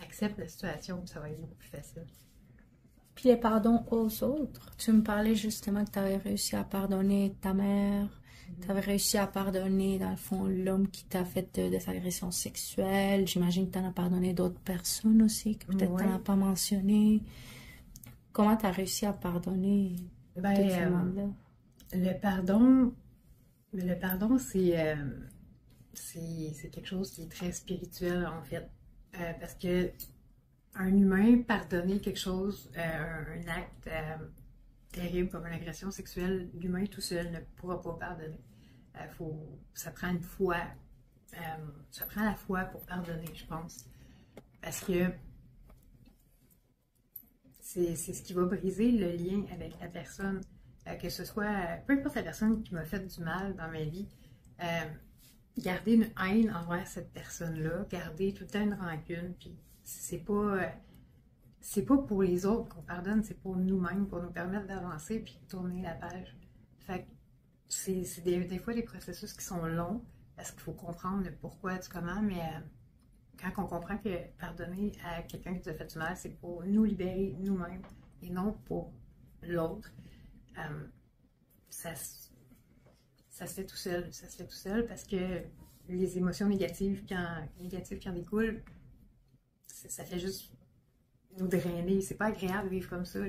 accepte la situation, puis ça va être beaucoup plus facile. Puis les pardons aux autres. Tu me parlais justement que tu avais réussi à pardonner ta mère, tu avais réussi à pardonner, dans le fond, l'homme qui t'a fait des agressions sexuelles. J'imagine que tu en as pardonné d'autres personnes aussi, que peut-être tu n'en as pas mentionné. Comment tu as réussi à pardonner tout ce monde-là? Le pardon, c'est quelque chose qui est très spirituel, en fait. Parce que un humain, pardonner quelque chose, un acte terrible comme une agression sexuelle, l'humain tout seul ne pourra pas pardonner. Ça prend une foi. Ça prend la foi pour pardonner, je pense. Parce que c'est ce qui va briser le lien avec la personne. Que ce soit, peu importe la personne qui m'a fait du mal dans ma vie, garder une haine envers cette personne-là, garder tout le temps une rancune, puis c'est pas pour les autres qu'on pardonne, c'est pour nous-mêmes, pour nous permettre d'avancer puis de tourner la page. Fait que c'est des fois des processus qui sont longs, parce qu'il faut comprendre le pourquoi du comment, mais quand on comprend que pardonner à quelqu'un qui nous a fait du mal, c'est pour nous libérer nous-mêmes et non pour l'autre, ça se fait tout seul. Ça se fait tout seul parce que les émotions négatives qui en découlent, ça fait juste nous drainer. C'est pas agréable de vivre comme ça.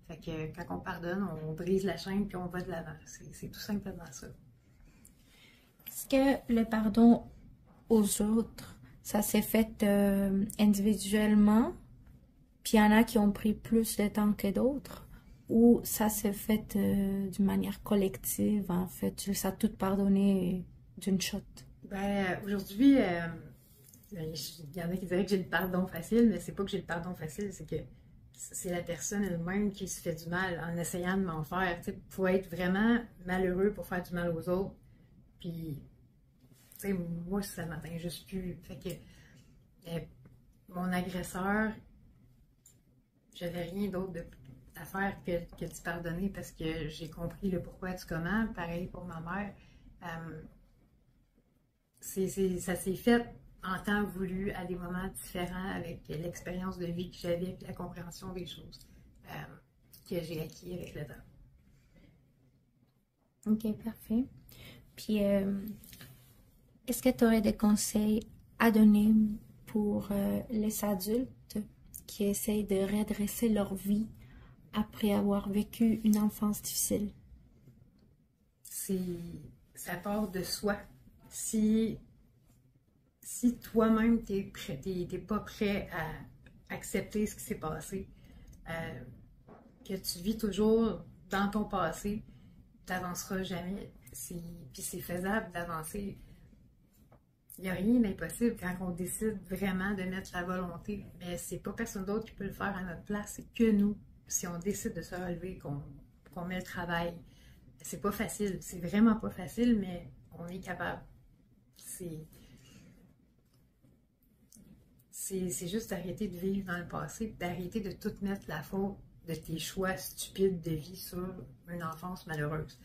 Fait que quand on pardonne, on brise la chaîne puis on va de l'avant. C'est tout simplement ça. Est-ce que le pardon aux autres, ça s'est fait individuellement, puis il y en a qui ont pris plus de temps que d'autres, ou ça s'est fait d'une manière collective, en fait, ça a tout pardonné d'une shot? Aujourd'hui, il y en a qui diraient que j'ai le pardon facile, mais c'est pas que j'ai le pardon facile, c'est que c'est la personne elle-même qui se fait du mal en essayant de m'en faire. Il faut être vraiment malheureux pour faire du mal aux autres. Puis, moi, ça m'atteint juste plus. Fait que mon agresseur, j'avais rien d'autre à faire que de pardonner parce que j'ai compris le pourquoi du comment. Pareil pour ma mère. Ça s'est fait en temps voulu, à des moments différents, avec l'expérience de vie que j'avais et la compréhension des choses que j'ai acquis avec le temps. Ok, parfait. Puis, est-ce que tu aurais des conseils à donner pour les adultes qui essayent de redresser leur vie après avoir vécu une enfance difficile? Ça part de soi. Si toi-même, t'es pas prêt à accepter ce qui s'est passé, que tu vis toujours dans ton passé, tu n'avanceras jamais. Puis c'est faisable d'avancer. Il n'y a rien d'impossible quand on décide vraiment de mettre la volonté. Mais c'est pas personne d'autre qui peut le faire à notre place, c'est que nous. Si on décide de se relever, qu'on met le travail, c'est pas facile. C'est vraiment pas facile, mais on est capable. C'est juste d'arrêter de vivre dans le passé, d'arrêter de tout mettre la faute de tes choix stupides de vie sur une enfance malheureuse.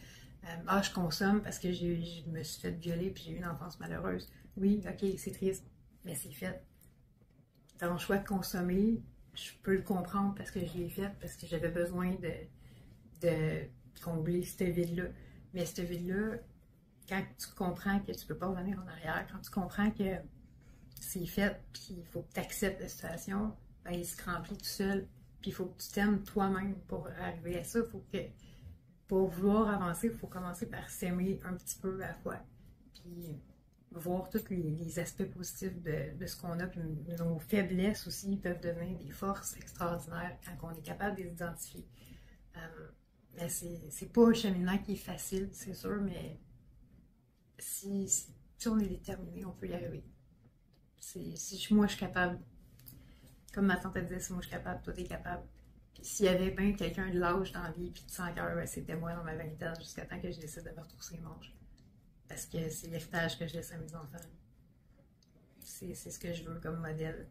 Je consomme parce que je me suis fait violer puis j'ai eu une enfance malheureuse. Oui, ok, c'est triste, mais c'est fait. Ton choix de consommer, je peux le comprendre parce que je l'ai fait, parce que j'avais besoin de combler cette vide-là. Mais cette vide-là, quand tu comprends que tu ne peux pas revenir en arrière, quand tu comprends que c'est fait, puis il faut que tu acceptes la situation, ben, il se remplit tout seul. Puis Puis il faut que tu t'aimes toi-même pour arriver à ça. Pour vouloir avancer, il faut commencer par s'aimer un petit peu à la fois. Puis voir tous les aspects positifs de ce qu'on a. Puis nos faiblesses aussi peuvent devenir des forces extraordinaires quand on est capable de les identifier. Mais c'est pas un cheminement qui est facile, c'est sûr, mais si on est déterminé, on peut y arriver. Moi, je suis capable. Comme ma tante a dit, si moi je suis capable, toi t'es capable. Puis s'il y avait bien quelqu'un de l'âge dans la vie, puis de 100 cœur, ben, c'était moi dans ma vingtaine, jusqu'à temps que je décide de me retrousser les manches. Parce que c'est l'héritage que je laisse à mes enfants. C'est ce que je veux comme modèle.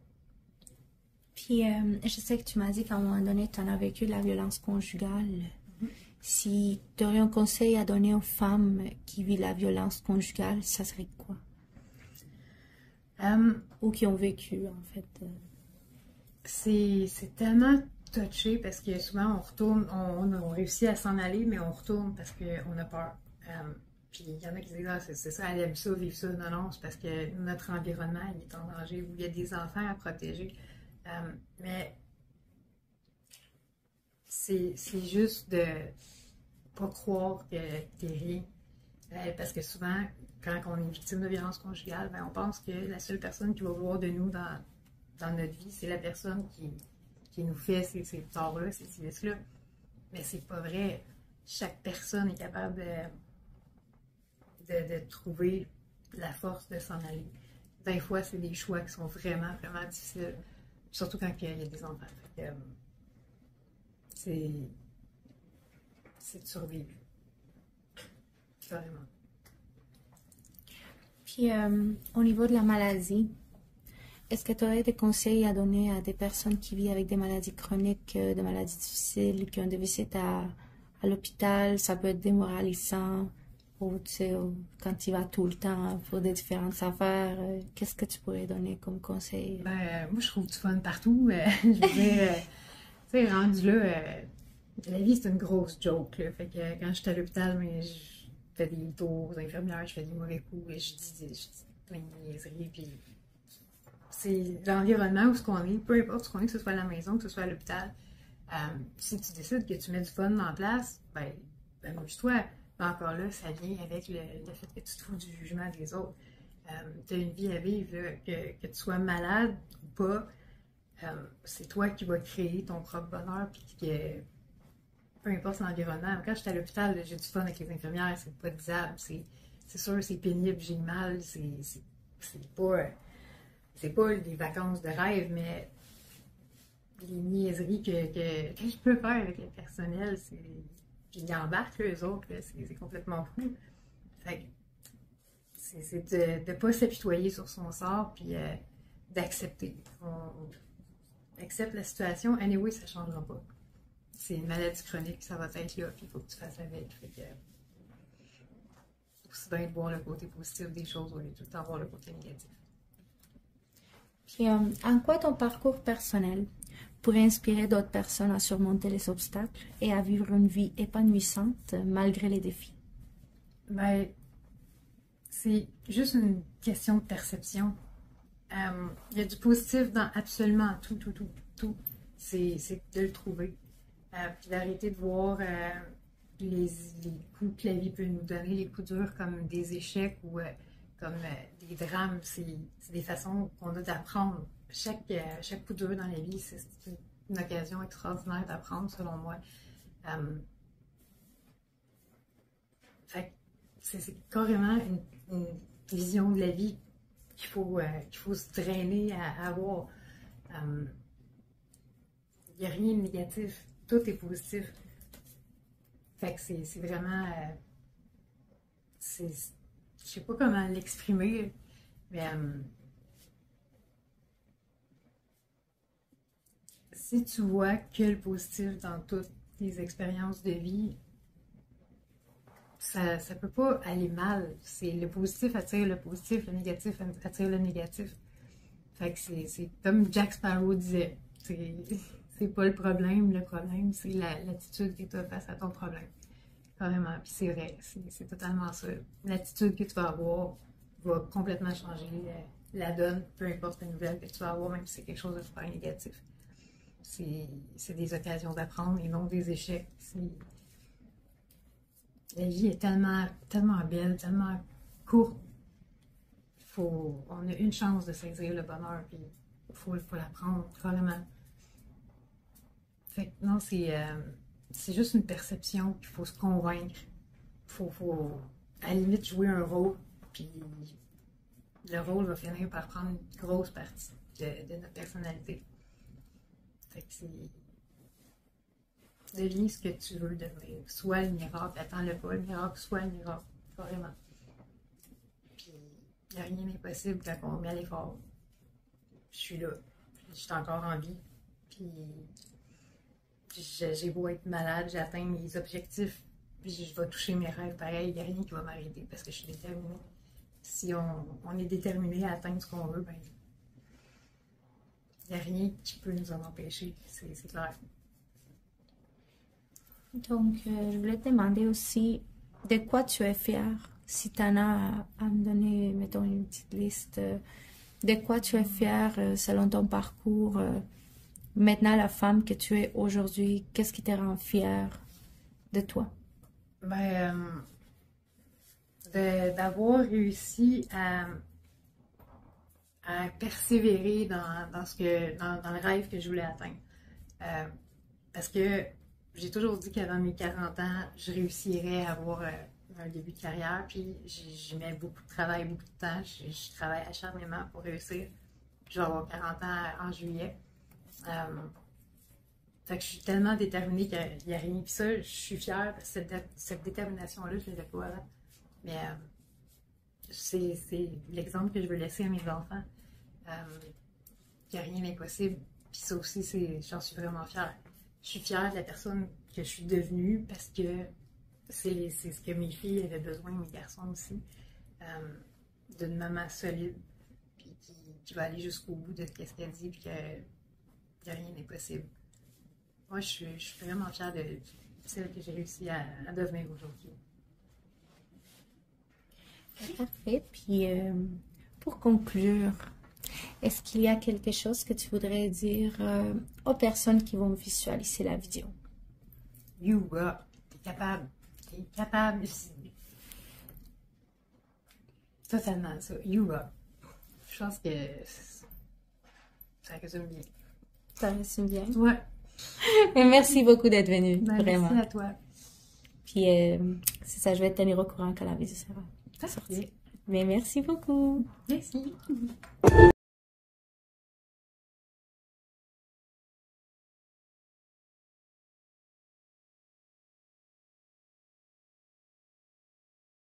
Puis, je sais que tu m'as dit qu'à un moment donné, tu en as vécu de la violence conjugale. Si tu aurais un conseil à donner aux femmes qui vivent la violence conjugale, ça serait quoi? Ou qui ont vécu, en fait. C'est tellement touché parce que souvent on retourne, on réussit à s'en aller, mais on retourne parce qu'on a peur. Puis il y en a qui disent, ah, c'est ça, elle aime ça, vivre ça. Non, non, c'est parce que notre environnement il est en danger, ou il y a des enfants à protéger. Mais c'est juste de pas croire que t'es rien. Parce que souvent, quand on est victime de violence conjugale, ben, on pense que la seule personne qui va voir de nous dans notre vie, c'est la personne qui nous fait ces torts-là, ces sévices-là. Mais c'est pas vrai. Chaque personne est capable de trouver la force de s'en aller. Des fois, c'est des choix qui sont vraiment, vraiment difficiles. Surtout quand il y a des enfants. C'est de survivre. Carrément. Puis, au niveau de la maladie, est-ce que tu aurais des conseils à donner à des personnes qui vivent avec des maladies chroniques, des maladies difficiles, qui ont des visites à l'hôpital? Ça peut être démoralisant, ou tu sais, quand tu vas tout le temps pour des différentes affaires. Qu'est-ce que tu pourrais donner comme conseil? Ben, moi, je trouve du fun partout. Je veux dire, tu sais, rendu là, la vie, c'est une grosse joke. Là. Fait que quand j'étais à l'hôpital, mais je fais des tours aux infirmières, je fais des mauvais coups, et je dis plein de niaiseries, puis c'est l'environnement où ce qu'on est, peu importe ce qu'on est, que ce soit à la maison, que ce soit à l'hôpital. Si tu décides que tu mets du fun en place, ben amuse-toi. Mais encore là, ça vient avec le fait que tu te fous du jugement des autres. Tu as une vie à vivre, là, que tu sois malade ou pas, c'est toi qui vas créer ton propre bonheur, puis que peu importe l'environnement. Quand j'étais à l'hôpital, j'ai du fun avec les infirmières, c'est pas disable, c'est sûr, c'est pénible, j'ai mal, c'est pas des vacances de rêve, mais les niaiseries que je peux faire avec le personnel, puis ils embarquent, eux autres, c'est complètement fou. Fait que c'est de ne pas s'apitoyer sur son sort, puis d'accepter. On accepte la situation, anyway, ça ne changera pas. C'est une maladie chronique, ça va être là, puis il faut que tu fasses avec. Fait que, aussi bien de voir le côté positif des choses au lieu de tout le temps voir le côté négatif. Puis, en quoi ton parcours personnel pourrait inspirer d'autres personnes à surmonter les obstacles et à vivre une vie épanouissante malgré les défis? Ben, c'est juste une question de perception. Il y a du positif dans absolument tout. C'est de le trouver. Puis d'arrêter de voir les coups que la vie peut nous donner, les coups durs comme des échecs ou comme des drames. C'est des façons qu'on a d'apprendre. Chaque coup dur dans la vie, c'est une occasion extraordinaire d'apprendre, selon moi. Fait c'est carrément une vision de la vie qu'il faut se drainer à avoir. Il n'y a rien de négatif, tout est positif. Fait que c'est vraiment... je sais pas comment l'exprimer, mais si tu vois que le positif dans toutes tes expériences de vie, ça peut pas aller mal. C'est le positif attire le positif, le négatif attire le négatif. Fait que c'est comme Jack Sparrow disait, c'est pas le problème c'est l'attitude que tu as face à ton problème. Carrément, puis c'est vrai, c'est totalement ça. L'attitude que tu vas avoir va complètement changer la donne, peu importe la nouvelle que tu vas avoir, même si c'est quelque chose de super négatif. C'est des occasions d'apprendre et non des échecs. La vie est tellement, tellement belle, tellement courte. On a une chance de saisir le bonheur, puis il faut l'apprendre, vraiment. Fait que non, c'est juste une perception, puis il faut se convaincre. Faut à la limite jouer un rôle, puis le rôle va finir par prendre une grosse partie de notre personnalité. Fait que deviens ce que tu veux devenir. Soit le miracle, attends-le pas, le miracle, soit le miracle, vraiment. Puis, il n'y a rien d'impossible quand on met à l'effort. Je suis là, je suis encore en vie, puis j'ai beau être malade, j'atteins mes objectifs, puis je vais toucher mes rêves pareil, il n'y a rien qui va m'arrêter parce que je suis déterminée. Si on est déterminé à atteindre ce qu'on veut, ben il n'y a rien qui peut nous en empêcher, c'est clair. Donc, je voulais te demander aussi de quoi tu es fière, si tu en as à me donner, mettons, une petite liste, de quoi tu es fière selon ton parcours, maintenant la femme que tu es aujourd'hui, qu'est-ce qui te rend fière de toi? Ben, d'avoir réussi à persévérer dans le rêve que je voulais atteindre. Parce que j'ai toujours dit qu'avant mes 40 ans, je réussirais à avoir un début de carrière, puis j'y mets beaucoup de travail, beaucoup de temps, je travaille acharnement pour réussir. Je vais avoir 40 ans en juillet. Fait que je suis tellement déterminée qu'il n'y a rien. Puis ça, je suis fière, parce que cette détermination-là, je ne l'avais pas avant. Mais c'est l'exemple que je veux laisser à mes enfants. Il n'y a rien d'impossible. Puis ça aussi, j'en suis vraiment fière. Je suis fière de la personne que je suis devenue parce que c'est ce que mes filles avaient besoin, mes garçons aussi. D'une maman solide, puis qui va aller jusqu'au bout de ce qu'elle dit, puis qu'il n'y a rien d'impossible. Moi, je suis vraiment fière de celle que j'ai réussi à devenir aujourd'hui. Parfait. Puis, pour conclure, est-ce qu'il y a quelque chose que tu voudrais dire aux personnes qui vont visualiser la vidéo? You rock. T'es capable. T'es capable. Totalement ça. You rock. Je pense que ça résume bien. Ça résume bien? Ouais. Merci beaucoup d'être venu. Ben, vraiment. Merci à toi. Puis, c'est ça, je vais te tenir au courant quand la vidéo sera sortie. Mais merci beaucoup. Merci.